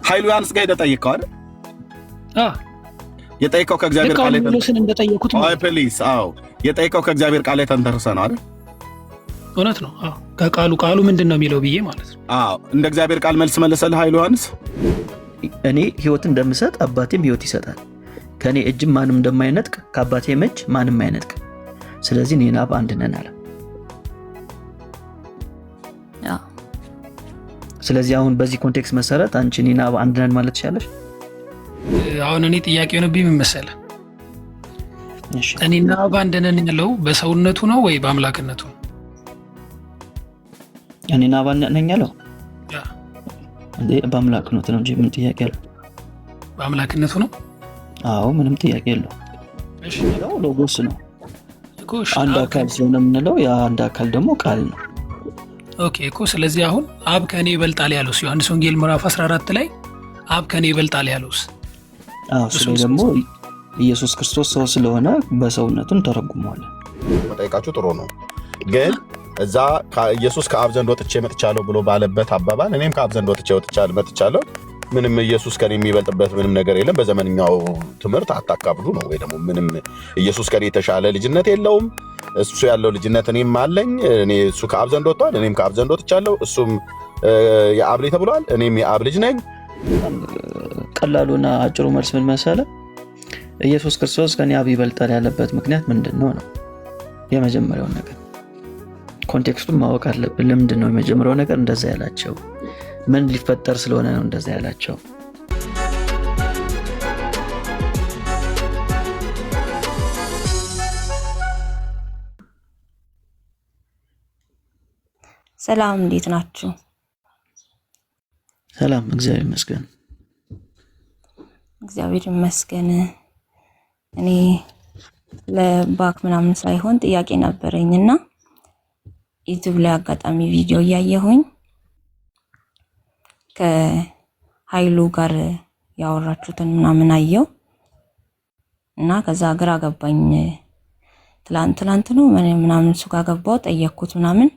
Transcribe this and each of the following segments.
ኃይሉ ዮሐንስ ጋር ሄደህ ጠይቀው አይደል? የጠይቀው ከእግዚአብሔር ቃል እንደጠየቁት ፕሊስ። የጠይቀው ከእግዚአብሔር ቃል ተንተርሰህ ነው አይደል? እውነት ነው። ከቃሉ ምንድን ነው የሚለው ብዬ ማለት ነው። እንደ እግዚአብሔር ቃል መልስ መለሰልህ ኃይሉ ዮሐንስ። እኔ ሕይወት እንደምሰጥ አባቴም ሕይወት ይሰጣል፣ ከእኔ እጅም ማንም እንደማይነጥቅ ከአባቴም እጅ ማንም አይነጥቅ፣ ስለዚህ እኔና አብ አንድ ነን አለ። ስለዚህ አሁን በዚህ ኮንቴክስት መሰረት አንቺ እኔና አብ አንድ ነን ማለት ትችላለሽ? አሁን እኔ ጥያቄ ሆነብኝ ምን መሰለህ፣ እኔና አብ አንድ ነን ያለው በሰውነቱ ነው ወይ በአምላክነቱ? እኔና አብ አንድ ነን ያለው በአምላክነቱ ነው እንጂ ምን ጥያቄ አለው? በአምላክነቱ ነው። አዎ ምንም ጥያቄ የለው። እሺ ነው ሎጎስ ነው አንድ አካል ስለሆነ የምንለው ያ አንድ አካል ደግሞ ቃል ነው። ኦኬ እኮ ስለዚህ አሁን አብ ከኔ ይበልጣል ያለውስ ዮሐንስ ወንጌል ምዕራፍ 14 ላይ አብ ከኔ ይበልጣል ያለውስ? ስለዚህ ደግሞ ኢየሱስ ክርስቶስ ሰው ስለሆነ በሰውነቱን ተረጉመዋለን። መጠይቃችሁ ጥሩ ነው፣ ግን እዛ ኢየሱስ ከአብ ዘንድ ወጥቼ መጥቻለሁ ብሎ ባለበት አባባል እኔም ከአብ ዘንድ ወጥቼ መጥቻለሁ፣ ምንም ኢየሱስ ከኔ የሚበልጥበት ምንም ነገር የለም፣ በዘመንኛው ትምህርት አታካብዱ ነው። ወይ ደግሞ ምንም ኢየሱስ ከኔ የተሻለ ልጅነት የለውም፣ እሱ ያለው ልጅነት እኔም አለኝ፣ እሱ ከአብ ዘንድ ወጥቷል፣ እኔም ከአብ ዘንድ ወጥቻለሁ፣ እሱም የአብ ልጅ ተብሏል፣ እኔም የአብ ልጅ ነኝ። ቀላሉና አጭሩ መልስ ምን መሰለህ? ኢየሱስ ክርስቶስ ከኔ አብ ይበልጣል ያለበት ምክንያት ምንድን ነው? የመጀመሪያው ነገር ኮንቴክስቱን ማወቅ አለብን። ለምንድን ነው የመጀመሪያው ነገር እንደዛ ያላቸው? ምን ሊፈጠር ስለሆነ ነው እንደዛ ያላቸው? ሰላም፣ እንዴት ናችሁ? ሰላም፣ እግዚአብሔር ይመስገን። እግዚአብሔር ይመስገን። እኔ ለባክ ምናምን ሳይሆን ጥያቄ ነበረኝና ዩቲዩብ ላይ አጋጣሚ ቪዲዮ እያየሁኝ ከኃይሉ ጋር ያወራችሁትን ምናምን አየው እና ከዛ ግራ ገባኝ። ትላንት ነው ምናምን እሱ ጋር ገባው ጠየቅኩት ምናምን።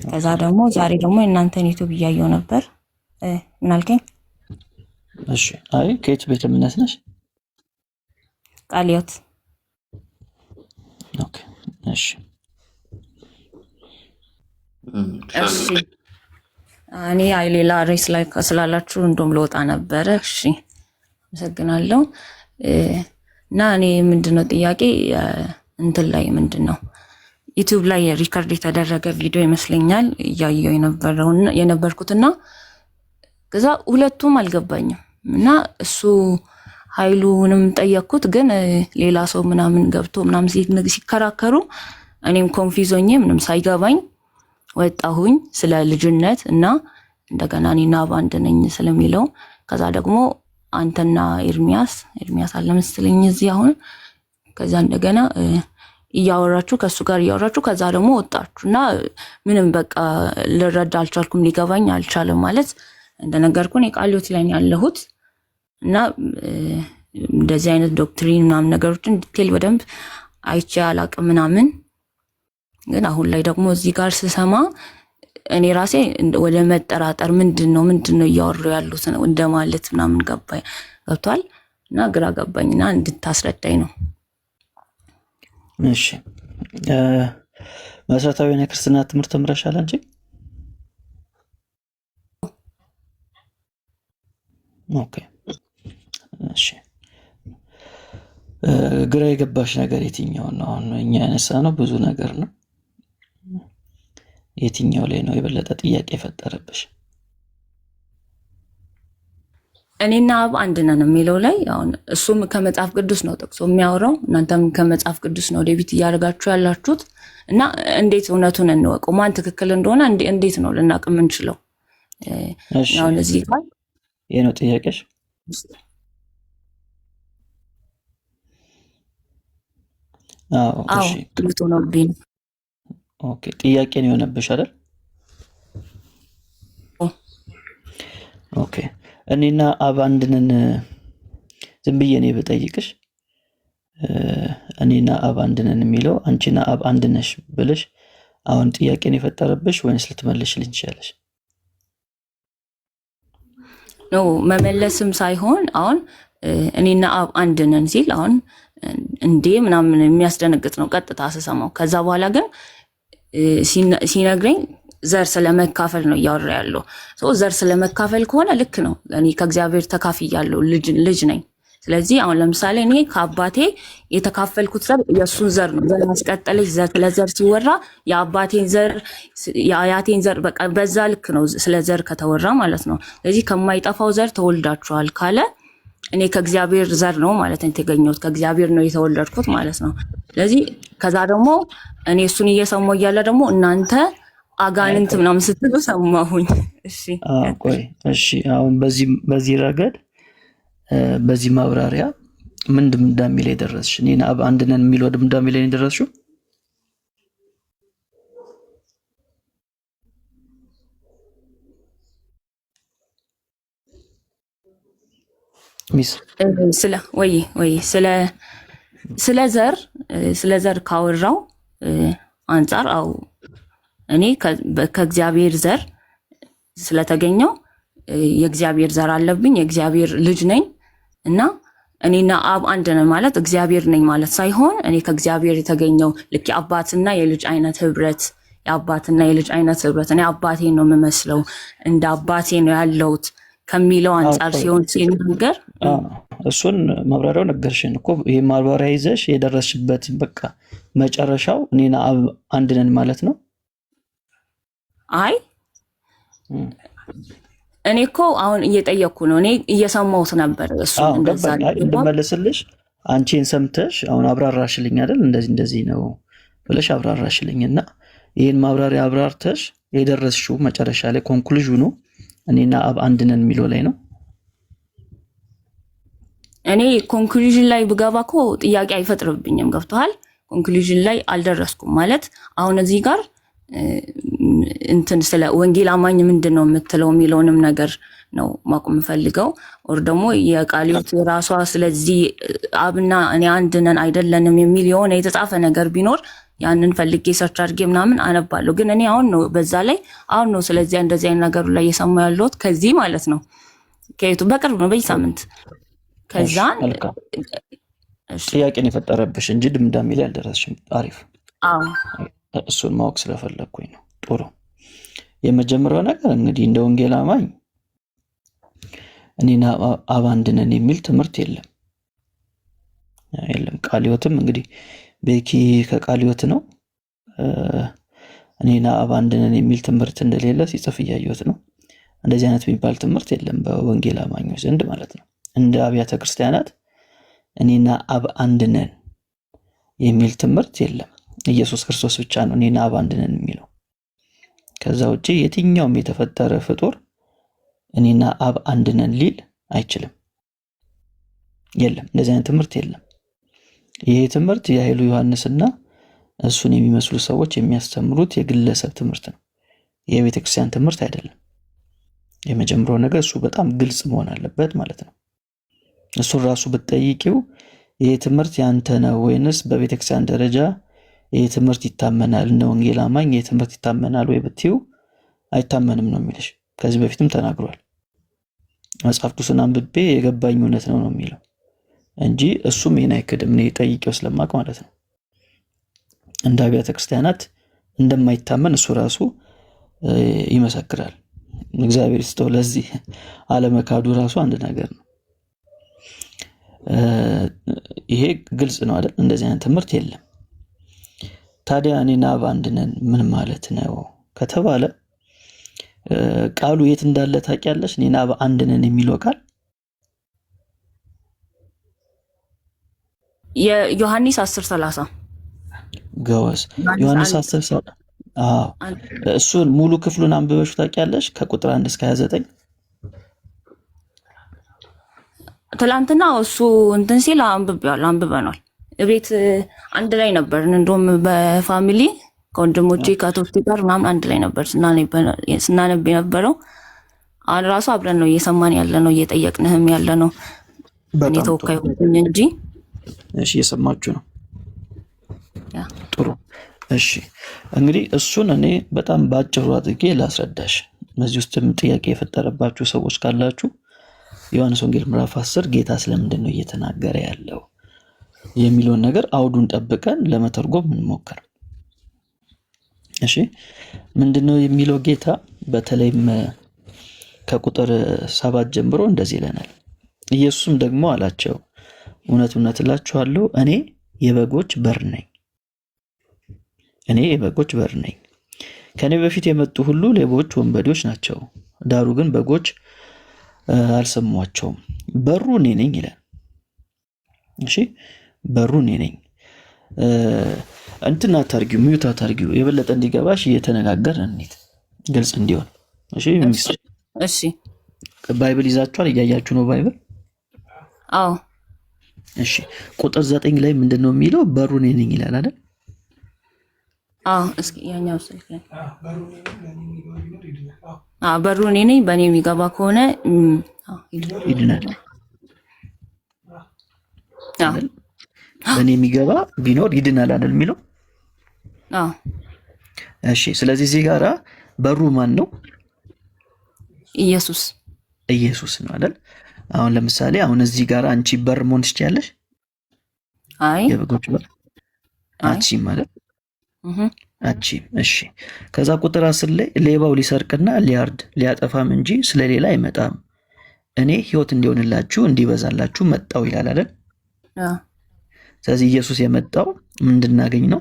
ከዛ ደግሞ ዛሬ ደግሞ የእናንተን ዩቲዩብ እያየው ነበር። ምን አልከኝ? እሺ፣ አይ ከየት ቤተ እምነት ነሽ? ቃልዮት። ኦኬ፣ እሺ እሺ። እኔ ሌላ ሬስ ላይ ስላላችሁ እንደውም ልወጣ ነበረ። እሺ፣ አመሰግናለሁ። እና እኔ ምንድነው ጥያቄ እንትን ላይ ምንድነው ዩቲዩብ ላይ ሪከርድ የተደረገ ቪዲዮ ይመስለኛል እያየው የነበርኩትና ከዛ ሁለቱም አልገባኝም እና እሱ ኃይሉንም ጠየቅኩት፣ ግን ሌላ ሰው ምናምን ገብቶ ምናምን ሲከራከሩ እኔም ኮንፊውዝ ሆኜ ምንም ሳይገባኝ ወጣሁኝ ስለ ልጅነት እና እንደገና እኔና አብ አንድ ነኝ ስለሚለው። ከዛ ደግሞ አንተና ኤርሚያስ አለ መሰለኝ እዚህ አሁን። ከዛ እንደገና እያወራችሁ ከሱ ጋር እያወራችሁ ከዛ ደግሞ ወጣችሁና ምንም በቃ ልረዳ አልቻልኩም፣ ሊገባኝ አልቻለም። ማለት እንደነገርኩኝ የቃልዮት ላይ ያለሁት እና እንደዚህ አይነት ዶክትሪን ምናምን ነገሮችን ዲቴል በደንብ አይቼ አላቅም ምናምን። ግን አሁን ላይ ደግሞ እዚህ ጋር ስሰማ እኔ ራሴ ወደ መጠራጠር ምንድነው እያወሩ ያሉት ነው እንደማለት ምናምን ገብቷል እና ግራ ገባኝና እንድታስረዳኝ ነው። እሺ፣ መሰረታዊ የክርስትና ትምህርት ተምረሻል እንጂ? ኦኬ፣ እሺ። ግራ የገባሽ ነገር የትኛው ነው? አሁን እኛ ያነሳ ነው ብዙ ነገር ነው። የትኛው ላይ ነው የበለጠ ጥያቄ የፈጠረብሽ? እኔና አብ አንድ ነን የሚለው ላይ አሁን እሱም ከመጽሐፍ ቅዱስ ነው ጠቅሶ የሚያወራው፣ እናንተም ከመጽሐፍ ቅዱስ ነው ዴቪት እያደረጋችሁ ያላችሁት እና እንዴት እውነቱን እንወቀው? ማን ትክክል እንደሆነ እንዴት ነው ልናቅ የምንችለው? አሁን እዚህ ጋር ይሄ ነው ጥያቄሽ? እሺ ጥሩት ነው ቢን ኦኬ፣ ጥያቄ ነው የሆነብሽ አይደል? ኦኬ፣ እኔና አብ አንድ ነን ዝም ብዬ እኔ ብጠይቅሽ እኔና አብ አንድ ነን የሚለው አንቺና አብ አንድ ነሽ ብለሽ አሁን ጥያቄ ነው የፈጠረብሽ ወይስ ልትመልሽልኝ ትችያለሽ? ነው መመለስም ሳይሆን አሁን እኔና አብ አንድ ነን ሲል አሁን እንዴ ምናምን የሚያስደነግጥ ነው ቀጥታ ስሰማው። ከዛ በኋላ ግን ሲነግረኝ ዘር ስለመካፈል ነው እያወራ ያለው። ዘር ስለመካፈል ከሆነ ልክ ነው። እኔ ከእግዚአብሔር ተካፍያለሁ፣ ልጅ ነኝ። ስለዚህ አሁን ለምሳሌ እኔ ከአባቴ የተካፈልኩት ዘር የእሱን ዘር ነው። ዘር ማስቀጠለች ለዘር ሲወራ የአባቴን ዘር የአያቴን ዘር በቃ በዛ ልክ ነው ስለ ዘር ከተወራ ማለት ነው። ስለዚህ ከማይጠፋው ዘር ተወልዳችኋል ካለ እኔ ከእግዚአብሔር ዘር ነው ማለት ነው የተገኘሁት፣ ከእግዚአብሔር ነው የተወለድኩት ማለት ነው። ስለዚህ ከዛ ደግሞ እኔ እሱን እየሰማሁ እያለ ደግሞ እናንተ አጋንንት ምናምን ስትሉ ሰማሁኝ። እሺ አሁን በዚህ ረገድ በዚህ ማብራሪያ ምን ድምዳሜ ላይ ደረስሽ? እኔና አብ አንድ ነን የሚለው ድምዳሜ ላይ ደረስሽው? ሚስ ስለ ዘር ካወራው አንጻር አው እኔ ከእግዚአብሔር ዘር ስለተገኘው የእግዚአብሔር ዘር አለብኝ፣ የእግዚአብሔር ልጅ ነኝ እና እኔና አብ አንድ ነን ማለት እግዚአብሔር ነኝ ማለት ሳይሆን እኔ ከእግዚአብሔር የተገኘው ልክ የአባትና የልጅ አይነት ህብረት የአባትና የልጅ አይነት ህብረት እኔ አባቴ ነው የምመስለው እንደ አባቴ ነው ያለውት ከሚለው አንጻር ሲሆን ሲነገር እሱን ማብራሪያው ነገርሽን እኮ። ይሄ ማብራሪያ ይዘሽ የደረስሽበት በቃ መጨረሻው እኔና አብ አንድ ነን ማለት ነው። አይ እኔ እኮ አሁን እየጠየቅኩ ነው። እኔ እየሰማሁት ነበር። እሱ እንደዛ እንደመለስልሽ አንቺን ሰምተሽ አሁን አብራራሽልኝ አይደል? እንደዚህ ነው ብለሽ አብራራሽልኝና ይሄን ማብራሪያ አብራርተሽ የደረስሽው መጨረሻ ላይ ኮንክሉዥኑ እኔና አብ አንድ ነን የሚለው ላይ ነው። እኔ ኮንክሉዥን ላይ ብገባ እኮ ጥያቄ አይፈጥርብኝም። ገብቶሃል? ኮንክሉዥን ላይ አልደረስኩም ማለት አሁን እዚህ ጋር እንትን ስለ ወንጌል አማኝ ምንድን ነው የምትለው የሚለውንም ነገር ነው ማቆም የምፈልገው። ኦር ደግሞ የቃሊዮት ራሷ ስለዚህ አብና እኔ አንድ ነን አይደለንም የሚል የሆነ የተጻፈ ነገር ቢኖር ያንን ፈልጌ ሰርች አድርጌ ምናምን አነባለሁ። ግን እኔ አሁን ነው በዛ ላይ አሁን ነው ስለዚህ እንደዚህ አይነት ነገሩ ላይ እየሰማሁ ያለሁት ከዚህ ማለት ነው ከየቱ በቅርብ ነው በየሳምንት ከዛን ጥያቄን የፈጠረብሽ እንጂ ድምዳሜ ላይ አልደረስሽም። አሪፍ። እሱን ማወቅ ስለፈለግኩኝ ነው። ጥሩ። የመጀመሪያው ነገር እንግዲህ እንደ ወንጌል አማኝ እኔና አብ አንድ ነን የሚል ትምህርት የለም። ቃሊዮትም እንግዲህ ቤኪ ከቃሊዮት ነው እኔና አብ አንድ ነን የሚል ትምህርት እንደሌለ ሲጽፍ እያየሁት ነው። እንደዚህ አይነት የሚባል ትምህርት የለም በወንጌል አማኞች ዘንድ ማለት ነው። እንደ አብያተ ክርስቲያናት እኔና አብ አንድ ነን የሚል ትምህርት የለም። ኢየሱስ ክርስቶስ ብቻ ነው እኔና አብ አንድ ነን የሚለው። ከዛ ውጪ የትኛውም የተፈጠረ ፍጡር እኔና አብ አንድ ነን ሊል አይችልም። የለም፣ እንደዚህ አይነት ትምህርት የለም። ይሄ ትምህርት የኃይሉ ዮሐንስና እሱን የሚመስሉ ሰዎች የሚያስተምሩት የግለሰብ ትምህርት ነው። የቤተ ክርስቲያን ትምህርት አይደለም። የመጀመሪያው ነገር እሱ በጣም ግልጽ መሆን አለበት ማለት ነው። እሱን ራሱ ብትጠይቂው ይሄ ትምህርት ያንተ ነው ወይንስ በቤተ ክርስቲያን ደረጃ ይሄ ትምህርት ይታመናል፣ እንደ ወንጌል አማኝ ይሄ ትምህርት ይታመናል ወይ ብትይው አይታመንም ነው የሚልሽ። ከዚህ በፊትም ተናግሯል። መጽሐፍ ቅዱስን አንብቤ የገባኝ እውነት ነው የሚለው እንጂ እሱም ይሄን አይክድም። እኔ ጠይቄው ስለማቅ ማለት ነው። እንደ አብያተ ክርስቲያናት እንደማይታመን እሱ ራሱ ይመሰክራል። እግዚአብሔር ይስጠው። ለዚህ አለመካዱ ራሱ አንድ ነገር ነው። ይሄ ግልጽ ነው አይደል? እንደዚህ አይነት ትምህርት የለም። ታዲያ እኔና አብ አንድ ነን ምን ማለት ነው ከተባለ ቃሉ የት እንዳለ ታውቂያለሽ? እኔና አብ አንድ ነን የሚለው ቃል የዮሐንስ 10:30 ገወስ ዮሐንስ 10:30 እሱን ሙሉ ክፍሉን አንብበሽ ታውቂያለሽ? ከቁጥር 1 እስከ 29 ትላንትና እሱ እንትን ሲል አንብበናል። ቤት አንድ ላይ ነበር። እንደውም በፋሚሊ ከወንድሞቼ ከቶፍቲ ጋር ምናምን አንድ ላይ ነበር ስናነብ የነበረው። አሁን ራሱ አብረን ነው እየሰማን ያለ ነው፣ እየጠየቅንህም ያለ ነው። እኔ ተወካይ ሆኜ እንጂ። እሺ፣ እየሰማችሁ ነው። ጥሩ። እሺ፣ እንግዲህ እሱን እኔ በጣም ባጭሩ አድርጌ ላስረዳሽ። በዚህ ውስጥም ጥያቄ የፈጠረባችሁ ሰዎች ካላችሁ ዮሐንስ ወንጌል ምዕራፍ 10 ጌታ ስለምንድን ነው እየተናገረ ያለው የሚለውን ነገር አውዱን ጠብቀን ለመተርጎም እንሞክር። እሺ ምንድነው የሚለው ጌታ? በተለይም ከቁጥር 7 ጀምሮ እንደዚህ ይለናል። ኢየሱስም ደግሞ አላቸው፣ እውነት እውነት እላችኋለሁ እኔ የበጎች በር ነኝ። እኔ የበጎች በር ነኝ። ከኔ በፊት የመጡ ሁሉ ሌቦች፣ ወንበዴዎች ናቸው፣ ዳሩ ግን በጎች አልሰሟቸውም። በሩ እኔ ነኝ ይላል። እሺ በሩ እኔ ነኝ። እንትን አታርጊው፣ ሚዩት አታርጊው፣ የበለጠ እንዲገባሽ እየተነጋገር እንዴት ግልጽ እንዲሆን። እሺ ባይብል ይዛችኋል? እያያችሁ ነው ባይብል? አዎ። እሺ ቁጥር 9 ላይ ምንድነው የሚለው? በሩ እኔ ነኝ ይላል አይደል? አዎ። እስኪ ያኛው ስልክ ላይ በሩ እኔ ነኝ፣ በእኔ የሚገባ ከሆነ ይድናል። በእኔ የሚገባ ቢኖር ይድናል አይደል የሚለው? አዎ። እሺ ስለዚህ እዚህ ጋራ በሩ ማን ነው? ኢየሱስ። ኢየሱስ ነው አይደል? አሁን ለምሳሌ አሁን እዚህ ጋራ አንቺ በር መሆን ትችያለሽ? አይ የበጎች በር አንቺ ማለት አንቺ። እሺ ከዛ ቁጥር 10 ላይ ሌባው ሊሰርቅና ሊያርድ ሊያጠፋም እንጂ ስለሌላ አይመጣም፣ እኔ ሕይወት እንዲሆንላችሁ እንዲበዛላችሁ መጣው ይላል አይደል? ስለዚህ ኢየሱስ የመጣው እንድናገኝ ነው፣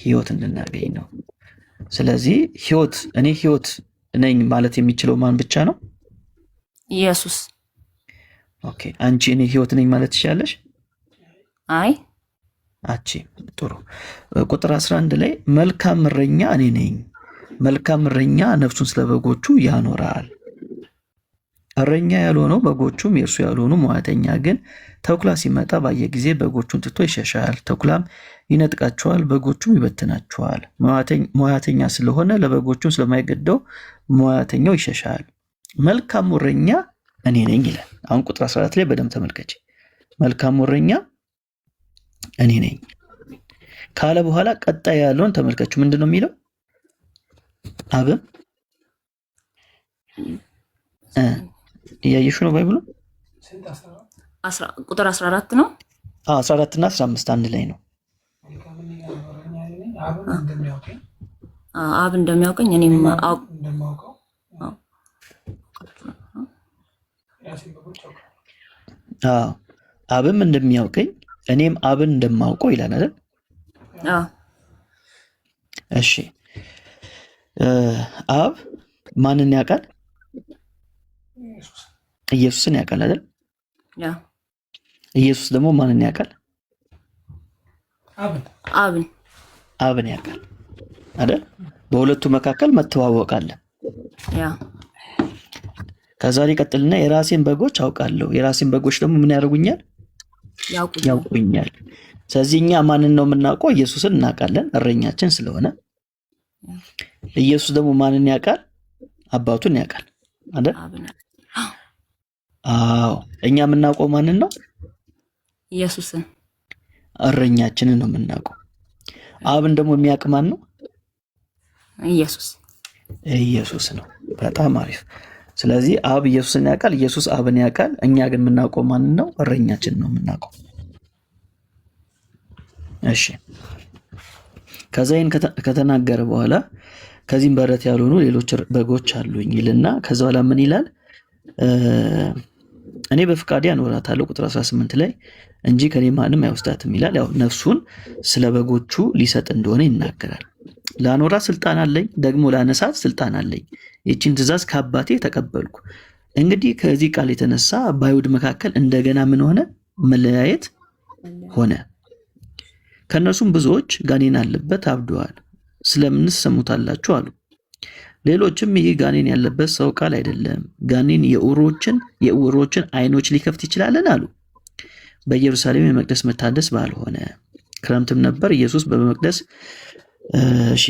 ሕይወት እንድናገኝ ነው። ስለዚህ ሕይወት እኔ ሕይወት ነኝ ማለት የሚችለው ማን ብቻ ነው? ኢየሱስ። ኦኬ አንቺ እኔ ሕይወት ነኝ ማለት ትችላለሽ? አይ አቺ። ጥሩ። ቁጥር 11 ላይ መልካም እረኛ እኔ ነኝ፣ መልካም እረኛ ነፍሱን ስለ በጎቹ ያኖራል። እረኛ ያልሆነው በጎቹም የእርሱ ያልሆኑ ሙያተኛ ግን ተኩላ ሲመጣ ባየ ጊዜ በጎቹን ትቶ ይሸሻል፣ ተኩላም ይነጥቃቸዋል፣ በጎቹም ይበትናቸዋል። ሙያተኛ ስለሆነ ለበጎቹም ስለማይገደው ሙያተኛው ይሸሻል። መልካም እረኛ እኔ ነኝ ይላል። አሁን ቁጥር 14 ላይ በደንብ ተመልከች። መልካም እረኛ እኔ ነኝ ካለ በኋላ ቀጣይ ያለውን ተመልከቹ። ምንድን ነው የሚለው? አብም እያየሹ ነው ባይብሉ? ቁጥር 14 ነው። 14 እና 15 አንድ ላይ ነው። አብ እንደሚያውቀኝ እኔም አብም እንደሚያውቀኝ እኔም አብን እንደማውቀው ይላል አይደል? እሺ አብ ማንን ያውቃል? ኢየሱስን ያውቃል አይደል? ኢየሱስ ደግሞ ማንን ያውቃል? አብን ያውቃል አይደል? በሁለቱ መካከል መተዋወቅ አለ። ከዛ ሊቀጥልና የራሴን በጎች አውቃለሁ፣ የራሴን በጎች ደግሞ ምን ያደርጉኛል? ያውቁኛል። ስለዚህ እኛ ማንን ነው የምናውቀው? ኢየሱስን እናውቃለን፣ እረኛችን ስለሆነ። ኢየሱስ ደግሞ ማንን ያውቃል? አባቱን ያውቃል አይደል? አዎ። እኛ የምናውቀው ማንን ነው? ኢየሱስን፣ እረኛችንን ነው የምናውቀው። አብን ደግሞ የሚያውቅ ማን ነው? ኢየሱስ ነው። በጣም አሪፍ። ስለዚህ አብ ኢየሱስን ያውቃል፣ ኢየሱስ አብን ያውቃል። እኛ ግን የምናውቀው ማንን ነው? እረኛችን ነው የምናውቀው። እሺ ከዛ ይህን ከተናገረ በኋላ ከዚህም በረት ያልሆኑ ሌሎች በጎች አሉኝ ይልና ከዛ በኋላ ምን ይላል? እኔ በፍቃዴ አኖራታለሁ ቁጥር 18 ላይ እንጂ ከኔ ማንም አይወስዳትም ይላል። ያው ነፍሱን ስለ በጎቹ ሊሰጥ እንደሆነ ይናገራል። ላኖራ ስልጣን አለኝ፣ ደግሞ ላነሳት ስልጣን አለኝ። ይህችን ትእዛዝ ከአባቴ ተቀበልኩ። እንግዲህ ከዚህ ቃል የተነሳ በአይሁድ መካከል እንደገና ምን ሆነ? መለያየት ሆነ። ከእነርሱም ብዙዎች ጋኔን አለበት አብደዋል፣ ስለምንስ ሰሙታላችሁ አሉ። ሌሎችም ይህ ጋኔን ያለበት ሰው ቃል አይደለም፣ ጋኔን የዕውሮችን አይኖች ሊከፍት ይችላልን አሉ። በኢየሩሳሌም የመቅደስ መታደስ በዓል ሆነ፣ ክረምትም ነበር። ኢየሱስ በመቅደስ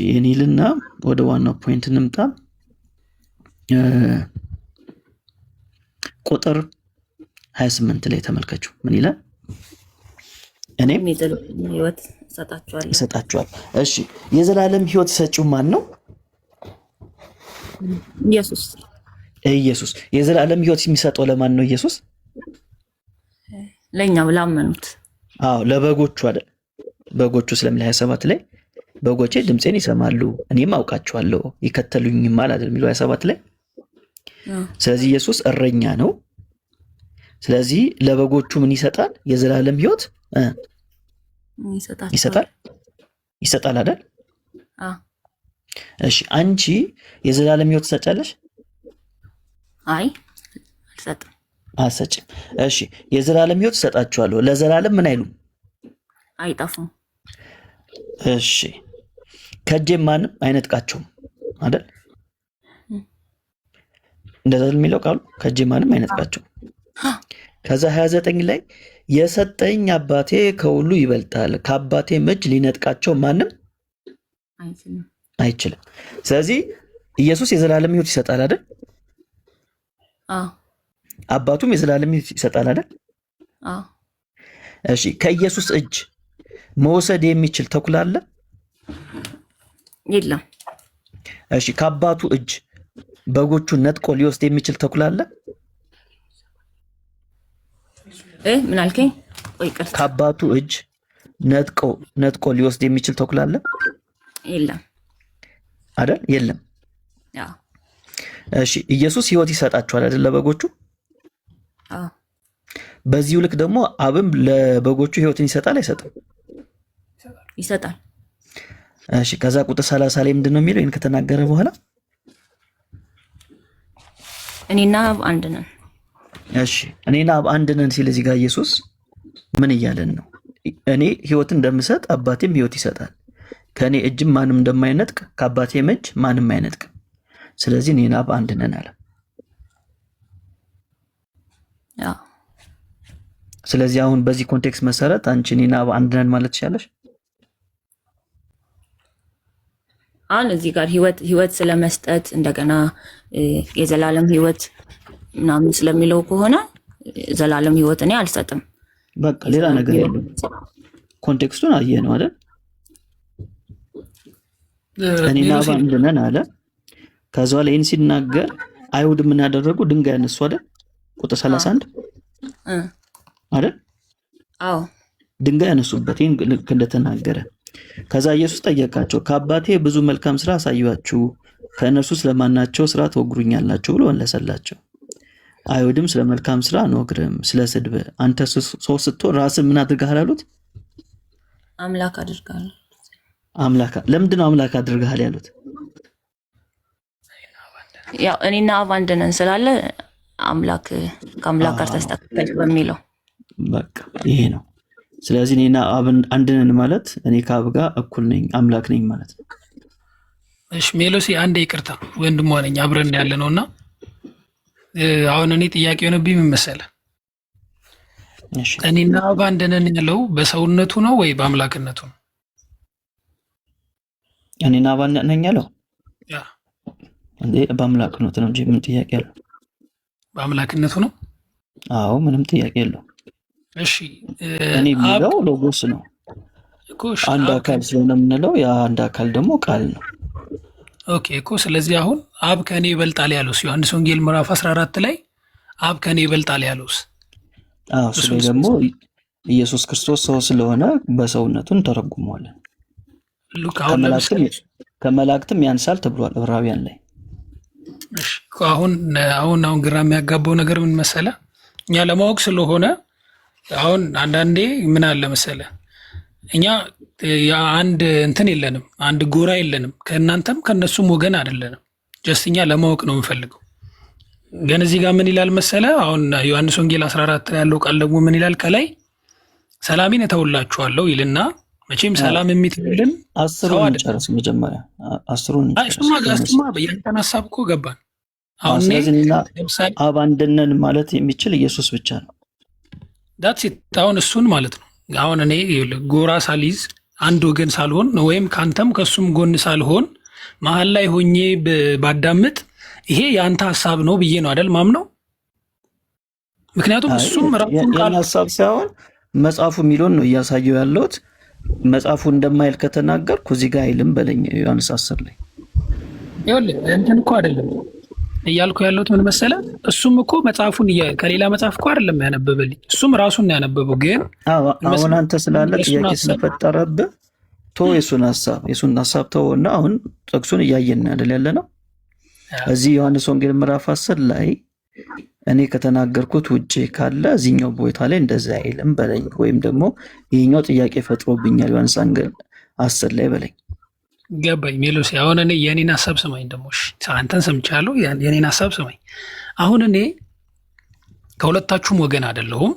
ይህንልና ወደ ዋናው ፖይንት እንምጣ። ቁጥር 28 ላይ ተመልከቹ። ምን ይላል? እኔም ሕይወት እሰጣችኋለሁ። እሺ የዘላለም ሕይወት ሰጪው ማን ነው? ኢየሱስ የዘላለም ሕይወት የሚሰጠው ለማን ነው? ኢየሱስ ለኛው ላመኑት። አዎ ለበጎቹ አይደል? በጎቹ ስለሚል 27 ላይ በጎቼ ድምፄን ይሰማሉ እኔም አውቃቸዋለሁ ይከተሉኝማል አይደል የሚለው 27 ላይ። ስለዚህ ኢየሱስ እረኛ ነው። ስለዚህ ለበጎቹ ምን ይሰጣል? የዘላለም ሕይወት ይሰጣል አይደል? እሺ አንቺ የዘላለም ሕይወት ትሰጫለሽ? አይ አልሰጥም። አሰጭም። እሺ የዘላለም ሕይወት ሰጣችኋለሁ። ለዘላለም ምን አይሉም? አይጠፉም። እሺ ከእጄም ማንም አይነጥቃቸውም አይደል? እንደዛ የሚለው ቃሉ ከእጄ ማንም አይነጥቃቸውም። ከዛ 29 ላይ የሰጠኝ አባቴ ከሁሉ ይበልጣል ከአባቴም እጅ ሊነጥቃቸው ማንም አይችልም። ስለዚህ ኢየሱስ የዘላለም ሕይወት ይሰጣል አይደል? አባቱም የዘላለም ሕይወት ይሰጣል አይደል? እሺ ከኢየሱስ እጅ መውሰድ የሚችል ተኩላ አለ? የለም። እሺ ከአባቱ እጅ በጎቹን ነጥቆ ሊወስድ የሚችል ተኩላ አለ? ምን አልከኝ? ቆይ ቀር ከአባቱ እጅ ነጥቆ ሊወስድ የሚችል ተኩላ አለ? የለም አይደል? የለም። እሺ ኢየሱስ ሕይወት ይሰጣቸዋል አይደል ለበጎቹ? በዚሁ ልክ ደግሞ አብም ለበጎቹ ሕይወትን ይሰጣል አይሰጥም? ይሰጣል። እሺ ከዛ ቁጥር 30 ላይ ምንድነው የሚለው? ይሄን ከተናገረ በኋላ እኔና አብ አንድ ነን። እሺ እኔና አብ አንድ ነን ሲል እዚህ ጋር ኢየሱስ ምን እያለን ነው? እኔ ሕይወትን እንደምሰጥ አባቴም ሕይወት ይሰጣል። ከእኔ እጅም ማንም እንደማይነጥቅ ከአባቴም እጅ ማንም አይነጥቅም። ስለዚህ እኔና አብ አንድ ነን አለ። ስለዚህ አሁን በዚህ ኮንቴክስት መሰረት አንቺ እኔና አብ አንድ ነን ማለት ትችላለሽ? አሁን እዚህ ጋር ህይወት ስለመስጠት እንደገና የዘላለም ህይወት ምናምን ስለሚለው ከሆነ ዘላለም ህይወት እኔ አልሰጥም። በቃ ሌላ ነገር የለም። ኮንቴክስቱን አየህ ነው አይደል? እኔና አብ አንድ ነን አለ። ከዛ ላይ ይህን ሲናገር አይሁድ ምን ያደረጉ? ድንጋይ ያነሱ አይደል? ቁጥር 31 አይደል? አዎ ድንጋይ ያነሱበት ይህን ልክ እንደተናገረ። ከዛ ኢየሱስ ጠየቃቸው፣ ከአባቴ ብዙ መልካም ስራ አሳያችሁ ከእነርሱ ስለማናቸው ስራ ትወግሩኛላችሁ ብሎ መለሰላቸው። አይሁድም ስለ መልካም ስራ አንወግርም፣ ስለ ስድብ አንተ ሰው ስትሆን ራስን ምን አድርገሃል አሉት? አምላክ አድርገሃል። ለምንድን ነው አምላክ አድርገሃል ያሉት? ያው እኔና አብ አንድ ነን ስላለ አምላክ ከአምላክ ጋር ተስተካከለ በሚለው በቃ ይሄ ነው። ስለዚህ እኔና አብ አንድ ነን ማለት እኔ ከአብ ጋር እኩል ነኝ፣ አምላክ ነኝ ማለት ነው። እሺ ሜሎሲ አንዴ ይቅርታ ወንድሟ ነኝ አብረን ያለ ነውና አሁን እኔ ጥያቄ ሆነብኝ ምን መሰለህ? እሺ እኔና አብ አንድ ነን ያለው በሰውነቱ ነው ወይ በአምላክነቱ ነው? እኔና አብ አንድ ነን ያለው ያ እንዴ በአምላክነቱ ነው እንጂ ምን ጥያቄ አለው? በአምላክነቱ ነው። አዎ ምንም ጥያቄ የለው። እሺ እኔ የሚለው ሎጎስ ነው እኮ አንድ አካል ስለሆነ የምንለው ያ አንድ አካል ደግሞ ቃል ነው። ኦኬ እኮ ስለዚህ አሁን አብ ከኔ ይበልጣል ያለውስ ዮሐንስ ወንጌል ምዕራፍ 14 ላይ አብ ከኔ ይበልጣል ያለውስ? አዎ ስለዚህ ደግሞ ኢየሱስ ክርስቶስ ሰው ስለሆነ በሰውነቱ እንተረጉመዋለን። ሉክ ከመላእክትም ያንሳል ተብሏል ዕብራውያን ላይ። እሺ አሁን ግራ የሚያጋባው ነገር ምን መሰለ? እኛ ለማወቅ ስለሆነ አሁን አንዳንዴ ምን አለ መሰለ እኛ አንድ እንትን የለንም፣ አንድ ጎራ የለንም፣ ከእናንተም ከነሱም ወገን አይደለንም። ጀስት እኛ ለማወቅ ነው የምፈልገው። ግን እዚህ ጋር ምን ይላል መሰለ? አሁን ዮሐንስ ወንጌል 14 ላይ ያለው ቃል ደግሞ ምን ይላል? ከላይ ሰላሜን እተውላችኋለሁ ይልና መቼም ሰላም የሚትልን አስሩን ጨርስ መጀመሪያ አስሩን እሱማ በያንተን ሀሳብ እኮ ገባን። አሁን ስለዚህና አብ አንድ ነን ማለት የሚችል ኢየሱስ ብቻ ነው። ዳትስ አሁን እሱን ማለት ነው። አሁን እኔ ጎራ ሳልይዝ አንድ ወገን ሳልሆን ወይም ካንተም ከሱም ጎን ሳልሆን መሀል ላይ ሆኜ ባዳምጥ ይሄ የአንተ ሀሳብ ነው ብዬ ነው አይደል ማምነው። ምክንያቱም እሱም ራሱን ቃል ሀሳብ ሳይሆን መጽሐፉ የሚለውን ነው እያሳየው ያለሁት። መጽሐፉ እንደማይል ከተናገርኩ እዚህ ጋር አይልም በለኝ ዮሐንስ 10 ላይ ይኸውልህ እንትን እኮ አይደለም እያልኩ ያለሁት ምን መሰለህ፣ እሱም እኮ መጽሐፉን ከሌላ መጽሐፍ እኮ አይደለም ያነበበልኝ፣ እሱም ራሱን ያነበበው። ግን አሁን አንተ ስላለ ጥያቄ ስለፈጠረብህ የሱን ሀሳብ ተወው እና አሁን ጥቅሱን እያየን አይደል ያለ ነው። እዚህ ዮሐንስ ወንጌል ምዕራፍ 10 ላይ እኔ ከተናገርኩት ውጭ ካለ እዚህኛው ቦታ ላይ እንደዛ አይልም በለኝ፣ ወይም ደግሞ ይሄኛው ጥያቄ ፈጥሮብኛል ዮሐንስ ወንጌል 10 ላይ በለኝ። ገባኝ ሜሎስ። አሁን እኔ የኔን ሀሳብ ስማኝ ደግሞ። እሺ አንተን ሰምቻለሁ፣ የኔን ሀሳብ ስማኝ። አሁን እኔ ከሁለታችሁም ወገን አይደለሁም፣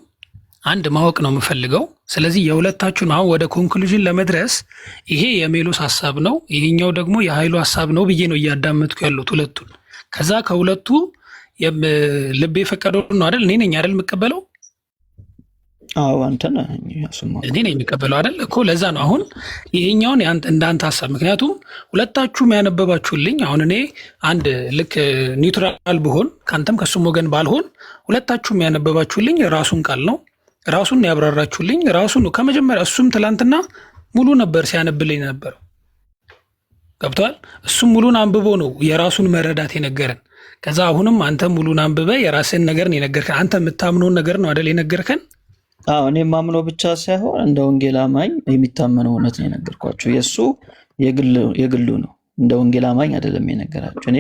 አንድ ማወቅ ነው የምፈልገው። ስለዚህ የሁለታችሁን አሁን ወደ ኮንክሉዥን ለመድረስ ይሄ የሜሎስ ሀሳብ ነው፣ ይሄኛው ደግሞ የኃይሉ ሀሳብ ነው ብዬ ነው እያዳመጥኩ ያሉት ሁለቱን። ከዛ ከሁለቱ ልቤ የፈቀደው ነው አይደል? እኔ ነኝ አይደል የምቀበለው? አዎ አንተ ነህ። እኔ ነኝ የሚቀበለው አይደል እኮ። ለዛ ነው አሁን ይሄኛውን እንዳንተ ሀሳብ፣ ምክንያቱም ሁለታችሁም ያነበባችሁልኝ። አሁን እኔ አንድ ልክ ኒውትራል ብሆን ከአንተም ከሱም ወገን ባልሆን፣ ሁለታችሁም ያነበባችሁልኝ ራሱን ቃል ነው፣ ራሱን ያብራራችሁልኝ ራሱ ነው ከመጀመሪያ። እሱም ትላንትና ሙሉ ነበር ሲያነብልኝ ነበረው። ገብቷል? እሱም ሙሉን አንብቦ ነው የራሱን መረዳት የነገረን። ከዛ አሁንም አንተ ሙሉን አንብበ የራስን ነገር ነው የነገርከን። አንተ የምታምነውን ነገር ነው አይደል የነገርከን? አዎ እኔ ማምነው ብቻ ሳይሆን እንደ ወንጌል አማኝ የሚታመነው እውነት ነው የነገርኳችሁ። የእሱ የግሉ ነው፣ እንደ ወንጌል አማኝ አይደለም የነገራችሁ። እኔ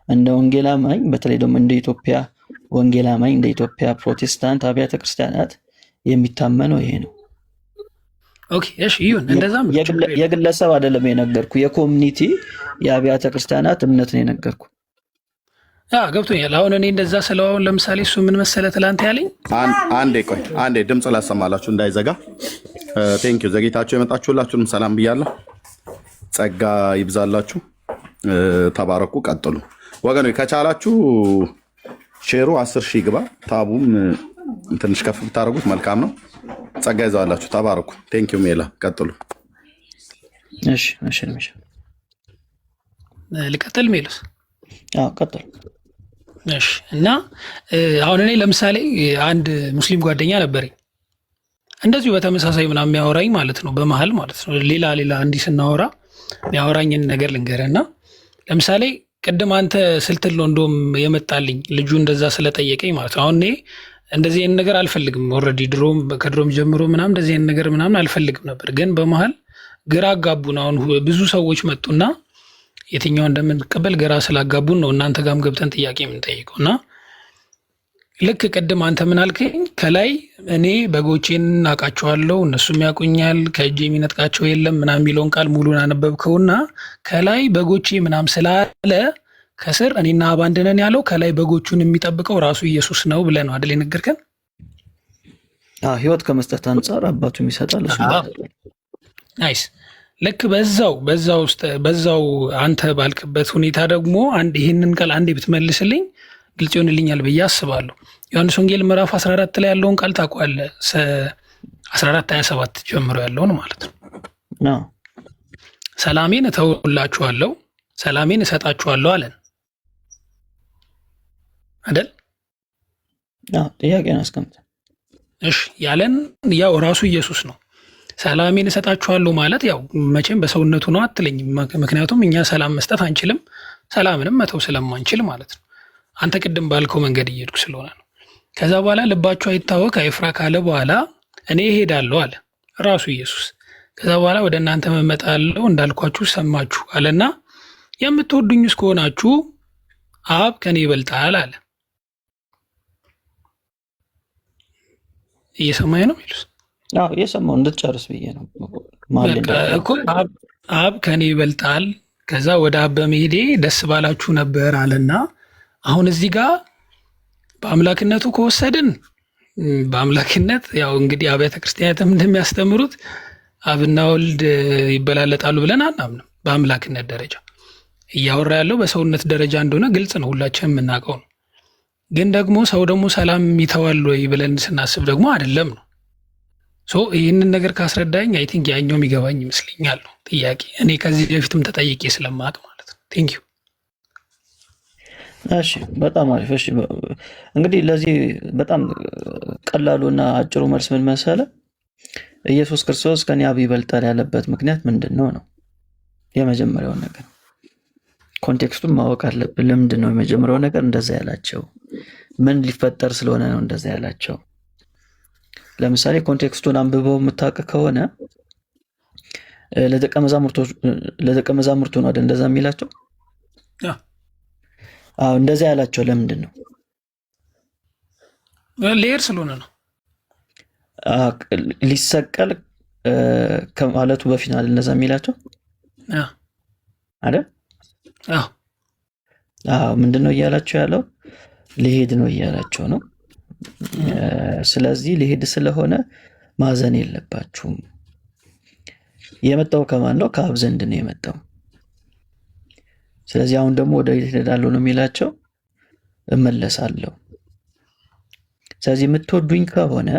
እንደ ወንጌል አማኝ፣ በተለይ ደግሞ እንደ ኢትዮጵያ ወንጌል አማኝ፣ እንደ ኢትዮጵያ ፕሮቴስታንት አብያተ ክርስቲያናት የሚታመነው ይሄ ነው። ኦኬ እሺ ይሁን። እንደዛም የግለሰብ አይደለም የነገርኩ፣ የኮሚኒቲ የአብያተ ክርስቲያናት እምነት ነው የነገርኩ። ገብቶኛል። አሁን እኔ እንደዛ ስለዋውን ለምሳሌ እሱ ምን መሰለህ ትላንት ያለኝ፣ አንዴ ድምፅ ላሰማላችሁ እንዳይዘጋ። ቴንኪው ዘግይታችሁ የመጣችሁላችሁንም ሰላም ብያለሁ። ጸጋ ይብዛላችሁ፣ ተባረኩ፣ ቀጥሉ ወገኖች። ከቻላችሁ ሼሩ 10,000 ግባ፣ ታቡም ትንሽ ከፍ ብታደርጉት መልካም ነው። ጸጋ ይዛላችሁ፣ ተባረኩ። ቴንኪው ሜላ፣ ቀጥሉ። እሺ ልቀጥል ሜሎስ? ቀጥል። እሺ እና አሁን እኔ ለምሳሌ አንድ ሙስሊም ጓደኛ ነበረኝ፣ እንደዚሁ በተመሳሳይ ምናምን የሚያወራኝ ማለት ነው፣ በመሀል ማለት ነው። ሌላ እንዲህ ስናወራ የሚያወራኝን ነገር ልንገርህና፣ ለምሳሌ ቅድም አንተ ስልትል ነው እንደውም የመጣልኝ ልጁ እንደዛ ስለጠየቀኝ ማለት ነው። አሁን እኔ እንደዚህ አይነት ነገር አልፈልግም። ኦልሬዲ ከድሮም ጀምሮ ምናምን እንደዚህ አይነት ነገር ምናምን አልፈልግም ነበር፣ ግን በመሀል ግራ አጋቡን። አሁን ብዙ ሰዎች መጡና የትኛው እንደምንቀበል ግራ ስላጋቡን ነው እናንተ ጋርም ገብተን ጥያቄ የምንጠይቀው። እና ልክ ቅድም አንተ ምን አልከኝ? ከላይ እኔ በጎቼን አውቃቸዋለሁ እነሱም ያውቁኛል፣ ከእጅ የሚነጥቃቸው የለም ምናምን የሚለውን ቃል ሙሉን አነበብከውና ከላይ በጎቼ ምናምን ስላለ ከስር እኔና አብ አንድ ነን ያለው ከላይ በጎቹን የሚጠብቀው ራሱ ኢየሱስ ነው ብለህ ነው አይደል የነገርከን? ህይወት ከመስጠት አንጻር አባቱም ይሰጣል እሱ። ናይስ። ልክ በዛው አንተ ባልክበት ሁኔታ ደግሞ ይህንን ቃል አንዴ ብትመልስልኝ ግልጽ ይሆንልኛል ብዬ አስባለሁ። ዮሐንስ ወንጌል ምዕራፍ 14 ላይ ያለውን ቃል ታውቀዋለህ? 14:27 ጀምሮ ያለውን ማለት ነው። ሰላሜን እተውላችኋለሁ፣ ሰላሜን እሰጣችኋለሁ አለን አይደል? ጥያቄን አስቀምጥ። እሺ ያለን ያው ራሱ ኢየሱስ ነው። ሰላሜን እሰጣችኋለሁ ማለት ያው መቼም በሰውነቱ ነው አትለኝም። ምክንያቱም እኛ ሰላም መስጠት አንችልም፣ ሰላምንም መተው ስለማንችል ማለት ነው። አንተ ቅድም ባልከው መንገድ እየሄድኩ ስለሆነ ነው። ከዛ በኋላ ልባችሁ አይታወክ አይፍራ ካለ በኋላ እኔ እሄዳለሁ አለ ራሱ ኢየሱስ። ከዛ በኋላ ወደ እናንተ እመጣለሁ እንዳልኳችሁ ሰማችሁ አለና የምትወዱኝ እስከሆናችሁ አብ ከኔ ይበልጣል አለ። እየሰማኝ ነው ሚሉስ? እየሰማሁ እንድትጨርስ ብዬ ነው። አብ ከኔ ይበልጣል፣ ከዛ ወደ አብ በመሄዴ ደስ ባላችሁ ነበር አለና አሁን እዚህ ጋር በአምላክነቱ ከወሰድን በአምላክነት ያው እንግዲህ አብያተ ክርስቲያናትም እንደሚያስተምሩት አብና ወልድ ይበላለጣሉ ብለን አናምንም። በአምላክነት ደረጃ እያወራ ያለው በሰውነት ደረጃ እንደሆነ ግልጽ ነው፣ ሁላችንም የምናውቀው ነው። ግን ደግሞ ሰው ደግሞ ሰላም ይተዋል ወይ ብለን ስናስብ ደግሞ አይደለም ነው። ይህንን ነገር ካስረዳኝ አይ ቲንክ ያኛው የሚገባኝ ይመስለኛል ነው ጥያቄ። እኔ ከዚህ በፊትም ተጠይቄ ስለማቅ ማለት ነው። ቴንክ ዩ። እሺ በጣም አሪፍ። እሺ እንግዲህ ለዚህ በጣም ቀላሉና አጭሩ መልስ ምን መሰለ? ኢየሱስ ክርስቶስ ከኔ አብ ይበልጣል ያለበት ምክንያት ምንድን ነው ነው የመጀመሪያውን ነገር። ኮንቴክስቱን ማወቅ አለብን። ለምንድን ነው የመጀመሪያው ነገር እንደዛ ያላቸው? ምን ሊፈጠር ስለሆነ ነው እንደዛ ያላቸው? ለምሳሌ ኮንቴክስቱን አንብበው የምታውቅ ከሆነ ለደቀ መዛሙርቱ ነው አይደል እንደዛ የሚላቸው? አዎ እንደዛ ያላቸው ለምንድን ነው? ሌየር ስለሆነ ነው። ሊሰቀል ከማለቱ በፊት አይደል እንደዛ የሚላቸው አይደል? አዎ ምንድን ነው እያላቸው ያለው? ሊሄድ ነው እያላቸው ነው። ስለዚህ ሊሄድ ስለሆነ ማዘን የለባችሁም። የመጣው ከማን ነው? ከአብ ዘንድ ነው የመጣው። ስለዚህ አሁን ደግሞ ወደ የት እሄዳለሁ ነው የሚላቸው? እመለሳለሁ። ስለዚህ የምትወዱኝ ከሆነ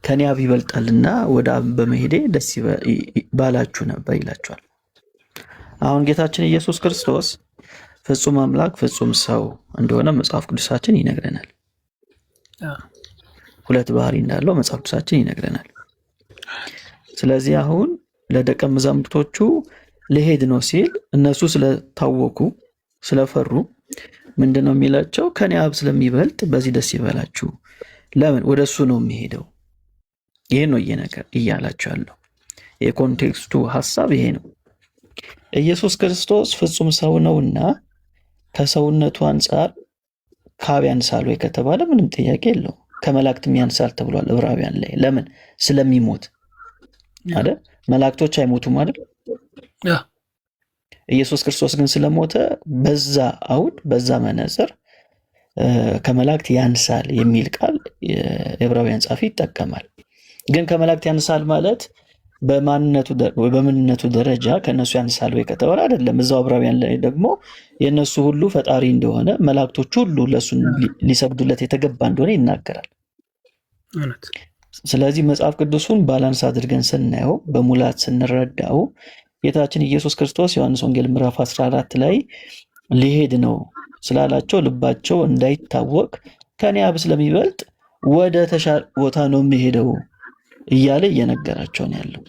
ከኔ አብ ይበልጣልና ወደ አብ በመሄዴ ደስ ባላችሁ ነበር ይላቸዋል። አሁን ጌታችን ኢየሱስ ክርስቶስ ፍጹም አምላክ ፍጹም ሰው እንደሆነ መጽሐፍ ቅዱሳችን ይነግረናል። ሁለት ባህሪ እንዳለው መጽሐፍ ቅዱሳችን ይነግረናል። ስለዚህ አሁን ለደቀ መዛሙርቶቹ ልሄድ ነው ሲል እነሱ ስለታወኩ ስለፈሩ ምንድነው የሚላቸው? ከኔ አብ ስለሚበልጥ በዚህ ደስ ይበላችሁ። ለምን? ወደ እሱ ነው የሚሄደው። ይሄ ነው እያላቸው ያለው። የኮንቴክስቱ ሐሳብ ይሄ ነው። ኢየሱስ ክርስቶስ ፍጹም ሰው ነውና ከሰውነቱ አንጻር ከአብ ያንሳል ወይ ከተባለ ምንም ጥያቄ የለው። ከመላእክትም ያንሳል ተብሏል ዕብራውያን ላይ። ለምን? ስለሚሞት አይደል? መላእክቶች አይሞቱም አይደል? ኢየሱስ ክርስቶስ ግን ስለሞተ በዛ አውድ በዛ መነጽር ከመላእክት ያንሳል የሚል ቃል የዕብራውያን ጻፊ ይጠቀማል። ግን ከመላእክት ያንሳል ማለት በምንነቱ ደረጃ ከነሱ ያንሳል ወይ ከተባለ አይደለም። እዛው ዕብራውያን ላይ ደግሞ የነሱ ሁሉ ፈጣሪ እንደሆነ መላእክቶች ሁሉ ለሱ ሊሰግዱለት የተገባ እንደሆነ ይናገራል። ስለዚህ መጽሐፍ ቅዱሱን ባላንስ አድርገን ስናየው በሙላት ስንረዳው ጌታችን ኢየሱስ ክርስቶስ ዮሐንስ ወንጌል ምዕራፍ 14 ላይ ሊሄድ ነው ስላላቸው ልባቸው እንዳይታወቅ ከኔ አብ ስለሚበልጥ ወደ ተሻለ ቦታ ነው የሚሄደው እያለ እየነገራቸው ነው ያለው።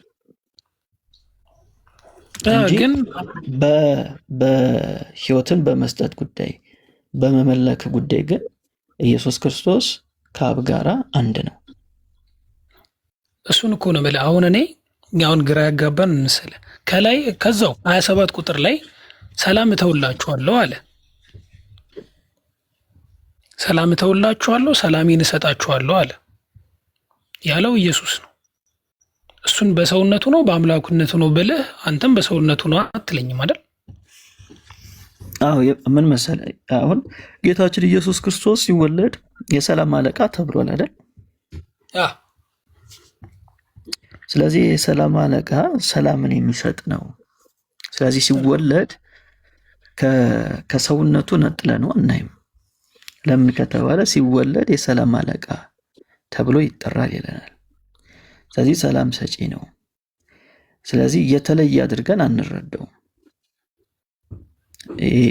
ግን በህይወትን በመስጠት ጉዳይ በመመለክ ጉዳይ ግን ኢየሱስ ክርስቶስ ከአብ ጋራ አንድ ነው። እሱን እኮ ነው ማለት አሁን እኔ አሁን ግራ ያጋባን እንስለ ከላይ ከዛው 27 ቁጥር ላይ ሰላም እተውላችኋለሁ አለ። ሰላም እተውላችኋለሁ ሰላሜን እሰጣችኋለሁ አለ ያለው ኢየሱስ ነው። እሱን በሰውነቱ ነው በአምላክነቱ ነው ብለህ አንተም በሰውነቱ ነው አትለኝም አይደል? አዎ ምን መሰለህ አሁን ጌታችን ኢየሱስ ክርስቶስ ሲወለድ የሰላም አለቃ ተብሏል አይደል? ስለዚህ የሰላም አለቃ ሰላምን የሚሰጥ ነው። ስለዚህ ሲወለድ ከሰውነቱ ነጥለ ነው አናይም። ለምን ከተባለ ሲወለድ የሰላም አለቃ ተብሎ ይጠራል ይለናል። ስለዚህ ሰላም ሰጪ ነው። ስለዚህ የተለየ አድርገን አንረዳው።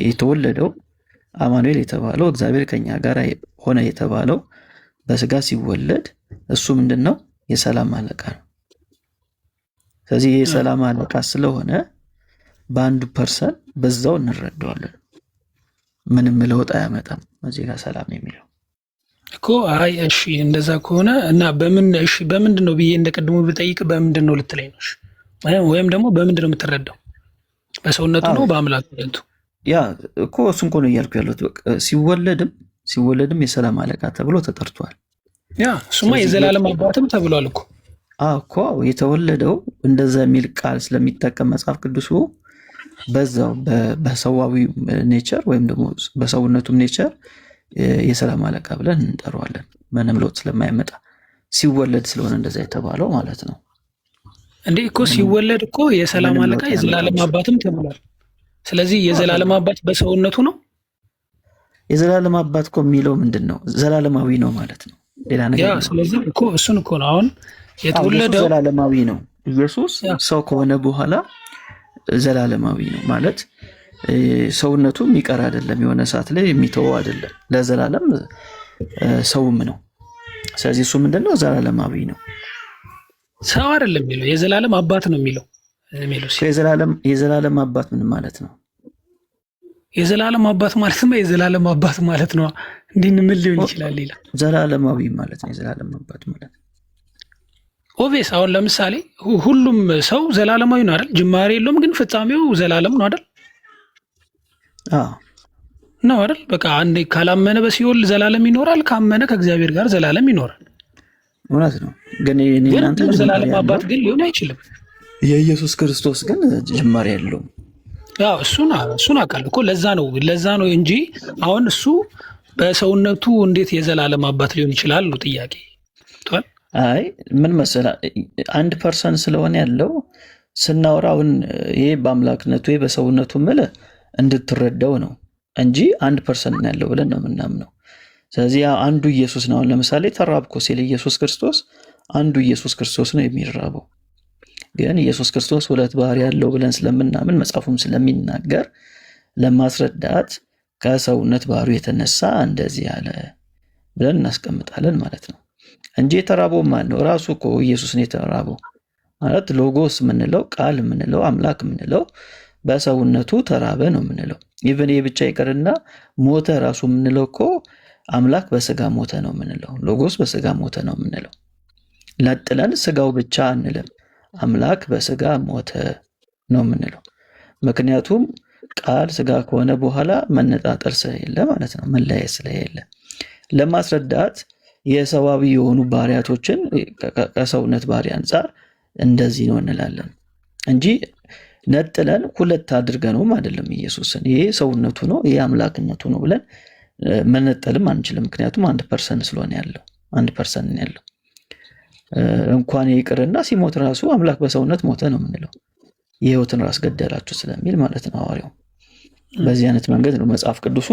የተወለደው አማኑኤል የተባለው እግዚአብሔር ከኛ ጋር ሆነ የተባለው በስጋ ሲወለድ እሱ ምንድነው? የሰላም አለቃ ነው። ስለዚህ የሰላም አለቃ ስለሆነ በአንድ ፐርሰን በዛው እንረዳዋለን። ምንም ለውጥ አያመጣም እዚህ ጋር ሰላም የሚለው እኮ። አይ እሺ እንደዛ ከሆነ እና በምንድን ነው ብዬ እንደቀድሞ ብጠይቅ በምንድን ነው ልትለኝ ነው? ወይም ደግሞ በምንድን ነው የምትረዳው? በሰውነቱ ነው በአምላክነቱ? ያ እኮ እሱን እኮ ነው እያልኩ ያለሁት። ሲወለድም የሰላም አለቃ ተብሎ ተጠርቷል። ያ እሱማ የዘላለም አባትም ተብሏል እኮ። እኮ የተወለደው እንደዛ የሚል ቃል ስለሚጠቀም መጽሐፍ ቅዱሱ በዛው በሰዋዊ ኔቸር ወይም ደግሞ በሰውነቱም ኔቸር የሰላም አለቃ ብለን እንጠራዋለን። ምንም ለውጥ ስለማይመጣ ሲወለድ ስለሆነ እንደዛ የተባለው ማለት ነው። እንዴ እኮ ሲወለድ እኮ የሰላም አለቃ የዘላለም አባትም ተብሏል። ስለዚህ የዘላለም አባት በሰውነቱ ነው። የዘላለም አባት እኮ የሚለው ምንድን ነው? ዘላለማዊ ነው ማለት ነው። ሌላ ነገር ያ ስለዚህ እኮ እሱን እኮ ነው አሁን የተወለደው ዘላለማዊ ነው። ኢየሱስ ሰው ከሆነ በኋላ ዘላለማዊ ነው ማለት ሰውነቱ የሚቀር አይደለም፣ የሆነ ሰዓት ላይ የሚተወው አይደለም፣ ለዘላለም ሰውም ነው። ስለዚህ እሱ ምንድነው? ዘላለማዊ ነው። ሰው አይደለም የሚለው የዘላለም አባት ነው የሚለው። የዘላለም አባት ምን ማለት ነው? የዘላለም አባት ማለትማ የዘላለም አባት ማለት ነው። እንዲህ ምን ሊሆን ይችላል? ሌላ ዘላለማዊ ማለት ነው። የዘላለም አባት ማለት ኦቬስ። አሁን ለምሳሌ ሁሉም ሰው ዘላለማዊ ነው አይደል? ጅማሬ የለውም ግን ፍጻሜው ዘላለም ነው አይደል? ነው አይደል? በቃ አንዴ ካላመነ በሲኦል ዘላለም ይኖራል፣ ካመነ ከእግዚአብሔር ጋር ዘላለም ይኖራል። እውነት ነው። ግን ዘላለም አባት ግን ሊሆን አይችልም። የኢየሱስ ክርስቶስ ግን ጅማሬ የለውም። ያው እሱን አውቃለሁ እኮ ለዛ ነው እንጂ አሁን እሱ በሰውነቱ እንዴት የዘላለም አባት ሊሆን ይችላል ነው ጥያቄ። አይ ምን መሰለህ አንድ ፐርሰን ስለሆነ ያለው ስናወራውን ይሄ በአምላክነቱ ይሄ በሰውነቱ ምልህ እንድትረዳው ነው እንጂ አንድ ፐርሰን ያለው ብለን ነው የምናምነው። ስለዚህ አንዱ ኢየሱስ ነው። ለምሳሌ ተራብኮ ሲል ኢየሱስ ክርስቶስ አንዱ ኢየሱስ ክርስቶስ ነው የሚራበው። ግን ኢየሱስ ክርስቶስ ሁለት ባህሪ ያለው ብለን ስለምናምን መጽሐፉም ስለሚናገር ለማስረዳት ከሰውነት ባህሪው የተነሳ እንደዚህ ያለ ብለን እናስቀምጣለን ማለት ነው እንጂ የተራበው ማን ነው? ራሱ እኮ ኢየሱስ ነው የተራበው ማለት ሎጎስ የምንለው ቃል የምንለው አምላክ የምንለው በሰውነቱ ተራበ ነው የምንለው። ኢቭን ይህ ብቻ ይቅርና ሞተ ራሱ የምንለው እኮ አምላክ በስጋ ሞተ ነው የምንለው። ሎጎስ በስጋ ሞተ ነው የምንለው። ለጥለን ስጋው ብቻ አንልም፣ አምላክ በስጋ ሞተ ነው የምንለው። ምክንያቱም ቃል ስጋ ከሆነ በኋላ መነጣጠር ስለሌለ ማለት ነው፣ መለያየት ስለሌለ ለማስረዳት የሰዋዊ የሆኑ ባህሪያቶችን ከሰውነት ባህሪ አንጻር እንደዚህ ነው እንላለን እንጂ ነጥለን ሁለት አድርገነውም አይደለም። ኢየሱስን ይሄ ሰውነቱ ነው ይሄ አምላክነቱ ነው ብለን መነጠልም አንችልም። ምክንያቱም አንድ ፐርሰን ስለሆነ ያለው አንድ ፐርሰን ያለው እንኳን ይቅርና ሲሞት ራሱ አምላክ በሰውነት ሞተ ነው የምንለው። የህይወትን ራስ ገደላችሁ ስለሚል ማለት ነው ሐዋርያው። በዚህ አይነት መንገድ ነው መጽሐፍ ቅዱሱ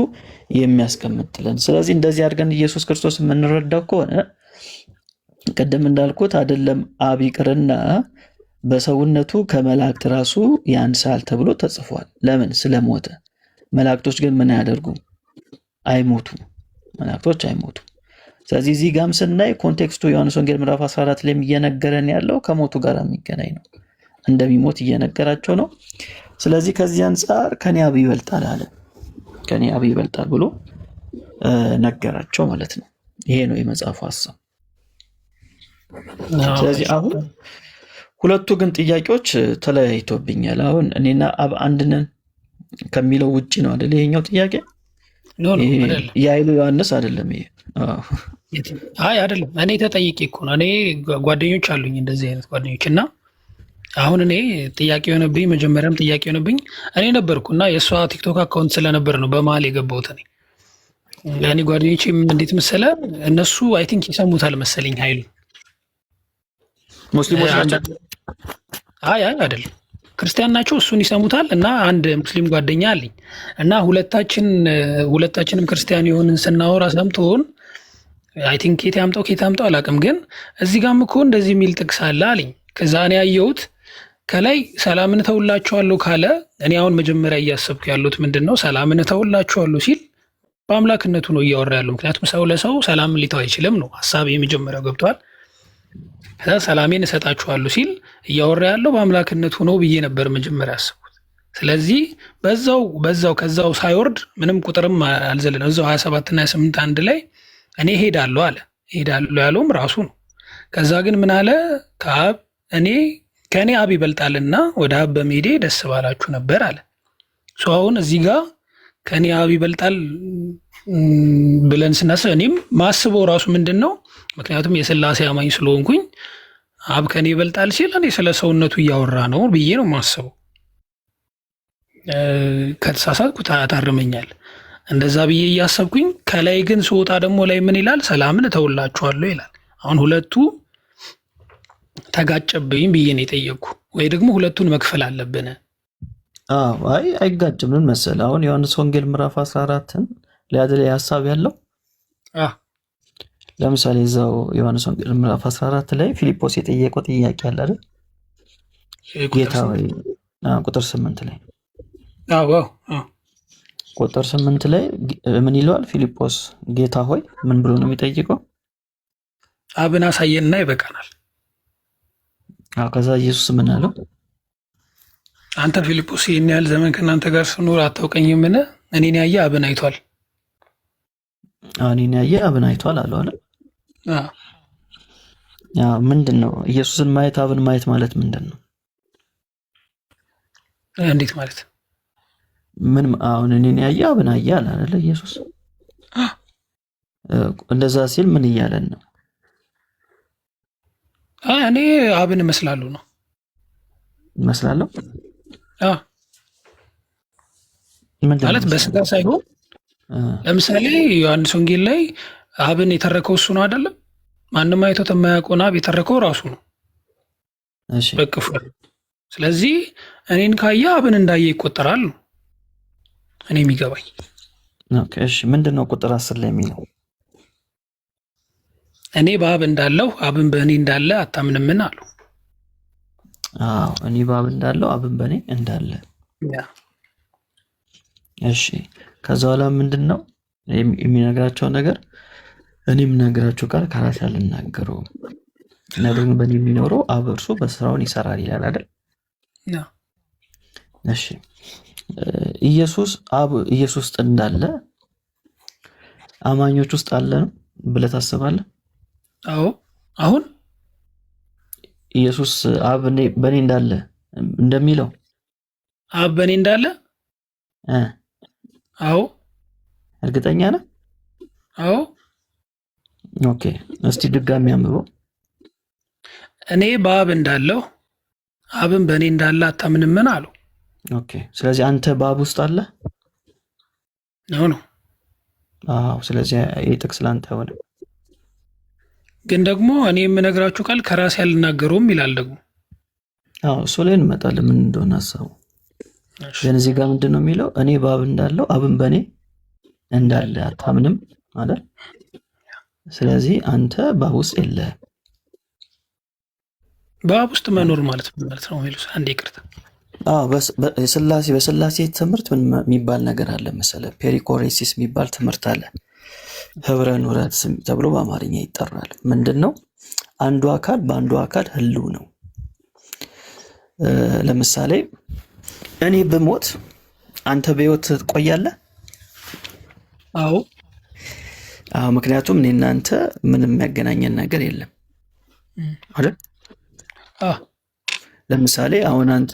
የሚያስቀምጥልን። ስለዚህ እንደዚህ አድርገን ኢየሱስ ክርስቶስ የምንረዳው ከሆነ ቀደም እንዳልኩት አይደለም አብ ይቅርና በሰውነቱ ከመላእክት ራሱ ያንሳል ተብሎ ተጽፏል። ለምን? ስለሞተ። መላእክቶች ግን ምን አያደርጉም? አይሞቱም። መላእክቶች አይሞቱም። ስለዚህ እዚህ ጋም ስናይ ኮንቴክስቱ ዮሐንስ ወንጌል ምዕራፍ 14 ላይ እየነገረን ያለው ከሞቱ ጋር የሚገናኝ ነው። እንደሚሞት እየነገራቸው ነው። ስለዚህ ከዚህ አንጻር ከኔ አብ ይበልጣል አለ። ከኔ አብ ይበልጣል ብሎ ነገራቸው ማለት ነው። ይሄ ነው የመጽሐፉ ሐሳብ። ስለዚህ አሁን ሁለቱ ግን ጥያቄዎች ተለያይቶብኛል። አሁን እኔና አብ አንድ ነን ከሚለው ውጪ ነው አይደል ይሄኛው ጥያቄ? የኃይሉ ዮሐንስ አይደለም ይሄ። አይ አይደለም፣ እኔ ተጠይቄ እኮ ነው። እኔ ጓደኞች አሉኝ እንደዚህ አይነት ጓደኞች እና አሁን እኔ ጥያቄ የሆነብኝ መጀመሪያም ጥያቄ የሆነብኝ እኔ ነበርኩና የእሷ ቲክቶክ አካውንት ስለነበር ነው በመሀል የገባሁት። እኔ ጓደኞች እንዴት መሰለ እነሱ አይ ቲንክ ይሰሙታል መሰለኝ ኃይሉ ሙስሊሞች ናቸው። አይ አይደለም ክርስቲያን ናቸው። እሱን ይሰሙታል እና አንድ ሙስሊም ጓደኛ አለኝ እና ሁለታችንም ክርስቲያን የሆንን ስናወራ ሰምቶን አይ ቲንክ ኬት ያምጣው አላውቅም፣ ግን እዚህ ጋርም እኮ እንደዚህ የሚል ጥቅስ አለ አለኝ። ከዛ እኔ ያየሁት ከላይ ሰላምን እተውላችኋለሁ ካለ እኔ አሁን መጀመሪያ እያሰብኩ ያሉት ምንድን ነው ሰላምን እተውላችኋለሁ ሲል በአምላክነቱ ነው እያወራ ያለው። ምክንያቱም ሰው ለሰው ሰላምን ሊተው አይችልም ነው ሀሳብ የመጀመሪያው ገብቷል። ከዛ ሰላሜን እሰጣችኋለሁ ሲል እያወራ ያለው በአምላክነቱ ነው ብዬ ነበር መጀመሪያ ያሰብኩት። ስለዚህ በዛው ከዛው ሳይወርድ ምንም ቁጥርም አልዘለለም። እዛው 27 እና 28 አንድ ላይ እኔ ሄዳለሁ አለ። ሄዳለሁ ያለውም ራሱ ነው። ከዛ ግን ምን አለ? ከአብ ከእኔ አብ ይበልጣልና ወደ አብ በመሄዴ ደስ ባላችሁ ነበር አለ። አሁን እዚህ ጋር ከእኔ አብ ይበልጣል ብለን ስናስብ እኔም ማስበው ራሱ ምንድን ነው? ምክንያቱም የሥላሴ አማኝ ስለሆንኩኝ አብ ከእኔ ይበልጣል ሲል እኔ ስለ ሰውነቱ እያወራ ነው ብዬ ነው ማስበው። ከተሳሳትኩ ታርመኛል። እንደዛ ብዬ እያሰብኩኝ ከላይ ግን ስወጣ ደግሞ ላይ ምን ይላል? ሰላምን እተውላችኋለሁ ይላል። አሁን ሁለቱ ተጋጨብኝ ብዬ ነው የጠየቅኩ። ወይ ደግሞ ሁለቱን መክፈል አለብን? አይ አይጋጭም። ምን መሰለህ አሁን ዮሐንስ ወንጌል ምዕራፍ 14ን ላይ ሀሳብ ያለው ለምሳሌ እዛው ዮሐንስ ወንጌል ምዕራፍ 14 ላይ ፊልጶስ የጠየቀው ጥያቄ አለ አይደል? ጌታ ወይ ቁጥር 8 ላይ ቁጥር 8 ላይ ምን ይለዋል ፊልጶስ? ጌታ ሆይ ምን ብሎ ነው የሚጠይቀው? አብን አሳየንና ይበቃናል። ከዛ ኢየሱስ ምን አለው? አንተ ፊልጶስ ይህን ያህል ዘመን ከእናንተ ጋር ስኖር አታውቀኝምን? እኔን ያየ አብን አይቷል። እኔን ያየ አብን አይቷል አለው አለ። አዎ። ምንድን ነው ኢየሱስን ማየት አብን ማየት ማለት ምንድን ነው? እንዴት ማለት? ምን አሁን እኔን ያየ አብን አየ አለ አይደለ ኢየሱስ? እንደዛ ሲል ምን እያለን ነው? እኔ አብን እመስላለሁ ነው። እመስላለሁ ማለት በስጋ ሳይሆን፣ ለምሳሌ ዮሐንስ ወንጌል ላይ አብን የተረከው እሱ ነው አይደለም? ማንም አይቶት የማያውቀውን አብ የተረከው ራሱ ነው በቅፉ። ስለዚህ እኔን ካየ አብን እንዳየ ይቆጠራል ነው እኔ የሚገባኝ። እሺ ምንድን ነው ቁጥር 10 ላይ የሚለው? እኔ በአብ እንዳለው አብን በእኔ እንዳለ አታምንምን አሉ። አዎ እኔ በአብ እንዳለው አብን በእኔ እንዳለ። እሺ ከዛ በኋላ ምንድን ነው የሚነግራቸው ነገር? እኔ የምነግራቸው ቃል ከራሴ አልናገረውም፣ ነገር ግን በእኔ የሚኖረው አብ እርሱ በስራውን ይሰራል ይላል አይደል? እሺ ኢየሱስ አብ ኢየሱስ ውስጥ እንዳለ አማኞች ውስጥ አለ ነው ብለህ ታስባለህ? አዎ አሁን ኢየሱስ አብ በእኔ እንዳለ እንደሚለው አብ በእኔ እንዳለ አዎ እርግጠኛ ነህ? አዎ። ኦኬ እስቲ ድጋሚ አንብበው። እኔ በአብ እንዳለው አብን በእኔ እንዳለ አታምንምን አሉ። ኦኬ ስለዚህ አንተ በአብ ውስጥ አለ ነው። አዎ ስለዚህ ይህ ጥቅስ ለአንተ ሆነ። ግን ደግሞ እኔ የምነግራችሁ ቃል ከራሴ አልናገረውም ይላል ደግሞ። አዎ እሱ ላይ እንመጣለን ምን እንደሆነ ሀሳቡ። ግን እዚህ ጋር ምንድን ነው የሚለው? እኔ በአብ እንዳለው አብን በእኔ እንዳለ አታምንም አይደል? ስለዚህ አንተ በአብ ውስጥ የለህም። በአብ ውስጥ መኖር ማለት ምን ማለት ነው? ሜሎስ አንዴ ይቅርታ። በስላሴ ትምህርት ምን የሚባል ነገር አለ መሰለህ? ፔሪኮሬሲስ የሚባል ትምህርት አለ። ህብረ ኑረት ተብሎ በአማርኛ ይጠራል። ምንድን ነው? አንዱ አካል በአንዱ አካል ህልው ነው። ለምሳሌ እኔ ብሞት አንተ በህይወት ትቆያለህ? አዎ። ምክንያቱም እኔ እናንተ ምንም የሚያገናኘን ነገር የለም አይደል? ለምሳሌ አሁን አንተ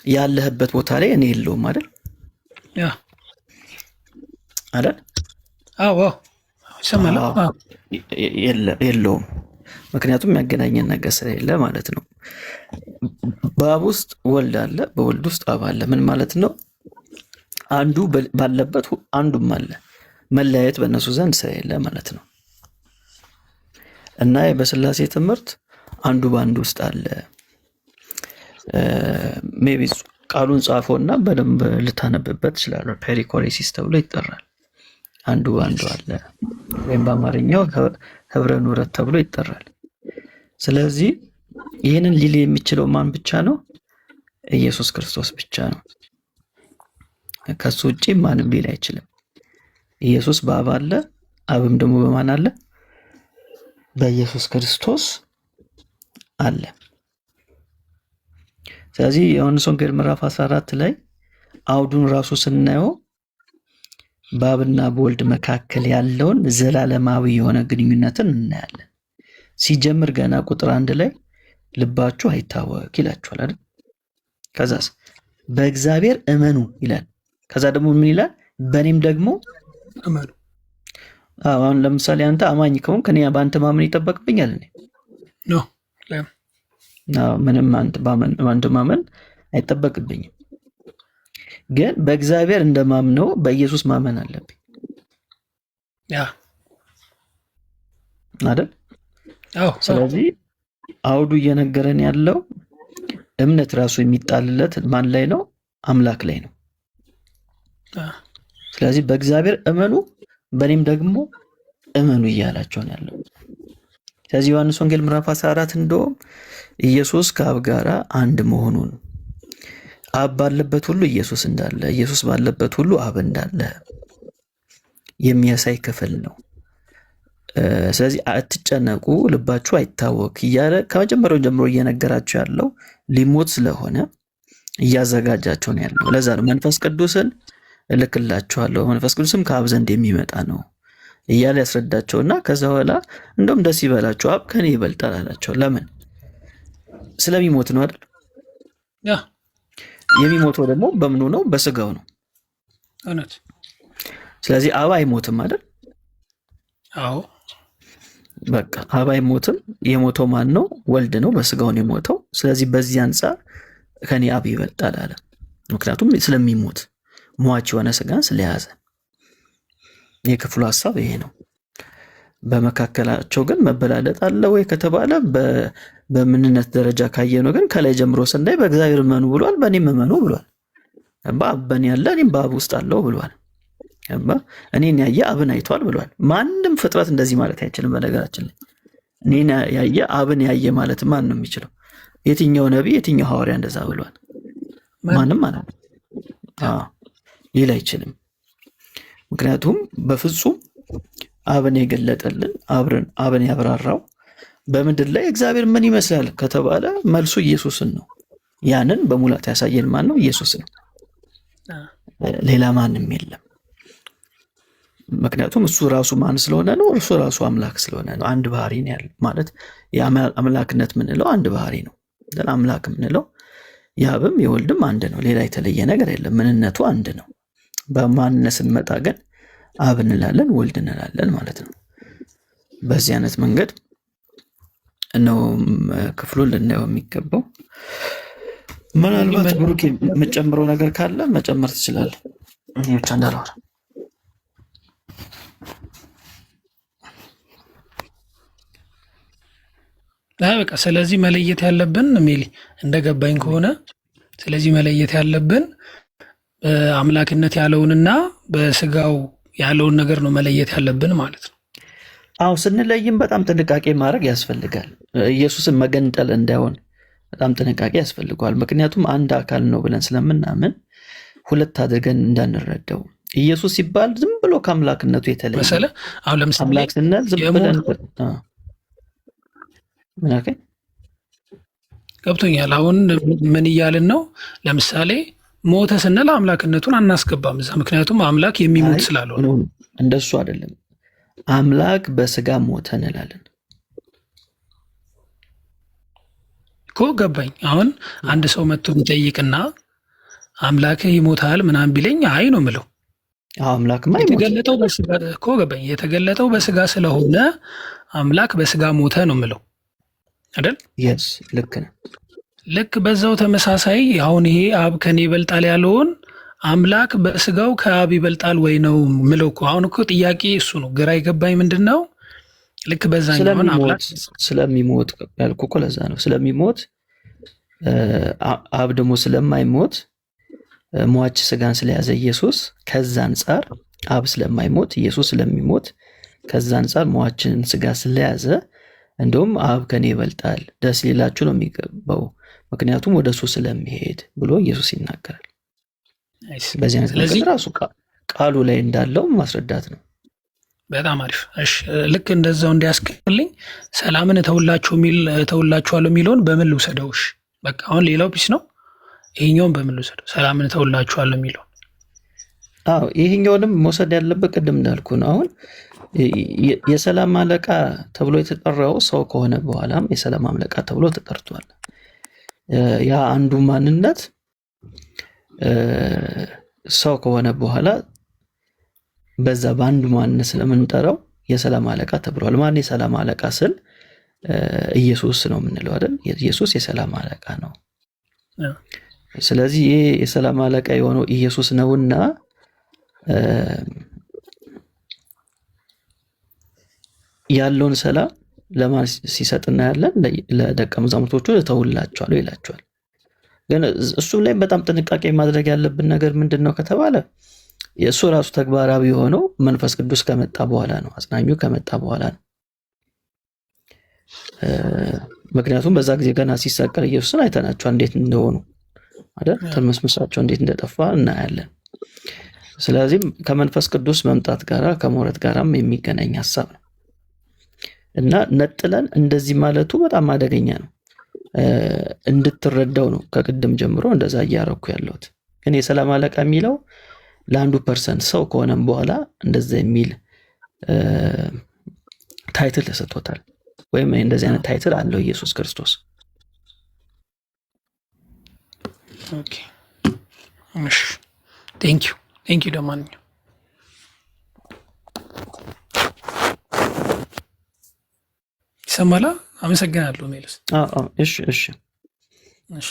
ያለህበት ቦታ ላይ እኔ የለውም አይደል? አይደል? አዎ ይሰማል። የለውም ምክንያቱም የሚያገናኘን ነገር ስለሌለ ማለት ነው። በአብ ውስጥ ወልድ አለ፣ በወልድ ውስጥ አብ አለ። ምን ማለት ነው? አንዱ ባለበት አንዱም አለ። መለያየት በእነሱ ዘንድ ስለሌለ ማለት ነው። እና በስላሴ ትምህርት አንዱ በአንዱ ውስጥ አለ። ሜቢ ቃሉን ጻፈውና በደንብ ልታነብበት ትችላለህ። ፔሪኮሬሲስ ተብሎ ይጠራል። አንዱ በአንዱ አለ፣ ወይም በአማርኛው ህብረ ኑረት ተብሎ ይጠራል። ስለዚህ ይህንን ሊል የሚችለው ማን ብቻ ነው? ኢየሱስ ክርስቶስ ብቻ ነው። ከሱ ውጪ ማንም ሊል አይችልም። ኢየሱስ በአብ አለ፣ አብም ደግሞ በማን አለ? በኢየሱስ ክርስቶስ አለ። ስለዚህ ዮሐንስ ወንጌል ምዕራፍ 14 ላይ አውዱን ራሱ ስናየው በአብና በወልድ መካከል ያለውን ዘላለማዊ የሆነ ግንኙነትን እናያለን። ሲጀምር ገና ቁጥር 1 ላይ ልባችሁ አይታወክ ይላችኋል አይደል? ከዛስ በእግዚአብሔር እመኑ ይላል። ከዛ ደግሞ ምን ይላል? በእኔም ደግሞ እመኑ። አሁን ለምሳሌ አንተ አማኝ ከሆንክ እኔ በአንተ ማመን ይጠበቅብኛል? ምንም አንተ ማመን አይጠበቅብኝም። ግን በእግዚአብሔር እንደማምነው በኢየሱስ ማመን አለብኝ አይደል? ስለዚህ አውዱ እየነገረን ያለው እምነት ራሱ የሚጣልለት ማን ላይ ነው? አምላክ ላይ ነው። ስለዚህ በእግዚአብሔር እመኑ በእኔም ደግሞ እመኑ እያላቸው ነው ያለው። ስለዚህ ዮሐንስ ወንጌል ምዕራፍ 14 እንደውም ኢየሱስ ከአብ ጋር አንድ መሆኑን፣ አብ ባለበት ሁሉ ኢየሱስ እንዳለ፣ ኢየሱስ ባለበት ሁሉ አብ እንዳለ የሚያሳይ ክፍል ነው። ስለዚህ አትጨነቁ፣ ልባችሁ አይታወክ እያለ ከመጀመሪያው ጀምሮ እየነገራቸው ያለው ሊሞት ስለሆነ እያዘጋጃቸው ነው ያለው። ለዛ ነው መንፈስ ቅዱስን እልክላችኋለሁ መንፈስ ቅዱስም ከአብ ዘንድ የሚመጣ ነው እያለ ያስረዳቸውና ከዛ በኋላ እንደውም ደስ ይበላቸው አብ ከኔ ይበልጣል አላቸው። ለምን? ስለሚሞት ነው አይደል? ያ የሚሞተው ደግሞ በምኑ ነው? በስጋው ነው። እውነት። ስለዚህ አብ አይሞትም አይደል? አዎ በቃ አብ አይሞትም። የሞተው ማን ነው? ወልድ ነው፣ በስጋው ነው የሞተው። ስለዚህ በዚህ አንጻር ከኔ አብ ይበልጣል አለ። ምክንያቱም ስለሚሞት ሟች የሆነ ስጋን ስለያዘ። የክፍሉ ሐሳብ ይሄ ነው። በመካከላቸው ግን መበላለጥ አለ ወይ ከተባለ በምንነት ደረጃ ካየነው ግን ከላይ ጀምሮ ስናይ በእግዚአብሔር እመኑ ብሏል፣ በእኔም እመኑ ብሏል። በአብ በእኔ ያለ እኔም በአብ ውስጥ አለው ብሏል። እኔን ያየ አብን አይቷል ብሏል። ማንም ፍጥረት እንደዚህ ማለት አይችልም። በነገራችን ላይ እኔን ያየ አብን ያየ ማለት ማን ነው የሚችለው? የትኛው ነቢይ የትኛው ሐዋርያ እንደዛ ብሏል? ማንም ማለት ነው ሊል አይችልም። ምክንያቱም በፍጹም አብን የገለጠልን አብን ያብራራው በምድር ላይ እግዚአብሔር ምን ይመስላል ከተባለ መልሱ ኢየሱስን ነው። ያንን በሙላት ያሳየን ማን ነው? ኢየሱስ ነው። ሌላ ማንም የለም። ምክንያቱም እሱ ራሱ ማን ስለሆነ ነው? እርሱ ራሱ አምላክ ስለሆነ ነው። አንድ ባህሪ ነው ያለው። ማለት የአምላክነት ምንለው አንድ ባህሪ ነው። አምላክ ምንለው የአብም የወልድም አንድ ነው። ሌላ የተለየ ነገር የለም። ምንነቱ አንድ ነው። በማንነት ስንመጣ ግን አብ እንላለን፣ ወልድ እንላለን ማለት ነው። በዚህ አይነት መንገድ ነው ክፍሉን ልናየው የሚገባው። ምናልባት ብሩክ የምጨምረው ነገር ካለ መጨመር ትችላለህ። እኔ ብቻ እንዳልሆነ በቃ ስለዚህ መለየት ያለብን ሚሊ እንደገባኝ ከሆነ ስለዚህ መለየት ያለብን አምላክነት ያለውንና በስጋው ያለውን ነገር ነው መለየት ያለብን ማለት ነው። አዎ ስንለይም በጣም ጥንቃቄ ማድረግ ያስፈልጋል። ኢየሱስን መገንጠል እንዳይሆን በጣም ጥንቃቄ ያስፈልገዋል። ምክንያቱም አንድ አካል ነው ብለን ስለምናምን ሁለት አድርገን እንዳንረዳው። ኢየሱስ ሲባል ዝም ብሎ ከአምላክነቱ የተለየ መሰለ። አሁን ለምሳሌ አምላክ ስንል ዝም ብለን ገብቶኛል። አሁን ምን እያልን ነው? ለምሳሌ ሞተ ስንል አምላክነቱን አናስገባም እዛ፣ ምክንያቱም አምላክ የሚሞት ስላልሆነ። እንደሱ አይደለም። አምላክ በስጋ ሞተ እንላለን እኮ። ገባኝ። አሁን አንድ ሰው መጥቶ ቢጠይቅና አምላክህ ይሞታል ምናምን ቢለኝ አይ ነው ምለው። አምላክማ የተገለጠው በስጋ እኮ ገባኝ። የተገለጠው በስጋ ስለሆነ አምላክ በስጋ ሞተ ነው ምለው አይደል? የስ ልክ ነው። ልክ በዛው ተመሳሳይ አሁን ይሄ አብ ከኔ ይበልጣል ያለውን አምላክ በስጋው ከአብ ይበልጣል ወይ ነው ምለው እኮ። አሁን እኮ ጥያቄ እሱ ነው። ግራ ይገባኝ ምንድነው? ልክ በዛኛው አምላክ ስለሚሞት ያልኩ እኮ ለዛ ነው። ስለሚሞት አብ ደግሞ ስለማይሞት ሟች ስጋን ስለያዘ ኢየሱስ ከዛ አንጻር አብ ስለማይሞት ኢየሱስ ስለሚሞት ከዛ አንጻር ሟችን ስጋ ስለያዘ እንደውም አብ ከኔ ይበልጣል ደስ ሊላችሁ ነው የሚገባው ምክንያቱም ወደ እሱ ስለሚሄድ ብሎ ኢየሱስ ይናገራል። በዚህ አይነት ነገር ራሱ ቃሉ ላይ እንዳለው ማስረዳት ነው። በጣም አሪፍ። እሺ ልክ እንደዛው እንዲያስቀልኝ ሰላምን እተውላችኋለሁ የሚለውን በምን ልውሰደው? እሺ በቃ አሁን ሌላው ፒስ ነው። ይሄኛውን በምን ልውሰደው? ሰላምን እተውላችኋለሁ የሚለውን። አዎ ይሄኛውንም መውሰድ ያለበት ቅድም እንዳልኩ ነው። አሁን የሰላም አለቃ ተብሎ የተጠራው ሰው ከሆነ በኋላም የሰላም አለቃ ተብሎ ተጠርቷል። ያ አንዱ ማንነት ሰው ከሆነ በኋላ በዛ በአንዱ ማንነት ስለምንጠራው የሰላም አለቃ ተብሏል። ማን የሰላም አለቃ ስል ኢየሱስ ነው የምንለው አይደል? ኢየሱስ የሰላም አለቃ ነው። ስለዚህ ይሄ የሰላም አለቃ የሆነው ኢየሱስ ነውና ያለውን ሰላም ለማን ሲሰጥና ያለን ለደቀ መዛሙርቶቹ እተውላቸዋለሁ ይላቸዋል። ግን እሱም ላይ በጣም ጥንቃቄ ማድረግ ያለብን ነገር ምንድነው ከተባለ የእሱ ራሱ ተግባራዊ የሆነው መንፈስ ቅዱስ ከመጣ በኋላ ነው። አጽናኙ ከመጣ በኋላ ነው። ምክንያቱም በዛ ጊዜ ገና ሲሰቀል ኢየሱስን አይተናቸው እንዴት እንደሆኑ አይደል? ተመስመሳቸው እንዴት እንደጠፋ እናያለን። ስለዚህ ከመንፈስ ቅዱስ መምጣት ጋራ ከመውረድ ጋራም የሚገናኝ ሐሳብ ነው እና ነጥለን እንደዚህ ማለቱ በጣም አደገኛ ነው። እንድትረዳው ነው ከቅድም ጀምሮ እንደዛ እያረኩ ያለሁት። ግን የሰላም አለቃ የሚለው ለአንዱ ፐርሰንት ሰው ከሆነም በኋላ እንደዛ የሚል ታይትል ተሰጥቶታል፣ ወይም እንደዚህ አይነት ታይትል አለው ኢየሱስ ክርስቶስ። ኦኬ እሺ፣ ቴንክ ዩ ለማንኛውም ይሰማላ። አመሰግናለሁ ሜልስ። እሺ እሺ እሺ፣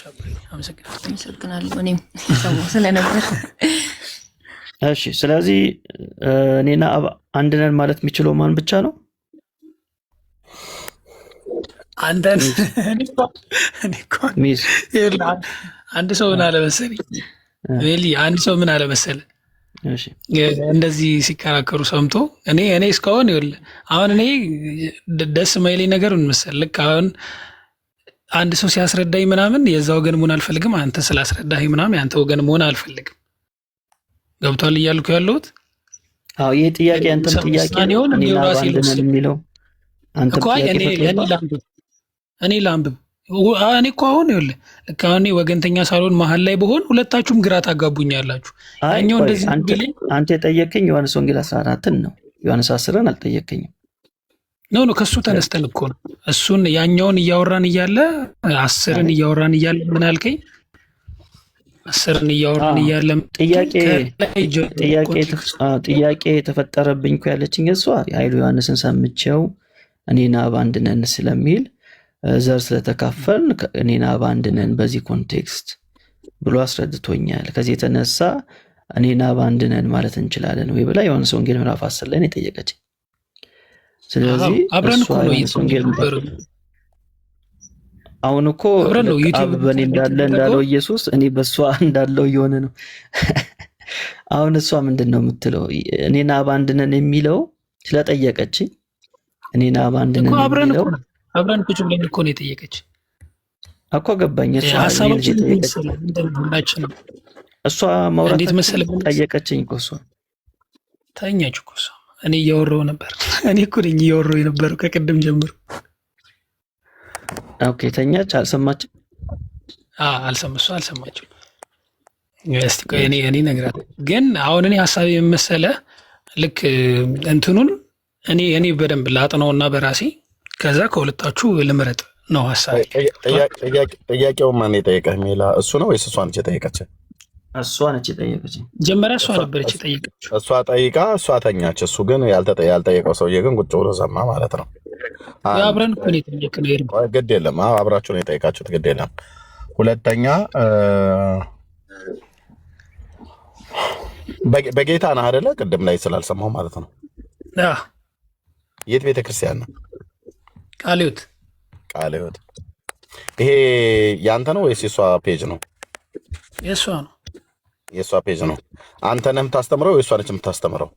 አመሰግናለሁ እኔም ሰው ስለነበር። እሺ፣ ስለዚህ እኔና አብ አንድ ነን ማለት የሚችለው ማን ብቻ ነው? አንድ ሰው ምን አለ መሰለኝ አንድ ሰው ምን አለ መሰለህ እንደዚህ ሲከራከሩ ሰምቶ እኔ እስካሁን ይኸውልህ አሁን እኔ ደስ የማይለኝ ነገር ምን መሰለህ፣ ልክ አሁን አንድ ሰው ሲያስረዳኝ ምናምን የዛ ወገን መሆን አልፈልግም፣ አንተ ስላስረዳኝ ምናምን ያንተ ወገን መሆን አልፈልግም። ገብቷል እያልኩ ያለሁት? አዎ ይሄ ጥያቄ አንተም ጥያቄ ነው የሚለው አንተ እኔ ላንብብ። እኔ እኮ አሁን ይኸውልህ ልክ አሁን ወገንተኛ ሳልሆን መሀል ላይ በሆን ሁለታችሁም ግራ ታጋቡኛላችሁ። ያኛው እንደዚህ አንተ የጠየቀኝ ዮሐንስ ወንጌል 14ን ነው፣ ዮሐንስ 10ን አልጠየቀኝም። ነው ከሱ ተነስተን እኮ ነው እሱን ያኛውን እያወራን እያለ 10ን እያወራን እያለ ምን አልከኝ? 10ን እያወራን እያለ ጥያቄ የተፈጠረብኝ እኮ ያለችኝ እሷ የኃይሉ ዮሐንስን ሰምቼው እኔና አብ አንድ ነን ስለሚል ዘር ስለተካፈል እኔና አብ አንድ ነን በዚህ ኮንቴክስት ብሎ አስረድቶኛል። ከዚህ የተነሳ እኔና አብ አንድ ነን ማለት እንችላለን ወይ ብላ ዮሐንስ ወንጌል ምዕራፍ 10 ላይ ጠየቀች። ስለዚህ አብረን እኮ ነው አሁን እኮ አብ በእኔ እንዳለው ኢየሱስ እኔ በእሷ እንዳለው እየሆነ ነው። አሁን እሷ ምንድን ነው የምትለው? እኔና አብ አንድ ነን የሚለው ስለጠየቀችኝ እኔና አብ አንድ ነን የሚለው አብረን ቁጭ ብለን እኮ ነው የጠየቀች እኮ ገባኝ። እሷ ማውራት ጠየቀችኝ እኮ እሷ ተኛች እኮ እሷ። እኔ እያወራሁ ነበር። እኔ እኮ ነኝ እያወራሁ የነበረው ከቅድም ጀምሮ። ኦኬ ተኛች። አልሰማችም? አልሰማችም። እስቲ እኔ እነግራለሁ። ግን አሁን እኔ ሀሳቤ መሰለህ ልክ እንትኑን እኔ በደንብ ላጥነውና በራሴ ከዛ ከሁለታችሁ ልምረጥ ነው ሀሳቤ። ጥያቄው ማን የጠየቀህ ሜላ? እሱ ነው ወይስ እሷ ነች የጠየቀችህ? እሷ ነች የጠየቀችኝ። መጀመሪያ እሷ ነበረች የጠየቀችው። እሷ ጠይቃ እሷ ተኛች። እሱ ግን ያልጠየቀው ሰውዬ ግን ቁጭ ብሎ ሰማ ማለት ነው። አብረን እኮ ነው የጠየቅነው። ግድ የለም አብራችሁ ነው የጠየቃችሁት። ግድ የለም። ሁለተኛ በጌታ ነህ አይደለ? ቅድም ላይ ስላልሰማሁ ማለት ነው። የት ቤተክርስቲያን ነው? ቃለ ሕይወት። ይሄ ያንተ ነው ወይስ የሷ ፔጅ ነው? የሷ ነው። የሷ ፔጅ ነው። አንተ ነህ የምታስተምረው ወይ እሷ ነች የምታስተምረው?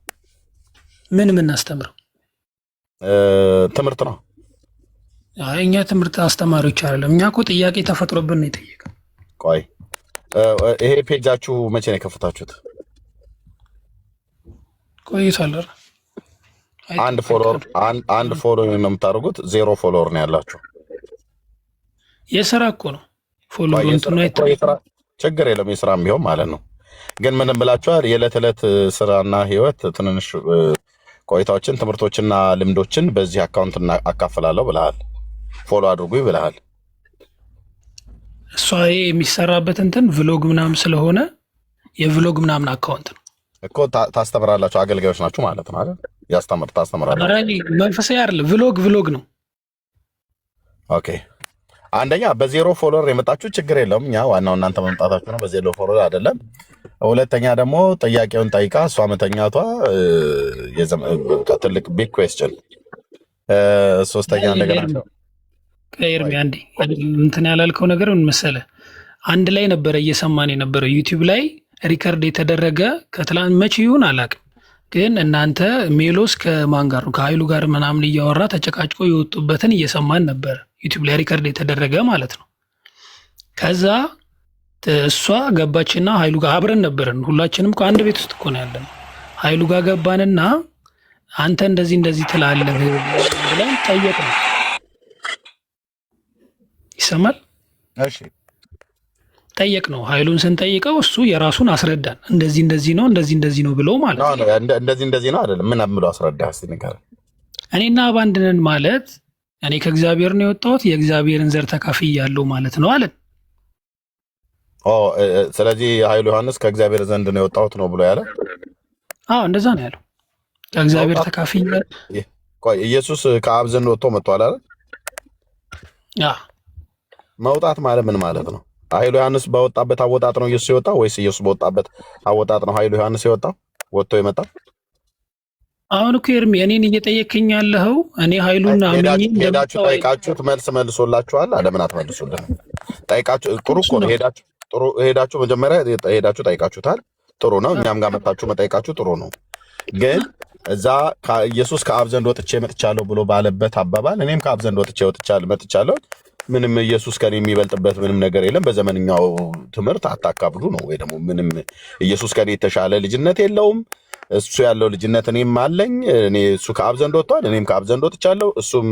ምን የምናስተምረው ትምህርት ነው። እኛ ትምህርት አስተማሪዎች አይደለም። እኛ እኮ ጥያቄ ተፈጥሮብን ነው የጠየቀው። ቆይ ይሄ ፔጃችሁ መቼ ነው የከፈታችሁት? ቆይቷል። አንድ ፎሎወር ነው የምታደርጉት። 0 ፎሎወር ነው ያላችሁ። የስራ እኮ ነው ፎሎወር እንትኑ ችግር የለም። የስራም ቢሆን ማለት ነው። ግን ምንም ብላችኋል? የዕለት ዕለት ስራና ህይወት ትንንሽ ቆይታዎችን፣ ትምህርቶችና ልምዶችን በዚህ አካውንት አካፍላለሁ ብለሃል። ፎሎ አድርጉኝ ብለሃል። እሷ የሚሰራበት እንትን ቭሎግ ምናምን ስለሆነ የቭሎግ ምናምን አካውንት ነው እኮ። ታስተምራላችሁ፣ አገልጋዮች ናችሁ ማለት ነው አይደል? ታስተምራላችሁ። መንፈሳዊ አይደለም፣ ቭሎግ ነው። ኦኬ። አንደኛ በ0 ፎሎወር የመጣችሁ ችግር የለውም። እኛ ዋናው እናንተ መምጣታችሁ ነው። በ0 ፎሎወር አይደለም። ሁለተኛ ደግሞ ጥያቄውን ጠይቃ እሷ መተኛቷ ትልቅ ቢግ ኩዌስችን። ሶስተኛ እንደገና ኤርሚ አንዴ እንትን ያላልከው ነገር ምን መሰለህ፣ አንድ ላይ ነበረ እየሰማን የነበረው ዩቲዩብ ላይ ሪከርድ የተደረገ ከትላንት መቼ ይሁን አላውቅም፣ ግን እናንተ ሜሎስ ከማን ጋር ነው ከኃይሉ ጋር ምናምን እያወራ ተጨቃጭቆ የወጡበትን እየሰማን ነበረ። ዩቲዩብ ላይ ሪከርድ የተደረገ ማለት ነው። ከዛ እሷ ገባችና ኃይሉ ጋር አብረን ነበረን። ሁላችንም ከአንድ ቤት ውስጥ እኮ ነው ያለነው። ኃይሉ ጋር ገባንና አንተ እንደዚህ ትላለህ ብለን ጠየቅነው። ይሰማል? እሺ ጠየቅ ነው። ኃይሉን ስንጠይቀው እሱ የራሱን አስረዳን። እንደዚህ እንደዚህ ነው እንደዚህ ነው ብሎ ማለት ነው። እንደዚህ ነው አይደለም። ምን ብሎ አስረዳ እስቲ ንገረን። እኔና አብ አንድ ነን ማለት እኔ ከእግዚአብሔር ነው የወጣሁት የእግዚአብሔርን ዘር ተካፍያለሁ ማለት ነው አለን። ስለዚህ ኃይሉ ዮሐንስ ከእግዚአብሔር ዘንድ ነው የወጣሁት ነው ብሎ ያለ? እንደዛ ነው ያለው። ከእግዚአብሔር ተካፍያለሁ። ቆይ ኢየሱስ ከአብ ዘንድ ወጥቶ መጥቷል አይደል? መውጣት ማለት ምን ማለት ነው? ኃይሉ ዮሐንስ በወጣበት አወጣጥ ነው ኢየሱስ የወጣው ወይስ ኢየሱስ በወጣበት አወጣጥ ነው ኃይሉ ዮሐንስ የወጣው ወጥቶ የመጣው? አሁን እኮ ኤርሚ እኔን እየጠየቅኝ ያለኸው እኔ ኃይሉን አምኜ ሄዳችሁ ጠይቃችሁት መልስ መልሶላችኋል? ለምን አትመልሱልን? ጠይቃችሁ ጥሩ እኮ ነው። ሄዳችሁ መጀመሪያ ሄዳችሁ ጠይቃችሁታል። ጥሩ ነው። እኛም ጋር መጣችሁ መጠይቃችሁ ጥሩ ነው። ግን እዛ ኢየሱስ ከአብ ዘንድ ወጥቼ መጥቻለሁ ብሎ ባለበት አባባል እኔም ከአብ ዘንድ ወጥቼ መጥቻለሁ፣ ምንም ኢየሱስ ከኔ የሚበልጥበት ምንም ነገር የለም፣ በዘመንኛው ትምህርት አታካብዱ ነው። ወይ ደግሞ ምንም ኢየሱስ ከኔ የተሻለ ልጅነት የለውም፣ እሱ ያለው ልጅነት እኔም አለኝ። እሱ ከአብ ዘንድ ወጥቷል፣ እኔም ከአብ ዘንድ ወጥቻለሁ፣ እሱም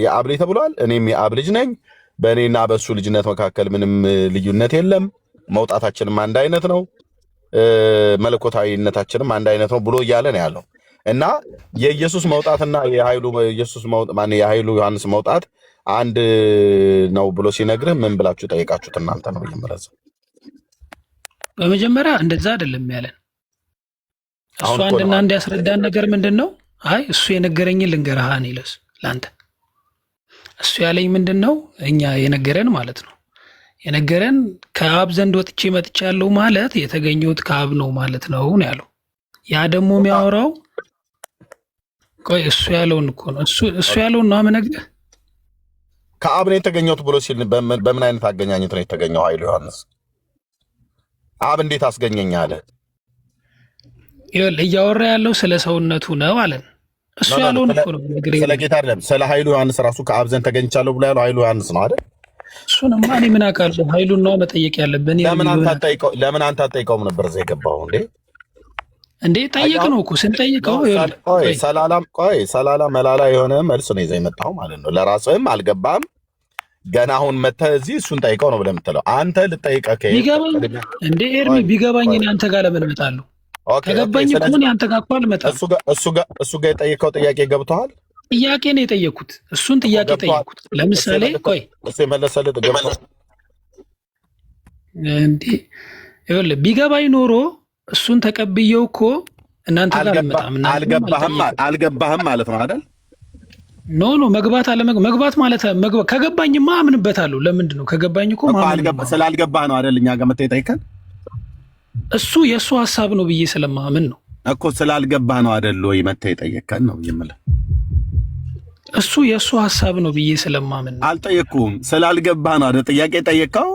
የአብ ልጅ ተብሏል፣ እኔም የአብ ልጅ ነኝ፣ በእኔና በእሱ ልጅነት መካከል ምንም ልዩነት የለም፣ መውጣታችንም አንድ አይነት ነው፣ መለኮታዊነታችንም አንድ አይነት ነው ብሎ እያለ ነው ያለው። እና የኢየሱስ መውጣትና የኃይሉ ዮሐንስ መውጣት አንድ ነው ብሎ ሲነግርህ ምን ብላችሁ ጠይቃችሁት እናንተ ነው ይመረዝ? በመጀመሪያ እንደዛ አይደለም ያለን። እሱ አንድና አንድ ያስረዳን ነገር ምንድን ነው? አይ እሱ የነገረኝን ልንገርህ አኒለስ ለአንተ እሱ ያለኝ ምንድን ነው? እኛ የነገረን ማለት ነው የነገረን ከአብ ዘንድ ወጥቼ መጥቻለሁ ማለት የተገኘሁት ከአብ ነው ማለት ነው ያለው። ያ ደግሞ የሚያወራው ቆይ እሱ ያለውን እኮ ነው። እሱ ያለውን ነው የምነግርህ። ከአብ ነው የተገኘሁት ብሎ ሲል በምን አይነት አገኛኘት ነው የተገኘው? ኃይሉ ዮሐንስ አብ እንዴት አስገኘኝ አለ? እያወራ ያለው ስለ ሰውነቱ ነው አለን። እሱ ያለውን እኮ ነው የምነግርህ። ስለ ጌታ አይደለም። ስለ ኃይሉ ዮሐንስ ራሱ ከአብ ዘንድ ተገኝቻለሁ ብሎ ያለው ኃይሉ ዮሐንስ ነው አይደል? እሱንማ እኔ ምን አውቃለሁ? ኃይሉን ነው መጠየቅ ያለብን። ለምን አንተ አትጠይቀውም ነበር እዛ የገባኸው እንዴ? ጠይቅ ነው እኮ ስንጠይቀው ሰላላ መላላ የሆነ መልስ ነው ይዘህ የመጣኸው ማለት ነው። ለራስህም አልገባህም ገና አሁን መተህ እዚህ እሱን ጠይቀው ነው ብለህ የምትለው አንተ ልጠይቀህ ቢገባኝ እንደ ኤርሚ ቢገባኝ እኔ አንተ ጋር ለምን እመጣለሁ? ከገባኝ እኮ እኔ አንተ ጋር እኮ አልመጣም። እሱ ጋር የጠየቀው ጥያቄ ገብቶሃል? ጥያቄ ነው የጠየኩት። እሱን ጥያቄ ጠየኩት። ለምሳሌ ቆይ እሱ የመለሰልህ ገብቶሃል እንዴ? ይኸውልህ ቢገባኝ ኖሮ እሱን ተቀብዬው እኮ እናንተ ጋር አልመጣም። አልገባህም ማለት ነው አይደል? ኖ መግባት መግባት ማለት ከገባኝማ አምንበታለሁ። ለምንድን ነው ከገባኝ እኮ ስላልገባህ ነው አይደል? እኛ ጋር መተህ የጠየቀን እሱ የእሱ ሀሳብ ነው ብዬ ስለማምን ነው እኮ። ስላልገባህ ነው አይደል ወይ መተህ የጠየቀን ነው የምልህ። እሱ የእሱ ሀሳብ ነው ብዬ ስለማምን ነው። አልጠየቅኩም። ስላልገባህ ነው አይደል ጥያቄ ጠየቀው።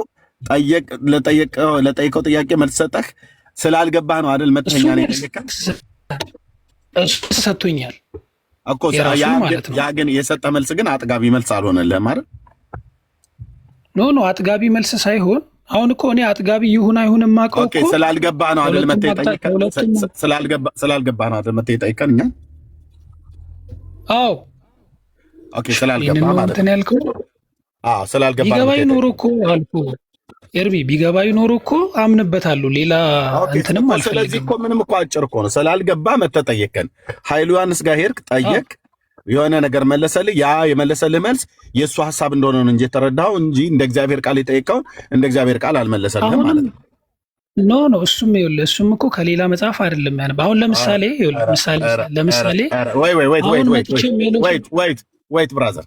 ለጠየቀው ጥያቄ መልስ ሰጠህ። ስላልገባህ ነው አይደል መተኛ ነው የጠየቀን። እሱ ሰጥቶኛል እኮ ያ ግን የሰጠ መልስ ግን አጥጋቢ መልስ አልሆነልህም አይደል? ኖ አጥጋቢ መልስ ሳይሆን አሁን እኮ እኔ አጥጋቢ ይሁን አይሁን የማውቀው እኮ ስላልገባህ ነው አይደል መተህ የጠየቀን። ስላልገባህ ነው አይደል መተህ የጠየቀን እኛ። አዎ ኦኬ። ስላልገባህ ማለት ነው ያልከው። አዎ ስላልገባህ ቢገባኝ ኖሮ እኮ አልኩህ ኤርሚ፣ ቢገባኝ ኖሮ እኮ አምንበታለሁ። ሌላ እንትንም አልፈልግም። ስለዚህ እኮ ምንም እኮ አጭር እኮ ነው። ስላልገባህ መተህ ጠየቀን። ኃይሉ ዮሐንስ ጋር ሄድክ፣ ጠየቅ፣ የሆነ ነገር መለሰልህ። ያ የመለሰልህ መልስ የእሱ ሀሳብ እንደሆነ ነው እንጂ የተረዳኸው እንጂ እንደ እግዚአብሔር ቃል የጠየቀውን እንደ እግዚአብሔር ቃል አልመለሰልህም ማለት ነው። ኖ እሱም እኮ ከሌላ መጽሐፍ አይደለም ያነበ። አሁን ለምሳሌ ወይት ብራዘር፣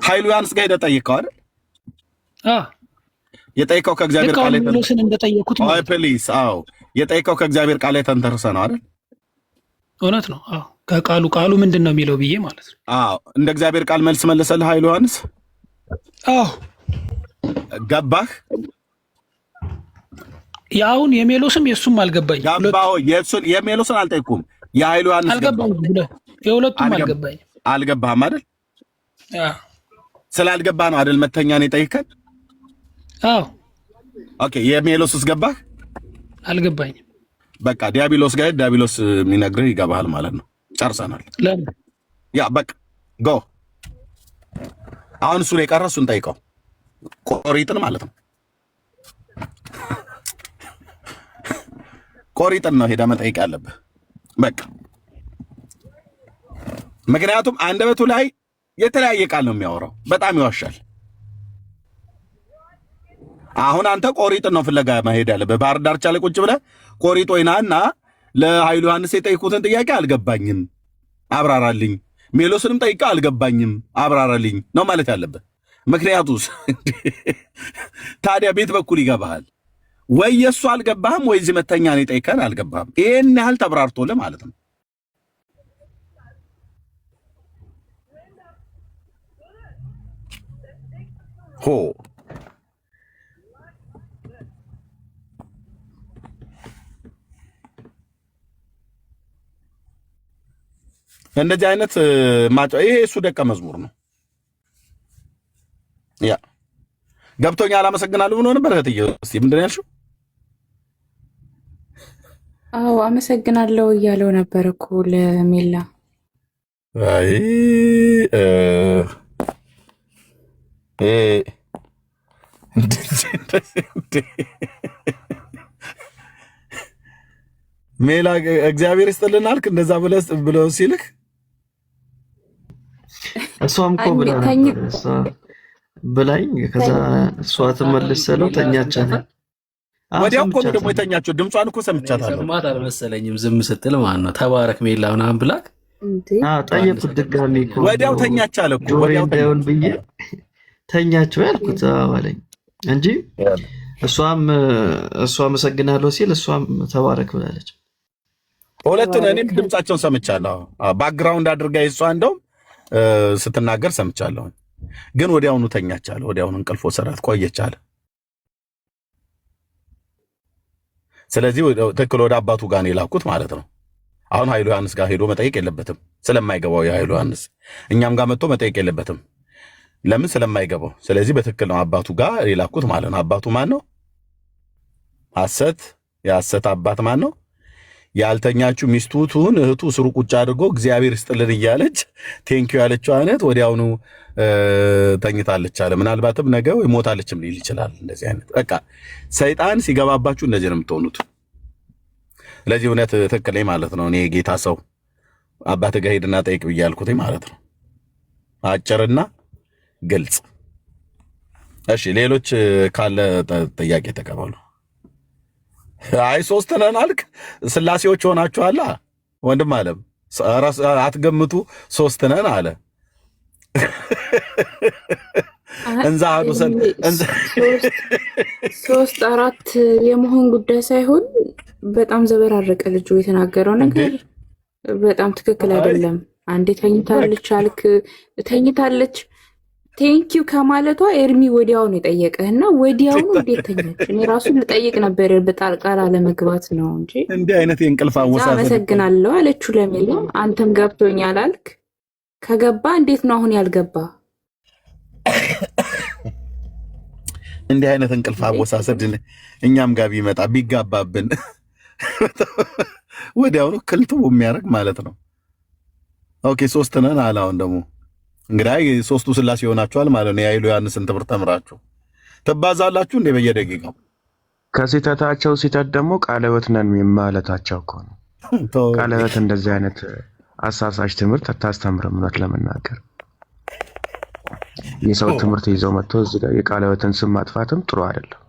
ኃይሉ ዮሐንስ ጋር ሄደህ ጠይቀው አይደል? የጠይቀው ከእግዚአብሔር ቃል እንደጠየቁት ፕሊስ። አዎ የጠይቀው ከእግዚአብሔር ቃል ተንተርሰህ ነው አይደል? እውነት ነው። አዎ ቃሉ ምንድን ነው የሚለው ብዬ ማለት ነው። አዎ እንደ እግዚአብሔር ቃል መልስ መለሰልህ ኃይሉ ዮሐንስ። አዎ ገባህ? የአሁን የሜሎስም የእሱም አልገባኝ። የሜሎስን አልጠይኩም፣ የኃይሉ ዮሐንስ አልገባኝ። የሁለቱም አልገባኝ። አልገባህም አይደል? ስላልገባህ ነው አይደል መተኛን የጠይቀን። አዎ ኦኬ። የሜሎስስ ገባህ? አልገባኝም። በቃ ዲያብሎስ ጋር ዲያብሎስ የሚነግርህ ይገባሃል ማለት ነው። ጨርሰናል። ያ በቃ ጎ። አሁን እሱ ላይ ቀረ፣ እሱን ጠይቀው። ቆሪጥን ማለት ነው። ቆሪጥን ነው ሄዳ መጠየቅ ያለብህ በቃ። ምክንያቱም አንደበቱ ላይ የተለያየ ቃል ነው የሚያወራው፣ በጣም ይዋሻል። አሁን አንተ ቆሪጥን ነው ፍለጋ መሄድ ያለብህ። ባህር ዳርቻ ላይ ቁጭ ብለህ ቆሪጥ ወይናና ለኃይሉ ዮሐንስ የጠይቁትን ጥያቄ አልገባኝም አብራራልኝ፣ ሜሎስንም ጠይቀህ አልገባኝም አብራራልኝ ነው ማለት ያለብህ። ምክንያቱስ ታዲያ ቤት በኩል ይገባሃል ወይ? የእሱ አልገባህም ወይ? እዚህ መተኛ ነው የጠይቀህን አልገባህም። ይሄን ያህል ተብራርቶልህ ማለት ነው። ሆ እንደዚህ አይነት ይሄ እሱ ደቀ መዝሙር ነው። ያ ገብቶኛል አመሰግናለሁ ብሎ ነበር። እህትዬ እስቲ ምንድን ነው ያልሽው? አዎ አመሰግናለሁ እያለው ነበር እኮ ለሜላ። አይ ሜላ እግዚአብሔር ይስጥልን አልክ እንደዛ ብለው ሲልክ እሷም እኮ ብላኝ ከዛ እሷ ትመልሰለው ተኛቻለ። ወዲያው እኮ ነው ደግሞ የተኛችው። ድምጿን እኮ ሰምቻታለሁ። ማታ አልመሰለኝም ዝም ስትል ማለት ነው። ተባረክ ሜላ ምናምን ብላክ ጠየቁት ድጋሚ እኮ ወዲያው ተኛች አለ እኮ ወዲያው እንዳይሆን ብዬ ተኛችሁ ያልኩት አለኝ እንጂ እሷም አመሰግናለሁ ሲል እሷም ተባረክ ብላለች። ሁለቱን እኔም ድምጻቸውን ሰምቻለሁ። ባክግራውንድ አድርጋ ይሷ እንደውም ስትናገር ሰምቻለሁ። ግን ወዲያውኑ ተኛቻለሁ። ወዲያውኑ እንቅልፍ ወሰዳት ቆየች አለ። ስለዚህ ትክክል ወደ አባቱ ጋር ነው የላኩት ማለት ነው። አሁን ኃይሉ ዮሐንስ ጋር ሄዶ መጠየቅ የለበትም ስለማይገባው። የኃይሉ ዮሐንስ እኛም ጋር መጥቶ መጠየቅ የለበትም ለምን? ስለማይገባው። ስለዚህ በትክክል ነው አባቱ ጋር የላኩት ማለት ነው። አባቱ ማን ነው? ሐሰት። የሐሰት አባት ማን ነው? ያልተኛችሁ ሚስቱቱን እህቱ ስሩ ቁጭ አድርጎ እግዚአብሔር ይስጥልን እያለች ቴንኪዩ ያለችው አይነት ወዲያውኑ ተኝታለች አለ። ምናልባትም ነገ ወይ ሞታለችም ሊል ይችላል። እንደዚህ አይነት በቃ ሰይጣን ሲገባባችሁ እንደዚህ ነው የምትሆኑት። ለዚህ እውነት ትክክል ማለት ነው። እኔ ጌታ ሰው አባት ጋር ሄድና ጠይቅ ብዬ ያልኩት ማለት ነው። አጭርና ግልጽ። እሺ ሌሎች ካለ ጥያቄ ተቀበሉ። አይ ሶስት ነን አልክ፣ ስላሴዎች ሆናችኋል ወንድም አለም። አትገምቱ ሶስት ነን አለ። እንዛ አዱሰን ሶስት አራት የመሆን ጉዳይ ሳይሆን በጣም ዘበራረቀ ልጁ የተናገረው ነገር በጣም ትክክል አይደለም። አንዴ ተኝታለች አልክ፣ ተኝታለች ቴንኪው ከማለቷ ኤርሚ ወዲያውኑ የጠየቀህና ወዲያውኑ እንዴት ተኛች? እኔ ራሱ ልጠይቅ ነበር በጣልቃ ለመግባት ነው እንጂ እንዲህ አይነት የእንቅልፍ አወሳሰብ። አመሰግናለሁ አለችው ለሜላ። አንተም ገብቶኛል አልክ። ከገባ እንዴት ነው አሁን ያልገባ? እንዲህ አይነት እንቅልፍ አወሳሰድ እኛም ጋር ቢመጣ ቢጋባብን ወዲያውኑ ክልቱ የሚያደርግ ማለት ነው። ኦኬ ሶስት ነን አለ። አሁን ደግሞ እንግዲህ ሶስቱ ስላሴ ይሆናችኋል ማለት ነው። የኃይሉ ዮሐንስን ትምህርት ተምራችሁ ትባዛላችሁ እንደ በየደቂቃው። ከስህተታቸው ስህተት ደግሞ ቃለ ሕይወት ነን ማለታቸው እኮ ነው። ቃለ ሕይወት እንደዚህ አይነት አሳሳች ትምህርት አታስተምርም። እውነት ለመናገር የሰው ትምህርት ይዘው መጥቶ እዚህ ጋር የቃለ ሕይወትን ስም ማጥፋትም ጥሩ አይደለም።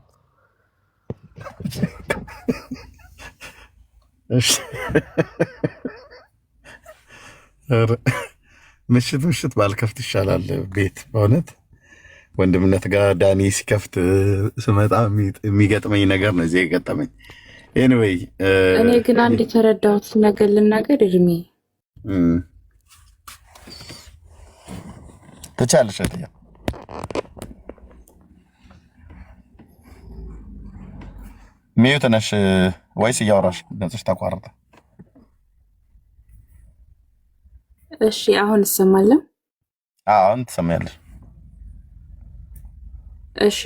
ምሽት ባልከፍት ይሻላል ቤት። በእውነት ወንድምነት ጋር ዳኒ ሲከፍት ስመጣ የሚገጥመኝ ነገር ነው እዚህ የገጠመኝ። ኤኒዌይ እኔ ግን አንድ የተረዳሁት ነገር ልናገር። እድሜ ትቻለሽ እትዬ። ሚዩት ነሽ ወይስ እያወራሽ ድምፅሽ ተቋረጠ? እሺ አሁን እሰማለሁ። አሁን ትሰማያለሽ። እሺ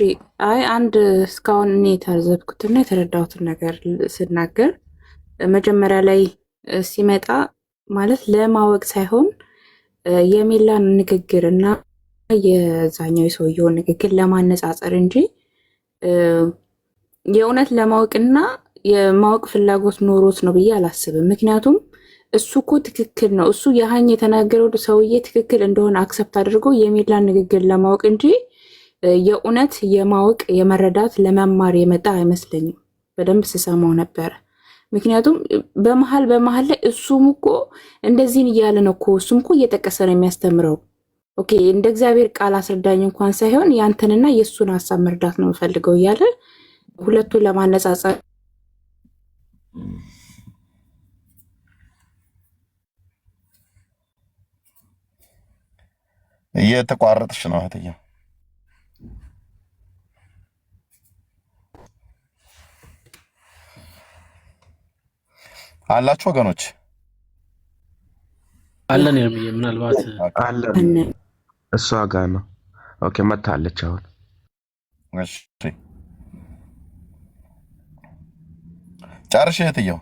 አይ አንድ እስካሁን እኔ የታዘብኩትና የተረዳሁትን ነገር ስናገር መጀመሪያ ላይ ሲመጣ ማለት ለማወቅ ሳይሆን የሜላን ንግግር እና የዛኛው የሰውየውን ንግግር ለማነጻጸር እንጂ የእውነት ለማወቅና የማወቅ ፍላጎት ኖሮት ነው ብዬ አላስብም። ምክንያቱም እሱ እኮ ትክክል ነው። እሱ ያህኝ የተናገረው ሰውዬ ትክክል እንደሆነ አክሰፕት አድርጎ የሚላን ንግግር ለማወቅ እንጂ የእውነት የማወቅ የመረዳት ለመማር የመጣ አይመስለኝም። በደንብ ስሰማው ነበረ። ምክንያቱም በመሀል ላይ እሱም እኮ እንደዚህን እያለ ነው እኮ እሱም እኮ እየጠቀሰ ነው የሚያስተምረው። ኦኬ እንደ እግዚአብሔር ቃል አስረዳኝ እንኳን ሳይሆን ያንተንና የእሱን ሀሳብ መርዳት ነው የምፈልገው እያለ ሁለቱን ለማነጻጸር እየተቋረጥሽ ነው እህትዬ። አላችሁ ወገኖች? አለን ኤርሚዬ፣ ምናልባት አለን እሷ ጋር ነው። ኦኬ መታለች አሁን። እሺ ጨርሽ እህትዬው።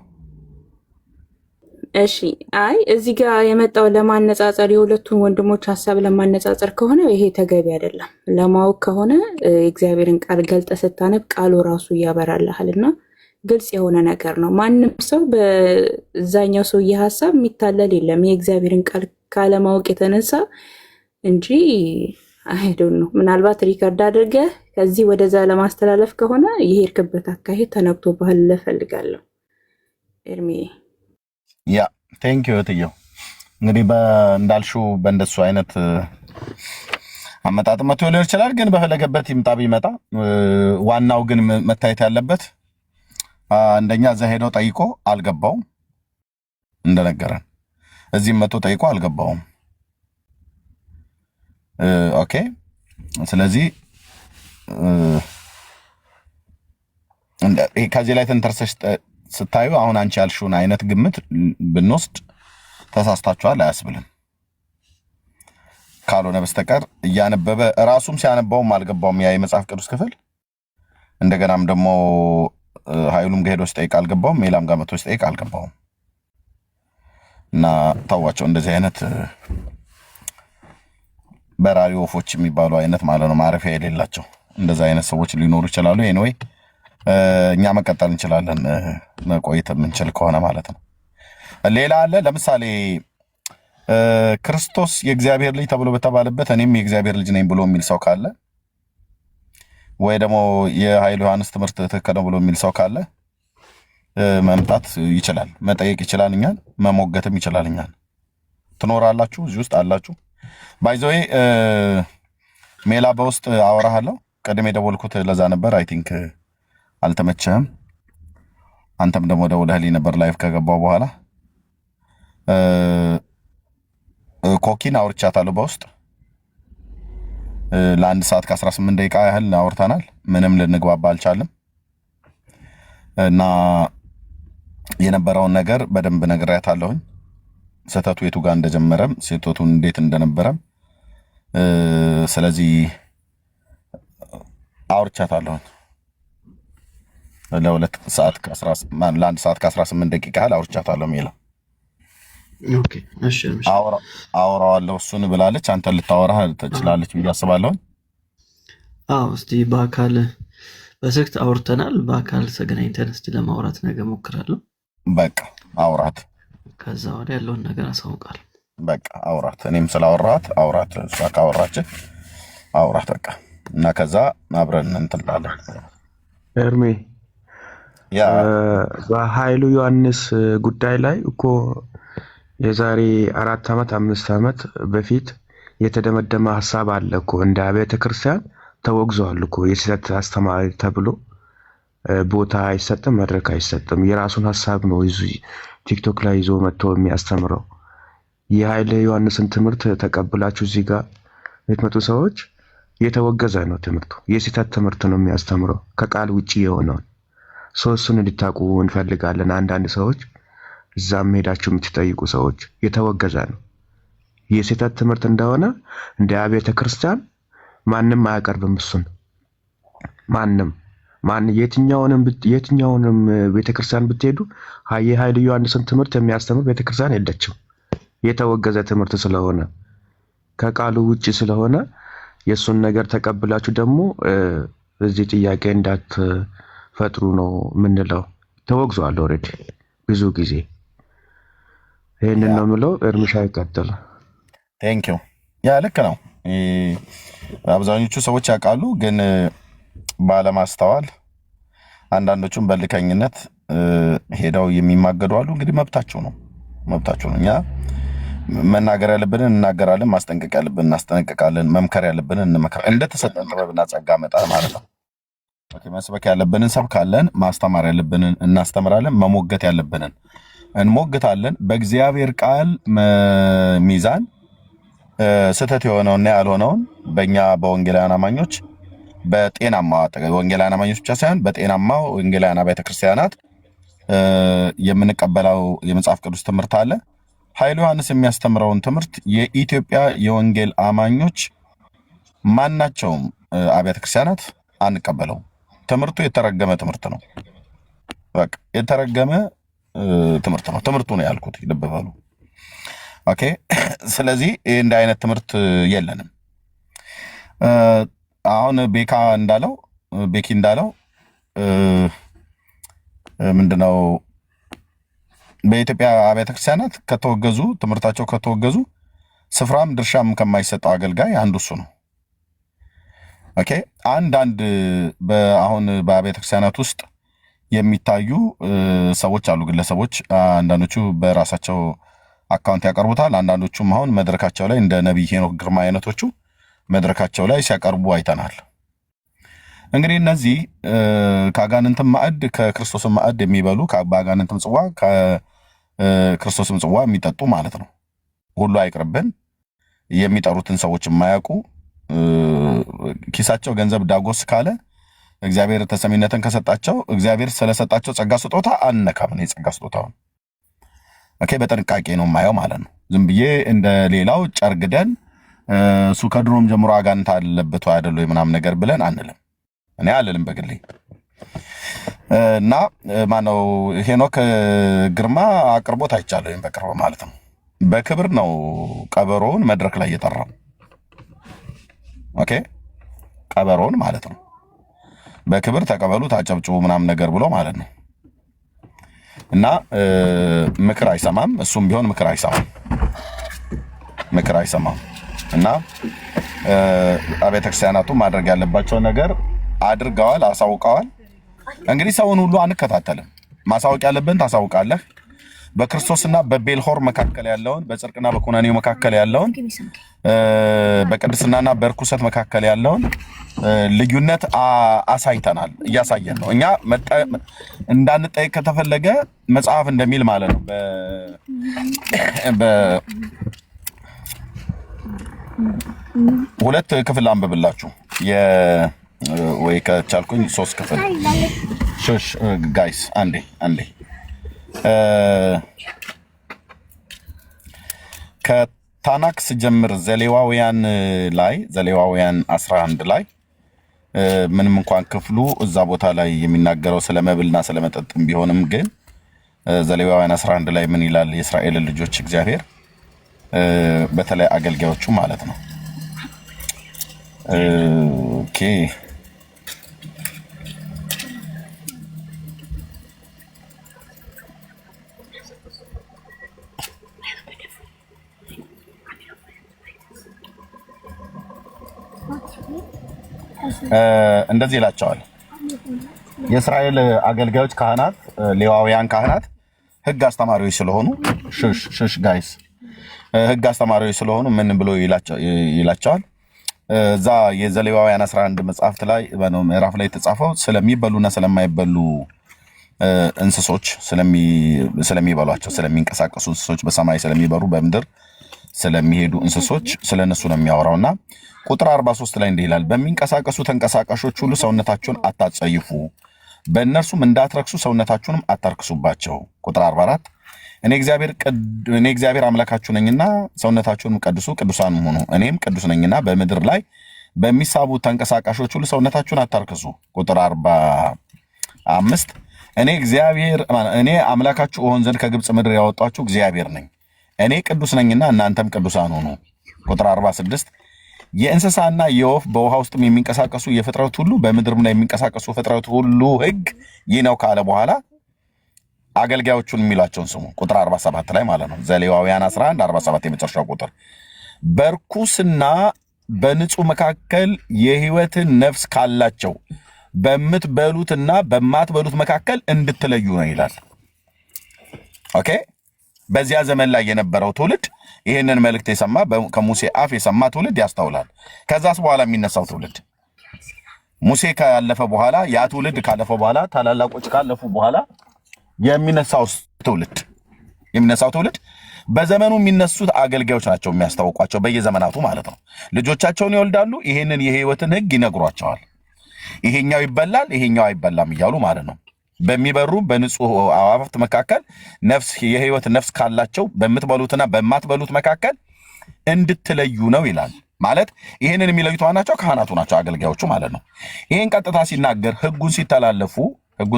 እሺ አይ እዚህ ጋር የመጣው ለማነጻጸር የሁለቱን ወንድሞች ሀሳብ ለማነጻጸር ከሆነ ይሄ ተገቢ አይደለም። ለማወቅ ከሆነ እግዚአብሔርን ቃል ገልጠ ስታነብ ቃሉ ራሱ ያበራልሃል እና ግልጽ የሆነ ነገር ነው። ማንም ሰው በዛኛው ሰውዬ ሀሳብ የሚታለል የለም የእግዚአብሔርን ቃል ካለማወቅ የተነሳ እንጂ አይዶን ነው። ምናልባት ሪከርድ አድርገህ ከዚህ ወደዛ ለማስተላለፍ ከሆነ የሄድክበት አካሄድ ተነክቶ ባህል ለፈልጋለሁ ኤርሚ። ያ ቴንክ ዩ እህትዬው። እንግዲህ እንዳልሽው በእንደሱ አይነት አመጣጥ መቶ ሊሆን ይችላል፣ ግን በፈለገበት ይምጣ ቢመጣ ዋናው ግን መታየት ያለበት አንደኛ እዛ ሄደው ጠይቆ አልገባውም እንደነገረን፣ እዚህም መቶ ጠይቆ አልገባውም። ኦኬ ስለዚህ ከዚህ ላይ ተንተርሰሽ ስታዩ አሁን አንቺ ያልሽውን አይነት ግምት ብንወስድ ተሳስታችኋል አያስብልም። ካልሆነ በስተቀር እያነበበ ራሱም ሲያነባውም አልገባውም ያ የመጽሐፍ ቅዱስ ክፍል። እንደገናም ደግሞ ኃይሉም ጋር ሄዶ ሲጠይቅ አልገባውም፣ ሜላም ጋር መቶ ሲጠይቅ አልገባውም። እና ታዋቸው እንደዚህ አይነት በራሪ ወፎች የሚባሉ አይነት ማለት ነው፣ ማረፊያ የሌላቸው እንደዚህ አይነት ሰዎች ሊኖሩ ይችላሉ። ኤኒዌይ እኛ መቀጠል እንችላለን መቆየት የምንችል ከሆነ ማለት ነው። ሌላ አለ ለምሳሌ ክርስቶስ የእግዚአብሔር ልጅ ተብሎ በተባለበት እኔም የእግዚአብሔር ልጅ ነኝ ብሎ የሚል ሰው ካለ ወይ ደግሞ የኃይሉ ዮሐንስ ትምህርት ትክክል ነው ብሎ የሚል ሰው ካለ መምጣት ይችላል፣ መጠየቅ ይችላል፣ እኛን መሞገትም ይችላል። እኛን ትኖራላችሁ፣ እዚህ ውስጥ አላችሁ። ባይዘዌ ሜላ በውስጥ አወራሃለሁ። ቀድሜ የደወልኩት ለዛ ነበር። አይ ቲንክ አልተመቸህም። አንተም ደግሞ ደውለህልኝ ነበር ላይቭ ከገባው በኋላ። ኮኪን አውርቻታለሁ በውስጥ ለ1 ሰዓት ከ18 ደቂቃ ያህል አውርተናል። ምንም ልንግባባ አልቻልም እና የነበረውን ነገር በደንብ ነግሬያታለሁኝ። ስህተቱ የቱ ጋር እንደጀመረም ስህተቱን እንዴት እንደነበረም ስለዚህ አውርቻታለሁኝ ለ1 ሰዓት ከ18 ደቂቃ ያህል አውርቻታለሁ። የሚለው ኦኬ እሺ አወራዋለሁ እሱን ብላለች። አንተ ልታወራ ትችላለች ብዬ አስባለሁኝ። አዎ እስቲ በአካል በስልክ አውርተናል። በአካል ተገናኝተን እስቲ ለማውራት ነገ ሞክራለሁ። በቃ አውራት፣ ከዛ ወዲያ ያለውን ነገር አሳውቃለሁ። በቃ አውራት፣ እኔም ስላወራት አውራት፣ እሷ ካወራች አውራት በቃ እና ከዛ አብረን እንትን እንላለን። ኤርሚ በኃይሉ ዮሐንስ ጉዳይ ላይ እኮ የዛሬ 4 ዓመት 5 ዓመት በፊት የተደመደመ ሀሳብ አለ እኮ እንደ አብያተ ክርስቲያን ተወግዟል እኮ። የስህተት አስተማሪ ተብሎ ቦታ አይሰጥም፣ መድረክ አይሰጥም። የራሱን ሀሳብ ነው ቲክቶክ ላይ ይዞ መጥቶ የሚያስተምረው። የኃይለ ዮሐንስን ትምህርት ተቀብላችሁ እዚህ ጋር የምትመጡ ሰዎች የተወገዘ ነው ትምህርቱ። የስህተት ትምህርት ነው የሚያስተምረው ከቃል ውጪ የሆነውን። እሱን እንድታውቁ እንፈልጋለን። አንዳንድ ሰዎች እዛም ሄዳችሁ የምትጠይቁ ሰዎች የተወገዘ ነው። የስህተት ትምህርት እንደሆነ እንደ አብያተ ክርስቲያን ማንም አያቀርብም። እሱን የትኛውንም ቤተክርስቲያን ብትሄዱ የኃይለ ዮሐንስን ትምህርት የሚያስተምር ቤተክርስቲያን የለችም። የተወገዘ ትምህርት ስለሆነ ከቃሉ ውጪ ስለሆነ የእሱን ነገር ተቀብላችሁ ደግሞ በዚህ ጥያቄ እንዳትፈጥሩ ነው የምንለው። ተወግዟል ኦልሬዲ ብዙ ጊዜ። ይህንን ነው የምለው። እርምሻ ይቀጥል። ቴንክ ዩ። ያ ልክ ነው። አብዛኞቹ ሰዎች ያውቃሉ፣ ግን ባለማስተዋል አንዳንዶቹም በልከኝነት ሄደው የሚማገዱ አሉ። እንግዲህ መብታቸው ነው። እኛ መናገር ያለብንን እናገራለን፣ ማስጠንቀቅ ያለብንን እናስጠነቅቃለን፣ መምከር ያለብንን እንመክራለን። እንደተሰጠን ጥበብና ጸጋ መጠን ማለት ነው። መስበክ ያለብንን ሰብካለን፣ ማስተማር ያለብንን እናስተምራለን፣ መሞገት ያለብንን እንሞግታለን። በእግዚአብሔር ቃል ሚዛን ስህተት የሆነውና ያልሆነውን በእኛ በወንጌላውያን አማኞች በጤናማ ወንጌላውያን አማኞች ብቻ ሳይሆን በጤናማ ወንጌላውያን አብያተ ክርስቲያናት የምንቀበለው የመጽሐፍ ቅዱስ ትምህርት አለ። ኃይሉ ዮሐንስ የሚያስተምረውን ትምህርት የኢትዮጵያ የወንጌል አማኞች ማናቸውም አብያተ ክርስቲያናት አንቀበለው። ትምህርቱ የተረገመ ትምህርት ነው። በቃ የተረገመ ትምህርት ነው። ትምህርቱ ነው ያልኩት፣ ልብ በሉ። ኦኬ። ስለዚህ እንደ አይነት ትምህርት የለንም። አሁን ቤኪ እንዳለው ምንድነው በኢትዮጵያ አብያተ ክርስቲያናት ከተወገዙ ትምህርታቸው ከተወገዙ ስፍራም ድርሻም ከማይሰጠው አገልጋይ አንዱ እሱ ነው። ኦኬ። አንዳንድ አሁን በአብያተ ክርስቲያናት ውስጥ የሚታዩ ሰዎች አሉ፣ ግለሰቦች። አንዳንዶቹ በራሳቸው አካውንት ያቀርቡታል። አንዳንዶቹም አሁን መድረካቸው ላይ እንደ ነቢይ ሄኖክ ግርማ አይነቶቹ መድረካቸው ላይ ሲያቀርቡ አይተናል። እንግዲህ እነዚህ ከአጋንንትም ማዕድ ከክርስቶስም ማዕድ የሚበሉ በአጋንንትም ጽዋ ከክርስቶስም ጽዋ የሚጠጡ ማለት ነው። ሁሉ አይቅርብን። የሚጠሩትን ሰዎች የማያውቁ ኪሳቸው ገንዘብ ዳጎስ ካለ እግዚአብሔር ተሰሚነትን ከሰጣቸው እግዚአብሔር ስለሰጣቸው ጸጋ ስጦታ አነካም ነው የጸጋ ስጦታውን። ኦኬ። በጥንቃቄ ነው የማየው ማለት ነው። ዝም ብዬ እንደ ሌላው ጨርግደን እሱ ከድሮም ጀምሮ አጋንንት አለበት አይደል ወይ ምናምን ነገር ብለን አንልም። እኔ አልልም በግሌ። እና ማነው ሄኖክ ግርማ አቅርቦት አይቻለሁ፣ ወይም በቅርብ ማለት ነው። በክብር ነው ቀበሮውን መድረክ ላይ የጠራው። ኦኬ። ቀበሮውን ማለት ነው በክብር ተቀበሉ ታጨብጭቡ ምናምን ነገር ብሎ ማለት ነው። እና ምክር አይሰማም፣ እሱም ቢሆን ምክር አይሰማም። እና አብያተ ክርስቲያናቱ ማድረግ ያለባቸውን ነገር አድርገዋል፣ አሳውቀዋል። እንግዲህ ሰውን ሁሉ አንከታተልም። ማሳወቅ ያለብን ታሳውቃለህ። በክርስቶስና በቤልሆር መካከል ያለውን፣ በጽድቅና በኩነኔው መካከል ያለውን፣ በቅድስናና በርኩሰት መካከል ያለውን ልዩነት አሳይተናል፣ እያሳየን ነው። እኛ እንዳንጠይቅ ከተፈለገ መጽሐፍ እንደሚል ማለት ነው ሁለት ክፍል አንብብላችሁ ወይ ከቻልኩኝ 3 ክፍል ሹሽ ጋይስ አንዴ ከታናክስ ጀምር ዘሌዋውያን 11 ላይ ምንም እንኳን ክፍሉ እዛ ቦታ ላይ የሚናገረው ስለ መብልና ስለ መጠጥም ቢሆንም ግን ዘሌዋውያን 11 ላይ ምን ይላል? የእስራኤል ልጆች እግዚአብሔር በተለይ አገልጋዮቹ ማለት ነው። ኦኬ። እንደዚህ ይላቸዋል። የእስራኤል አገልጋዮች ካህናት፣ ሌዋውያን ካህናት ህግ አስተማሪዎች ስለሆኑ ሹሽ ጋይስ ህግ አስተማሪዎች ስለሆኑ ምን ብሎ ይላቸዋል? እዛ የዘሌዋውያን 11 መጽሐፍት ላይ ምዕራፍ ላይ የተጻፈው ስለሚበሉና ስለማይበሉ እንስሶች ስለሚበሏቸው ስለሚንቀሳቀሱ እንስሶች፣ በሰማይ ስለሚበሩ በምድር ስለሚሄዱ እንስሶች ስለነሱ ነው የሚያወራውና ቁጥር 43 ላይ እንዲህ ይላል፣ በሚንቀሳቀሱ ተንቀሳቃሾች ሁሉ ሰውነታችሁን አታጸይፉ፣ በእነርሱም እንዳትረክሱ ሰውነታችሁንም አታርክሱባቸው። ቁጥር 44 እኔ እግዚአብሔር አምላካችሁ ነኝና ሰውነታችሁንም ቀድሱ፣ ቅዱሳን ሁኑ፣ እኔም ቅዱስ ነኝና በምድር ላይ በሚሳቡ ተንቀሳቃሾች ሁሉ ሰውነታችሁን አታርክሱ። ቁጥር 45 እኔ አምላካችሁ እሆን ዘንድ ከግብፅ ምድር ያወጣችሁ እግዚአብሔር ነኝ፣ እኔ ቅዱስ ነኝና እናንተም ቅዱሳን ሁኑ። ቁጥር 46 የእንስሳና የወፍ በውሃ ውስጥም የሚንቀሳቀሱ የፍጥረት ሁሉ በምድርም ላይ የሚንቀሳቀሱ ፍጥረት ሁሉ ሕግ ይህ ነው ካለ በኋላ አገልጋዮቹን የሚሏቸውን ስሙ። ቁጥር 47 ላይ ማለት ነው። ዘሌዋውያን 11 47 የመጨረሻው ቁጥር በርኩስና በንጹህ መካከል የሕይወትን ነፍስ ካላቸው በምትበሉትና በማትበሉት መካከል እንድትለዩ ነው ይላል። ኦኬ። በዚያ ዘመን ላይ የነበረው ትውልድ ይህንን መልእክት የሰማ ከሙሴ አፍ የሰማ ትውልድ ያስተውላል። ከዛስ በኋላ የሚነሳው ትውልድ ሙሴ ካለፈ በኋላ ያ ትውልድ ካለፈ በኋላ ታላላቆች ካለፉ በኋላ የሚነሳው ትውልድ በዘመኑ የሚነሱት አገልጋዮች ናቸው የሚያስታውቋቸው በየዘመናቱ ማለት ነው። ልጆቻቸውን ይወልዳሉ። ይሄንን የሕይወትን ሕግ ይነግሯቸዋል። ይሄኛው ይበላል፣ ይሄኛው አይበላም እያሉ ማለት ነው። በሚበሩ በንጹህ አዋፍት መካከል ነፍስ የሕይወት ነፍስ ካላቸው በምትበሉትና በማትበሉት መካከል እንድትለዩ ነው ይላል። ማለት ይሄንን የሚለዩት ናቸው ካህናቱ ናቸው፣ አገልጋዮቹ ማለት ነው። ይሄን ቀጥታ ሲናገር ሕጉን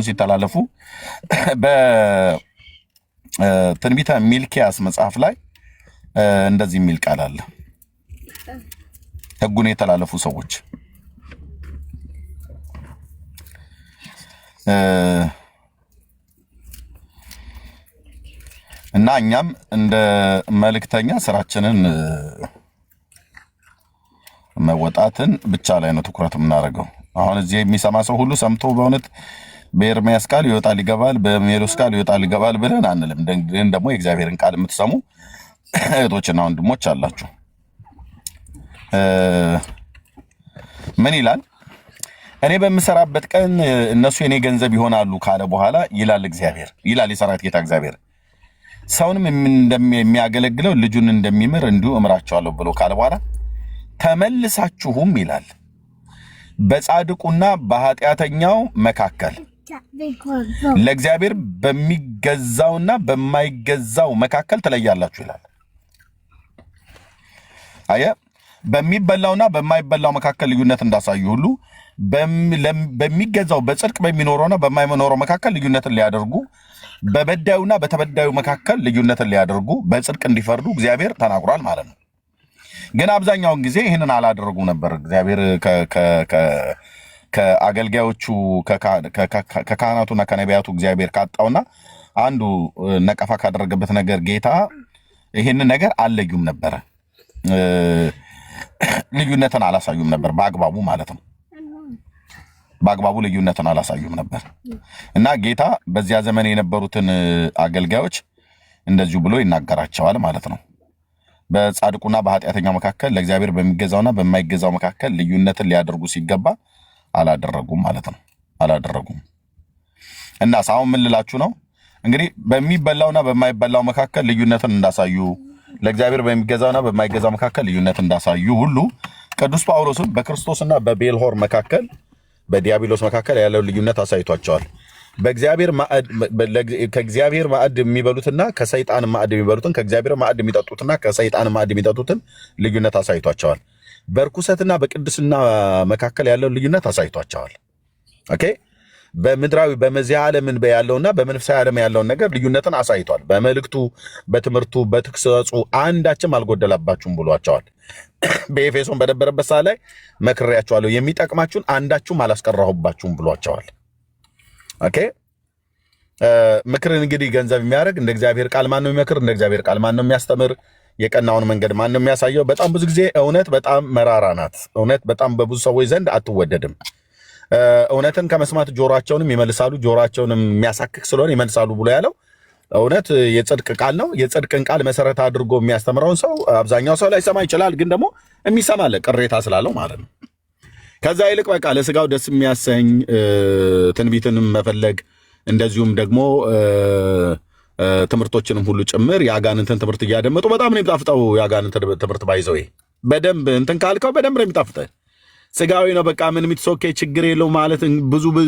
ሲተላለፉ በትንቢተ ሚልኪያስ መጽሐፍ ላይ እንደዚህ የሚል ቃል አለ። ሕጉን የተላለፉ ሰዎች እና እኛም እንደ መልእክተኛ ስራችንን መወጣትን ብቻ ላይ ነው ትኩረት የምናደርገው። አሁን እዚህ የሚሰማ ሰው ሁሉ ሰምቶ በእውነት በኤርምያስ ቃል ይወጣል ይገባል፣ በሜሎስ ቃል ይወጣል ይገባል ብለን አንልም። ግን ደግሞ የእግዚአብሔርን ቃል የምትሰሙ እህቶችና ወንድሞች አላችሁ። ምን ይላል? እኔ በምሰራበት ቀን እነሱ የኔ ገንዘብ ይሆናሉ ካለ በኋላ ይላል እግዚአብሔር፣ ይላል የሰራዊት ጌታ እግዚአብሔር፣ ሰውንም የሚያገለግለው ልጁን እንደሚምር እንዲሁ እምራቸዋለሁ ብሎ ካለ በኋላ ተመልሳችሁም ይላል በጻድቁና በኃጢአተኛው መካከል ለእግዚአብሔር በሚገዛውና በማይገዛው መካከል ትለያላችሁ ይላል። አየህ፣ በሚበላውና በማይበላው መካከል ልዩነት እንዳሳዩ ሁሉ በሚገዛው በጽድቅ በሚኖረውና በማይኖረው መካከል ልዩነትን ሊያደርጉ፣ በበዳዩና በተበዳዩ መካከል ልዩነትን ሊያደርጉ በጽድቅ እንዲፈርዱ እግዚአብሔር ተናግሯል ማለት ነው። ግን አብዛኛውን ጊዜ ይህንን አላደረጉ ነበር። እግዚአብሔር ከአገልጋዮቹ ከካህናቱና ከነቢያቱ እግዚአብሔር ካጣውና አንዱ ነቀፋ ካደረገበት ነገር ጌታ ይህንን ነገር አልለዩም ነበረ። ልዩነትን አላሳዩም ነበር በአግባቡ ማለት ነው። በአግባቡ ልዩነትን አላሳዩም ነበር እና ጌታ በዚያ ዘመን የነበሩትን አገልጋዮች እንደዚሁ ብሎ ይናገራቸዋል ማለት ነው። በጻድቁና በኃጢአተኛው መካከል ለእግዚአብሔር በሚገዛውና በማይገዛው መካከል ልዩነትን ሊያደርጉ ሲገባ አላደረጉም ማለት ነው። አላደረጉም። እና ሳሁን ምን ልላችሁ ነው እንግዲህ በሚበላውና በማይበላው መካከል ልዩነትን እንዳሳዩ፣ ለእግዚአብሔር በሚገዛውና በማይገዛው መካከል ልዩነት እንዳሳዩ ሁሉ ቅዱስ ጳውሎስም በክርስቶስና በቤልሆር መካከል በዲያብሎስ መካከል ያለው ልዩነት አሳይቷቸዋል። ከእግዚአብሔር ማዕድ የሚበሉትና ከሰይጣን ማዕድ የሚበሉትን፣ ከእግዚአብሔር ማዕድ የሚጠጡትና ከሰይጣን ማዕድ የሚጠጡትን ልዩነት አሳይቷቸዋል። በርኩሰትና በቅድስና መካከል ያለው ልዩነት አሳይቷቸዋል። ኦኬ። በምድራዊ በመዚህ ዓለም ያለውና በመንፈሳዊ ዓለም ያለውን ነገር ልዩነትን አሳይቷል። በመልእክቱ፣ በትምህርቱ፣ በተግሳጹ አንዳችም አልጎደላባችሁም ብሏቸዋል። በኤፌሶን በነበረበት ሰዓት ላይ መክሬያቸዋለሁ፣ የሚጠቅማችሁን አንዳችሁም አላስቀራሁባችሁም ብሏቸዋል። ኦኬ። ምክርን እንግዲህ ገንዘብ የሚያደርግ እንደ እግዚአብሔር ቃል ማን ነው የሚመክር? እንደ እግዚአብሔር ቃል ማን ነው የሚያስተምር? የቀናውን መንገድ ማን ነው የሚያሳየው? በጣም ብዙ ጊዜ እውነት በጣም መራራ ናት። እውነት በጣም በብዙ ሰዎች ዘንድ አትወደድም። እውነትን ከመስማት ጆሮአቸውንም ይመልሳሉ፣ ጆሮአቸውንም የሚያሳክክ ስለሆነ ይመልሳሉ ብሎ ያለው እውነት የጽድቅ ቃል ነው። የጽድቅን ቃል መሰረት አድርጎ የሚያስተምረውን ሰው አብዛኛው ሰው ላይሰማ ይችላል፣ ግን ደግሞ የሚሰማለ ቅሬታ ስላለው ማለት ነው። ከዛ ይልቅ በቃ ለስጋው ደስ የሚያሰኝ ትንቢትንም መፈለግ እንደዚሁም ደግሞ ትምህርቶችንም ሁሉ ጭምር የአጋንንትን ትምህርት እያደመጡ በጣም ነው የሚጣፍጠው። የአጋንንትን ትምህርት ባይዘው በደንብ እንትን ካልከው በደንብ ነው የሚጣፍጠው። ስጋዊ ነው በቃ ምን የሚትሶኬ ችግር የለው ማለት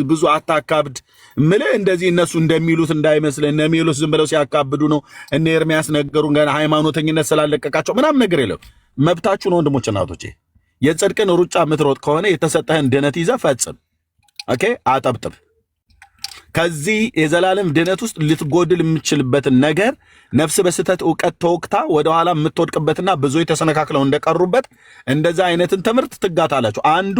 ብዙ አታካብድ ምልህ እንደዚህ እነሱ እንደሚሉት እንዳይመስል። እነ ሜሎስ ዝም ብለው ሲያካብዱ ነው። እነ ኤርሚያስ ነገሩን ገና ሃይማኖተኝነት ስላልለቀቃቸው ምናምን ነገር የለው። መብታችሁ ነው ወንድሞች እናቶቼ። የጽድቅን ሩጫ የምትሮጥ ከሆነ የተሰጠህን ድነት ይዘህ ፈጽም። ኦኬ፣ አጠብጥብ። ከዚህ የዘላለም ድነት ውስጥ ልትጎድል የምትችልበትን ነገር ነፍስ በስተት ዕውቀት ተወክታ ወደኋላ የምትወድቅበትና ብዙ ተሰነካክለው እንደቀሩበት እንደዛ አይነትን ትምህርት ትጋታላችሁ። አንዱ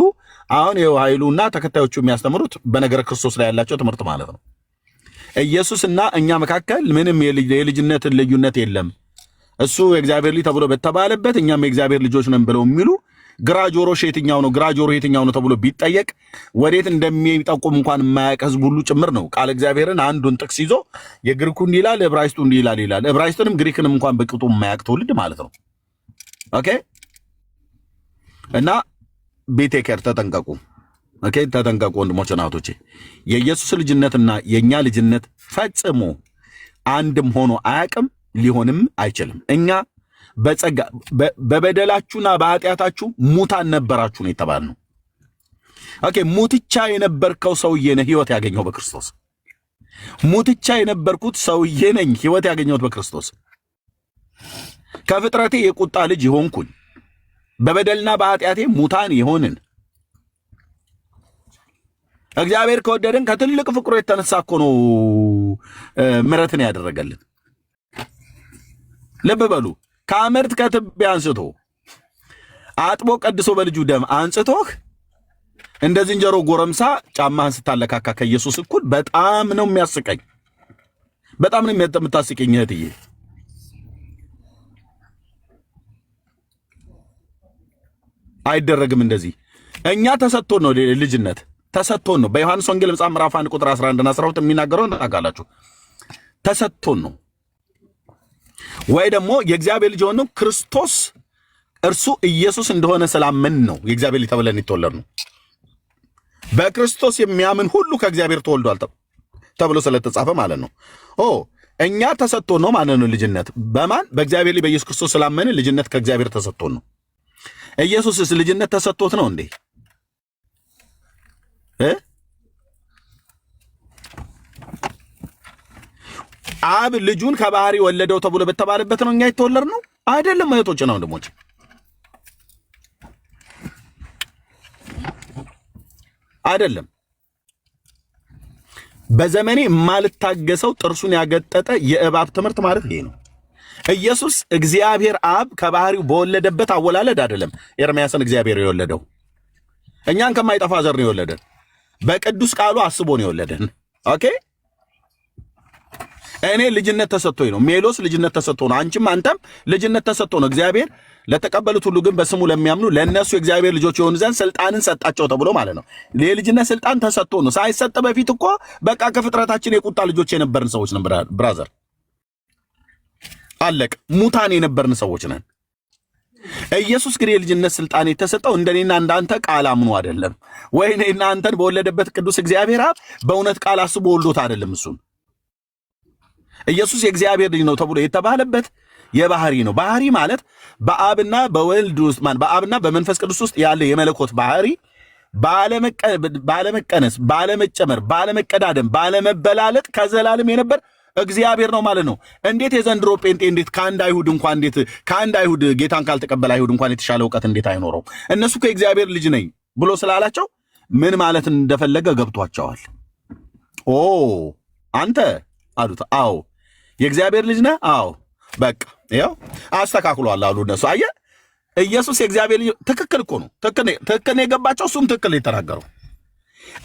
አሁን ይኸው ኃይሉና ተከታዮቹ የሚያስተምሩት በነገረ ክርስቶስ ላይ ያላቸው ትምህርት ማለት ነው። ኢየሱስና እኛ መካከል ምንም የልጅነትን ልዩነት የለም፣ እሱ የእግዚአብሔር ልጅ ተብሎ በተባለበት እኛም የእግዚአብሔር ልጆች ነን ብለው የሚሉ ግራ ጆሮሽ የትኛው ነው ግራ ጆሮ የትኛው ነው ተብሎ ቢጠየቅ ወዴት እንደሚጠቁም እንኳን የማያውቅ ህዝብ ሁሉ ጭምር ነው ቃል እግዚአብሔርን አንዱን ጥቅስ ይዞ የግሪኩ እንዲህ ይላል ዕብራይስጡ እንዲህ ይላል ዕብራይስጥንም ግሪክንም እንኳን በቅጡ የማያውቅ ትውልድ ማለት ነው። ኦኬ እና ቤቴከር ተጠንቀቁ። ኦኬ ተጠንቀቁ ወንድሞች እናቶቼ። የኢየሱስ ልጅነትና የኛ ልጅነት ፈጽሞ አንድም ሆኖ አያውቅም፣ ሊሆንም አይችልም። እኛ በጸጋ በበደላችሁና በኃጢአታችሁ ሙታን ነበራችሁ ነው የተባልነው። ኦኬ ሙትቻ የነበርከው ሰውዬ ነህ ህይወት ያገኘው በክርስቶስ። ሙትቻ የነበርኩት ሰውዬ ነኝ ህይወት ያገኘሁት በክርስቶስ። ከፍጥረቴ የቁጣ ልጅ ይሆንኩኝ በበደልና በኃጢአቴ ሙታን ይሆንን እግዚአብሔር ከወደደን ከትልቅ ፍቅሩ የተነሳ እኮ ነው ምሕረትን ያደረገልን። ልብ በሉ። ከአመርት ከትቢያ አንስቶ አጥቦ ቀድሶ በልጁ ደም አንጽቶህ እንደ ዝንጀሮ ጎረምሳ ጫማህን ስታለካካ ከኢየሱስ እኩል በጣም ነው የሚያስቀኝ። በጣም ነው የምታስቀኝ እህትዬ። አይደረግም እንደዚህ። እኛ ተሰጥቶን ነው ልጅነት ተሰጥቶን ነው። በዮሐንስ ወንጌል ምዕራፍ 1 ቁጥር 11 እና 12 የሚናገረው ታውቃላችሁ። ተሰጥቶን ነው ወይ ደግሞ የእግዚአብሔር ልጅ ሆነው ክርስቶስ እርሱ ኢየሱስ እንደሆነ ስላመን ነው የእግዚአብሔር ልጅ ተብለን የተወለድነው። በክርስቶስ የሚያምን ሁሉ ከእግዚአብሔር ተወልዷል ተብሎ ስለተጻፈ ማለት ነው። እኛ ተሰጥቶን ነው ማለት ነው ልጅነት። በማን በእግዚአብሔር ልጅ በኢየሱስ ክርስቶስ ስላመን ልጅነት ከእግዚአብሔር ተሰጥቶን ነው። ኢየሱስስ ልጅነት ተሰጥቶት ነው እንዴ? አብ ልጁን ከባህሪ ወለደው ተብሎ በተባለበት ነው እኛ የተወለድነው አይደለም። እህቶች ነው ወንድሞች፣ አይደለም። በዘመኔ የማልታገሰው ጥርሱን ያገጠጠ የእባብ ትምህርት ማለት ይሄ ነው። ኢየሱስ እግዚአብሔር አብ ከባህሪው በወለደበት አወላለድ አይደለም ኤርምያስን እግዚአብሔር የወለደው። እኛን ከማይጠፋ ዘር ነው የወለደን። በቅዱስ ቃሉ አስቦ ነው የወለደን። ኦኬ እኔ ልጅነት ተሰጥቶኝ ነው። ሜሎስ ልጅነት ተሰጥቶ ነው። አንቺም አንተም ልጅነት ተሰጥቶ ነው። እግዚአብሔር ለተቀበሉት ሁሉ ግን በስሙ ለሚያምኑ ለእነሱ የእግዚአብሔር ልጆች የሆኑ ዘንድ ስልጣንን ሰጣቸው ተብሎ ማለት ነው። የልጅነት ስልጣን ተሰጥቶ ነው። ሳይሰጥ በፊት እኮ በቃ ከፍጥረታችን የቁጣ ልጆች የነበርን ሰዎች ነን። ብራዘር አለቅ ሙታን የነበርን ሰዎች ነን። ኢየሱስ ግን የልጅነት ስልጣን የተሰጠው እንደኔና እንዳንተ ቃል አምኖ አይደለም ወይ እኔና አንተን በወለደበት ቅዱስ እግዚአብሔር አብ በእውነት ቃል አስቦ ወልዶት አይደለም። እሱን ኢየሱስ የእግዚአብሔር ልጅ ነው ተብሎ የተባለበት የባህሪ ነው። ባህሪ ማለት በአብና በወልድ ውስጥ በአብና በመንፈስ ቅዱስ ውስጥ ያለ የመለኮት ባህሪ ባለመቀነስ፣ ባለመጨመር፣ ባለመቀዳደም፣ ባለመበላለጥ ከዘላለም የነበር እግዚአብሔር ነው ማለት ነው። እንዴት የዘንድሮ ጴንጤ እንዴት ከአንድ አይሁድ እንኳን እንዴት ከአንድ አይሁድ ጌታን ካልተቀበለ አይሁድ እንኳን የተሻለ እውቀት እንዴት አይኖረው? እነሱ ከእግዚአብሔር ልጅ ነኝ ብሎ ስላላቸው ምን ማለት እንደፈለገ ገብቷቸዋል። አንተ አሉት። አዎ የእግዚአብሔር ልጅ ነህ። አዎ በቃ ያው አስተካክሏል አሉ እነሱ። አየህ ኢየሱስ የእግዚአብሔር ልጅ ትክክል እኮ ነው። ትክክል ነው የገባቸው። እሱም ትክክል የተናገረው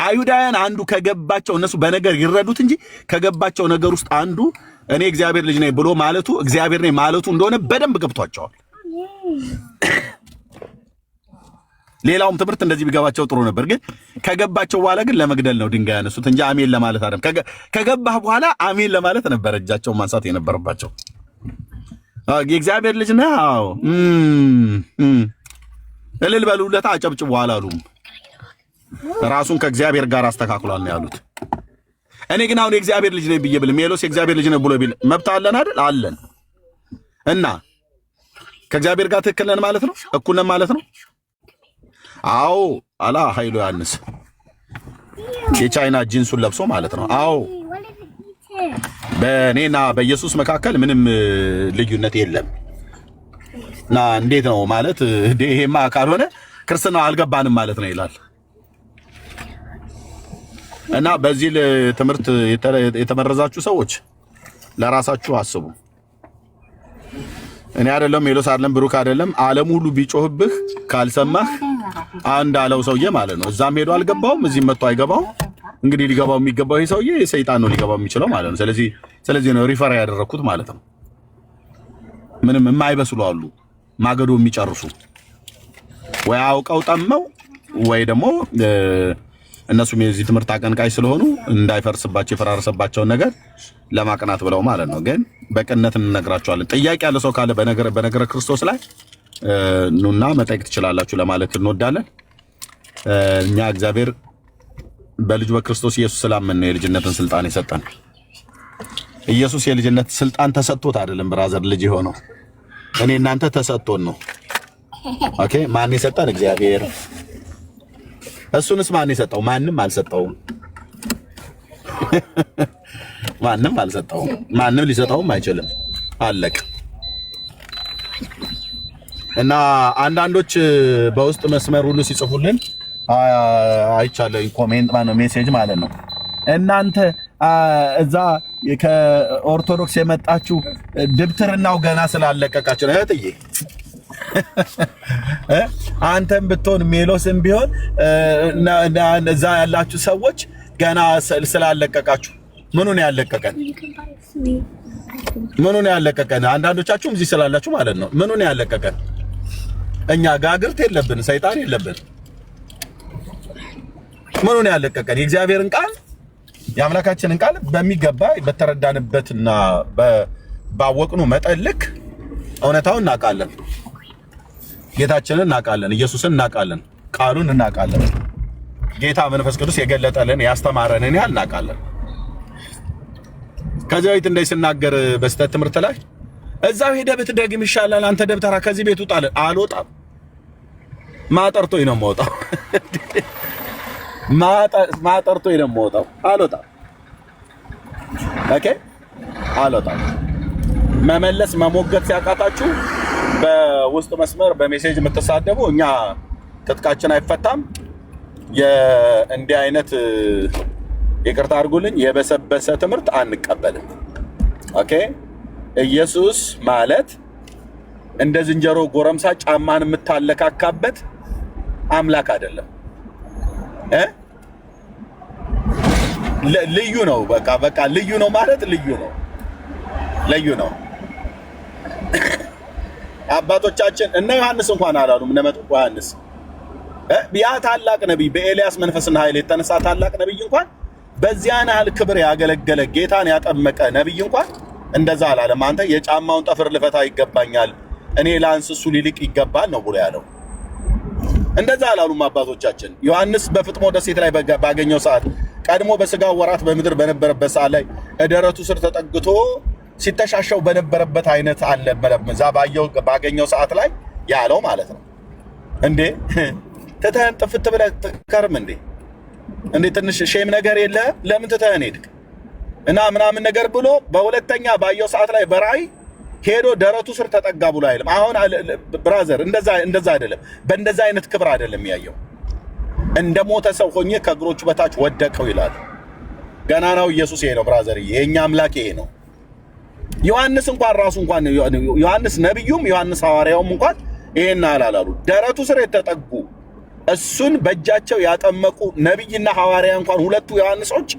አይሁዳውያን አንዱ ከገባቸው እነሱ በነገር ይረዱት እንጂ ከገባቸው ነገር ውስጥ አንዱ እኔ እግዚአብሔር ልጅ ነኝ ብሎ ማለቱ እግዚአብሔር ነኝ ማለቱ እንደሆነ በደንብ ገብቷቸዋል። ሌላውም ትምህርት እንደዚህ ቢገባቸው ጥሩ ነበር። ግን ከገባቸው በኋላ ግን ለመግደል ነው ድንጋይ ያነሱት እንጂ አሜን ለማለት አይደለም። ከገባህ በኋላ አሜን ለማለት ነበር እጃቸውን ማንሳት የነበረባቸው። የእግዚአብሔር ልጅ ነህ? አዎ እልል በሉለታ አጨብጭቡ አላሉም። ራሱን ከእግዚአብሔር ጋር አስተካክሏል ነው ያሉት። እኔ ግን አሁን የእግዚአብሔር ልጅ ነኝ ብዬ ብል ሜሎስ የእግዚአብሔር ልጅ ነኝ ብሎ ቢል መብት አለን አይደል? አለን። እና ከእግዚአብሔር ጋር ትክክል ነን ማለት ነው፣ እኩል ነን ማለት ነው። አዎ አላ ኃይሉ ዮሐንስ የቻይና ጂንሱን ለብሶ ማለት ነው። አዎ በእኔና በኢየሱስ መካከል ምንም ልዩነት የለም። እና እንዴት ነው ማለት ይሄማ ካልሆነ ክርስትና አልገባንም ማለት ነው ይላል። እና በዚህ ትምህርት የተመረዛችሁ ሰዎች ለራሳችሁ አስቡ። እኔ አይደለም ሜሎስ አይደለም ብሩክ አይደለም ዓለም ሁሉ ቢጮህብህ ካልሰማህ አንድ አለው ሰውዬ ማለት ነው። እዛም ሄዶ አልገባውም፣ እዚህም መጥቶ አይገባውም። እንግዲህ ሊገባው የሚገባው ይሄ ሰውዬ ሰይጣን ነው ሊገባው የሚችለው ማለት ነው። ስለዚህ ነው ሪፈር ያደረኩት ማለት ነው። ምንም የማይበስሉ አሉ ማገዶ የሚጨርሱ ወይ አውቀው ጠመው ወይ ደግሞ እነሱም የዚህ ትምህርት አቀንቃይ ስለሆኑ እንዳይፈርስባቸው የፈራረሰባቸውን ነገር ለማቅናት ብለው ማለት ነው። ግን በቅንነት እንነግራቸዋለን። ጥያቄ ያለ ሰው ካለ በነገረ ክርስቶስ ላይ ኑና መጠየቅ ትችላላችሁ ለማለት እንወዳለን። እኛ እግዚአብሔር በልጁ በክርስቶስ ኢየሱስ ስላመን ነው የልጅነትን ስልጣን የሰጠን። ኢየሱስ የልጅነት ስልጣን ተሰጥቶት አይደለም ብራዘር ልጅ የሆነው፣ እኔ እናንተ ተሰጥቶን ነው። ኦኬ ማን የሰጠን? እግዚአብሔር። እሱንስ ማን የሰጠው? ማንም አልሰጠውም። ማንም አልሰጠውም። ማንም ሊሰጠውም አይችልም። አለቅ እና አንዳንዶች በውስጥ መስመር ሁሉ ሲጽፉልን አይቻለሁ። ኮሜንት ማለት ሜሴጅ ማለት ነው። እናንተ እዛ ከኦርቶዶክስ የመጣችሁ ድብትርናው ገና ስላለቀቃችሁ ነው እህትዬ። አንተም ብትሆን ሜሎስም ቢሆን እዛ ያላችሁ ሰዎች ገና ስላለቀቃችሁ ምኑን ያለቀቀን? ምኑን ያለቀቀን? አንዳንዶቻችሁም እዚህ ስላላችሁ ማለት ነው። ምኑን ያለቀቀን? እኛ ጋግርት የለብን፣ ሰይጣን የለብን። ምኑን ያለቀቀን? የእግዚአብሔርን ቃል የአምላካችንን ቃል በሚገባ በተረዳንበትና ባወቅኑ መጠን ልክ እውነታውን እናውቃለን። ጌታችንን እናውቃለን። ኢየሱስን እናውቃለን። ቃሉን እናውቃለን። ጌታ መንፈስ ቅዱስ የገለጠልን ያስተማረንን ያህል እናውቃለን። ከዚህ በፊት እንደዚህ ስናገር በስተት ትምህርት ላይ እዛው ሄደህ ብትደግም ይሻላል አንተ ደብተራ ከዚህ ቤት ውጣ። አልወጣም። ማጠርቶኝ ነው የምወጣው። ማጠርቶኝ ነው የምወጣው። አልወጣም። ኦኬ አልወጣም። መመለስ መሞገት ሲያቃታችሁ በውስጥ መስመር በሜሴጅ የምትሳደቡ እኛ ትጥቃችን አይፈታም። እንዲህ አይነት ይቅርታ አድርጉልኝ የበሰበሰ ትምህርት አንቀበልም። ኦኬ ኢየሱስ ማለት እንደ ዝንጀሮ ጎረምሳ ጫማን የምታለካካበት አምላክ አይደለም። ልዩ ነው። በቃ ልዩ ነው ማለት ልዩ ነው። አባቶቻችን እነ ዮሐንስ እንኳን አላሉም። እነ መጥምቁ ዮሐንስ ያ ታላቅ ነብይ በኤልያስ መንፈስና ኃይል የተነሳ ታላቅ ነብይ እንኳን በዚያን ያህል ክብር ያገለገለ ጌታን ያጠመቀ ነብይ እንኳን እንደዛ አላለም። አንተ የጫማውን ጠፍር ልፈታ ይገባኛል፣ እኔ ላንስ እሱ ሊልቅ ይገባል ነው ብሎ ያለው። እንደዛ አላሉም አባቶቻችን። ዮሐንስ በፍጥሞ ደሴት ላይ ባገኘው ሰዓት ቀድሞ በስጋው ወራት በምድር በነበረበት ሰዓት ላይ ደረቱ ስር ተጠግቶ ሲተሻሸው በነበረበት አይነት አልነበረም። እዛ ባገኘው ሰዓት ላይ ያለው ማለት ነው። እንዴ ትተህን ጥፍት ብለህ ትከርም እንዴ? ትንሽ ሼም ነገር የለ? ለምን ትተህን ሄድክ እና ምናምን ነገር ብሎ በሁለተኛ ባየው ሰዓት ላይ በራእይ ሄዶ ደረቱ ስር ተጠጋ ብሎ አይልም። አሁን ብራዘር እንደዛ አይደለም። በእንደዛ አይነት ክብር አይደለም ያየው። እንደ ሞተ ሰው ሆኜ ከእግሮቹ በታች ወደቀው ይላል። ገናናው ኢየሱስ ይሄ ነው ብራዘር፣ የኛ አምላክ ይሄ ነው። ዮሐንስ እንኳን ዮሐንስ ነብዩም ዮሐንስ ሐዋርያውም እንኳን ይሄን አላላሉ። ደረቱ ስር የተጠጉ እሱን በእጃቸው ያጠመቁ ነብይና ሐዋርያ እንኳን ሁለቱ ዮሐንሶች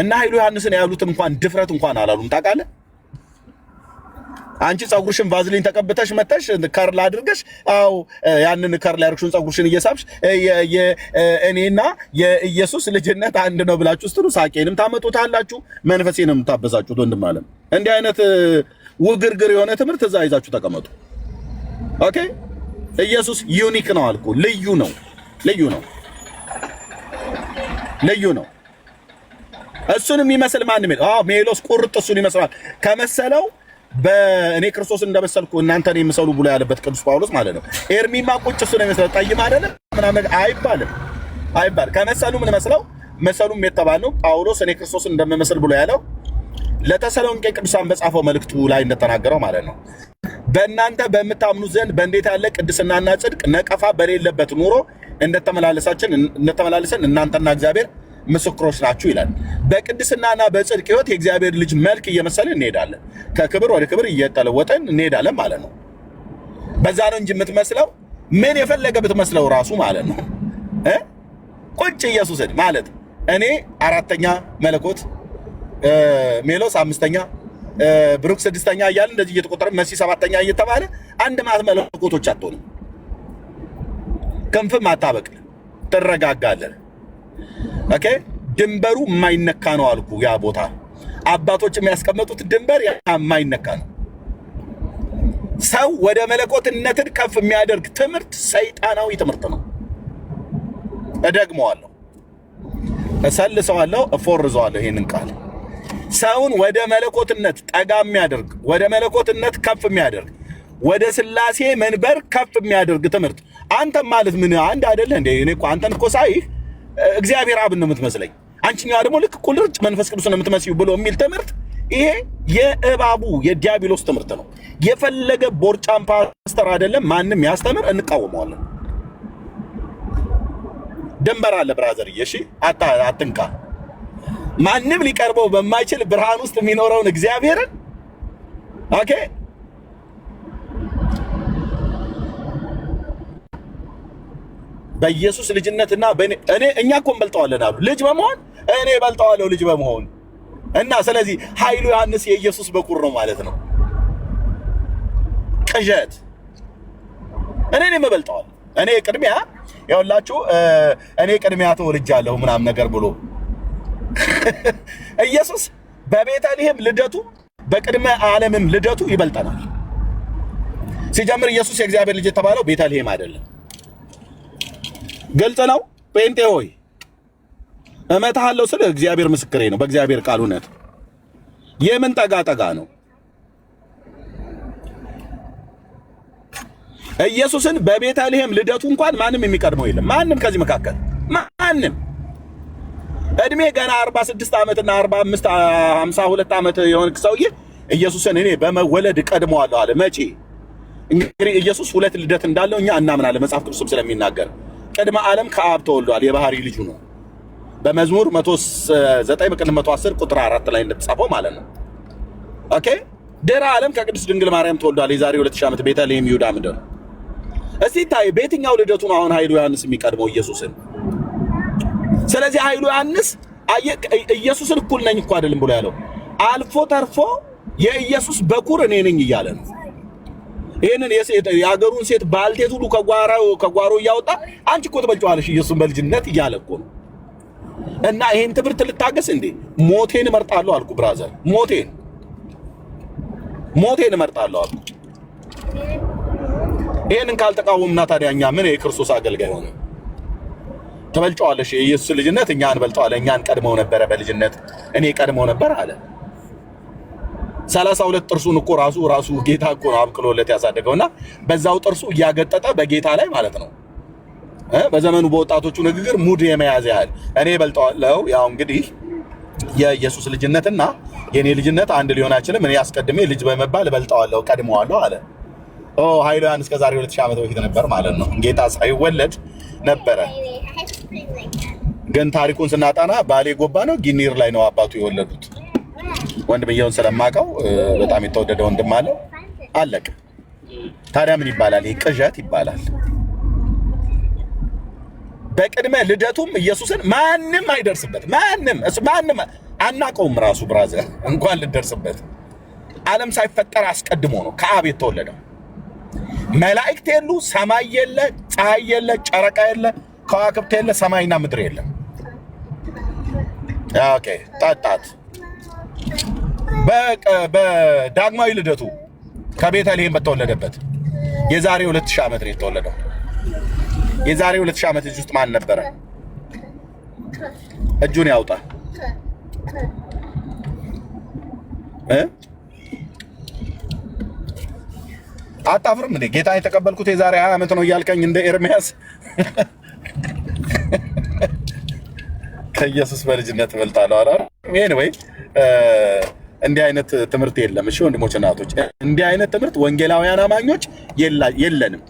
እና ኃይሉ ዮሐንስን ያሉትን እንኳን ድፍረት እንኳን አላሉም። ታውቃለህ? አንቺ ጸጉርሽን ቫዝሊን ተቀብተሽ መተሽ ከርል አድርገሽ ያንን ከርል ያርግሽን ጸጉርሽን እየሳብሽ እኔና የኢየሱስ ልጅነት አንድ ነው ብላችሁ ስትሉ ሳቄንም ታመጡታላችሁ፣ መንፈሴንም ታበሳጩት። ወንድም አለም እንዲህ አይነት ውግርግር የሆነ ትምህርት እዛ ይዛችሁ ተቀመጡ። ኦኬ ኢየሱስ ዩኒክ ነው አልኩ። ልዩ ነው። እሱን የሚመስል ማንም የለም። ሜሎስ ቁርጥ እሱን ይመስላል ከመሰለው በእኔ ክርስቶስ እንደመሰልኩ እናንተን የምሰሉ ብሎ ያለበት ቅዱስ ጳውሎስ ማለት ነው። ኤርሚማ ቁጭ እሱ ነው የሚመስለው ጠይም አይደለም ምናምን አይባልም። ከመሰሉ ምን መስለው መሰሉም የተባለው ጳውሎስ እኔ ክርስቶስ እንደምመስል ብሎ ያለው ለተሰሎንቄ ቅዱሳን በጻፈው መልእክቱ ላይ እንደተናገረው ማለት ነው። በእናንተ በምታምኑ ዘንድ በእንዴት ያለ ቅድስናና ጽድቅ ነቀፋ በሌለበት ኑሮ እንደተመላለሰን እናንተና እግዚአብሔር ምስክሮች ናችሁ ይላል። በቅድስናና በጽድቅ ሕይወት የእግዚአብሔር ልጅ መልክ እየመሰልን እንሄዳለን። ከክብር ወደ ክብር እየተለወጠን እንሄዳለን ማለት ነው። በዛ ነው እንጂ የምትመስለው ምን የፈለገ ብትመስለው ራሱ ማለት ነው ቁጭ ኢየሱስን ማለት እኔ 4ኛ መለኮት ሜሎስ 5ኛ ብሩክ 6ኛ እያለ እንደዚህ እየተቆጠረ መሲ 7ኛ እየተባለ አንድ ማለት መለኮቶች አትሆንም። ክንፍም አታበቅል፣ ትረጋጋለህ። ኦኬ ድንበሩ የማይነካ ነው አልኩ። ያ ቦታ አባቶች የሚያስቀምጡት ድንበር የማይነካ ነው። ሰው ወደ መለኮትነትን ከፍ የሚያደርግ ትምህርት ሰይጣናዊ ትምህርት ነው። እደግመዋለሁ፣ እሰልሰዋለሁ፣ እፎርዘዋለሁ ይሄንን ቃል። ሰውን ወደ መለኮትነት ጠጋ የሚያደርግ ወደ መለኮትነት ከፍ የሚያደርግ ወደ ሥላሴ መንበር ከፍ የሚያደርግ ትምህርት አንተ ማለት ምን አንድ አይደለ እንዴ? እኔ እኮ አንተን እኮ ሳይህ እግዚአብሔር አብ ነው የምትመስለኝ፣ አንቺኛዋ ደግሞ ልክ ቁልርጭ መንፈስ ቅዱስ ነው የምትመስዩ ብሎ የሚል ትምህርት ይሄ የእባቡ የዲያብሎስ ትምህርት ነው። የፈለገ ቦርጫም ፓስተር አይደለም ማንም ያስተምር እንቃወመዋለን። ድንበር አለ ብራዘርዬ፣ እሺ አትንካ። ማንም ሊቀርበው በማይችል ብርሃን ውስጥ የሚኖረውን እግዚአብሔርን ኦኬ በኢየሱስ ልጅነትና እኛ እኮ እንበልጠዋለን አሉ ልጅ በመሆን እኔ እበልጠዋለሁ ልጅ በመሆን እና ስለዚህ ኃይሉ ዮሐንስ የኢየሱስ በኩር ነው ማለት ነው። ቅዠት እኔ የምበልጠዋለሁ እኔ ቅድሚያ ያውላችሁ እኔ ቅድሚያ ተወልጃለሁ ምናምን ነገር ብሎ ኢየሱስ በቤተልሔም ልደቱ በቅድመ ዓለምም ልደቱ ይበልጠናል። ሲጀምር ኢየሱስ የእግዚአብሔር ልጅ የተባለው ቤተልሔም አይደለም። ግልጽ ነው። ጴንጤ ሆይ እመታለሁ ስለ እግዚአብሔር ምስክሬ ነው። በእግዚአብሔር ቃል እውነት የምን ጠጋ ነው? ኢየሱስን በቤተልሔም ልደቱ እንኳን ማንም የሚቀድመው የለም። ማንም ከዚህ መካከል ማንም እድሜ ገና 46 ዓመትና 45 52 ዓመት የሆነ ሰውዬ ኢየሱስን እኔ በመወለድ ቀድመዋለሁ አለ። መቼ? እንግዲህ ኢየሱስ ሁለት ልደት እንዳለው እኛ እናምናለን፣ መጽሐፍ ቅዱስም ስለሚናገር ቅድመ ዓለም ከአብ ተወልዷል፣ የባህሪ ልጁ ነው። በመዝሙር 109 በቅንፍ 110 ቁጥር 4 ላይ እንደተጻፈው ማለት ነው። ኦኬ ድህረ ዓለም ከቅድስት ድንግል ማርያም ተወልዷል፣ የዛሬ 2000 ዓመት ቤተልሔም ይሁዳ ምድር። እስቲ ታይ በየትኛው ልደቱ ነው አሁን ኃይሉ ዮሐንስ የሚቀድመው ኢየሱስን? ስለዚህ ኃይሉ ዮሐንስ ኢየሱስን እኩል ነኝ እኮ አይደለም ብሎ ያለው አልፎ ተርፎ የኢየሱስ በኩር እኔ ነኝ እያለ ነው። ይሄንን የአገሩን ሴት ባልቴት ሁሉ ከጓሮ እያወጣ አንቺ እኮ ትበልጪዋለሽ ኢየሱስን በልጅነት እያለ እኮ ነው። እና ይሄን ትምህርት ልታገስ እንዴ? ሞቴን እመርጣለሁ አልኩ ብራዘር፣ ሞቴን እመርጣለሁ አልኩ። ይሄንን ካልተቃወምና ታዲያ እኛ ምን የክርስቶስ አገልጋይ ሆነ? ተበልጫዋለሽ የኢየሱስ ልጅነት እኛ እንበልጣዋለን። እኛን ቀድመው ነበር በልጅነት እኔ ቀድመው ነበር አለ። 32 ጥርሱን እኮ ራሱ ጌታ እኮ አብቅሎለት ያሳደገውና በዛው ጥርሱ እያገጠጠ በጌታ ላይ ማለት ነው። በዘመኑ በወጣቶቹ ንግግር ሙድ የመያዝ ያህል እኔ እበልጣዋለሁ። ያው እንግዲህ የኢየሱስ ልጅነትና የኔ ልጅነት አንድ ሊሆን አይችልም። እኔ አስቀድሜ ልጅ በመባል እበልጣዋለሁ ቀድመዋለሁ አለ። ኃይሉ ዮሐንስ ከዛሬ 2000 ዓመት በፊት ነበር ማለት ነው። ጌታ ሳይወለድ ነበረ። ግን ታሪኩን ስናጣና ባሌ ጎባ ነው ጊኒር ላይ ነው አባቱ የወለዱት። ወንድምየውን ስለማውቀው በጣም የተወደደ ወንድም አለ። አለቀ። ታዲያ ምን ይባላል? ይሄ ቅዠት ይባላል። በቅድመ ልደቱም ኢየሱስን ማንም አይደርስበት። ማንም አናውቀውም። ራሱ ብራዘር እንኳን ልደርስበት ዓለም ሳይፈጠር አስቀድሞ ነው ከአብ የተወለደው። መላእክት የሉ፣ ሰማይ የለ፣ ፀሐይ የለ፣ ጨረቃ የለ፣ ከዋክብት የለ፣ ሰማይና ምድር የለም። ኦኬ ጣጣት በዳግማዊ ልደቱ ከቤተልሔም በተወለደበት የዛሬ 2000 ዓመት ነው የተወለደው። የዛሬ 2000 ዓመት እዚህ ውስጥ ማን ነበረ? እጁን ያውጣ። አታፍርም እንዴ? ጌታ የተቀበልኩት የዛሬ 20 ዓመት ነው እያልከኝ እንደ ኤርሚያስ ከኢየሱስ በልጅነት እበልጣለሁ አላ። ኤኒዌይ እንዲህ አይነት ትምህርት የለም። እሺ ወንድሞች እናቶች፣ እንዲህ አይነት ትምህርት ወንጌላውያን አማኞች የለንም።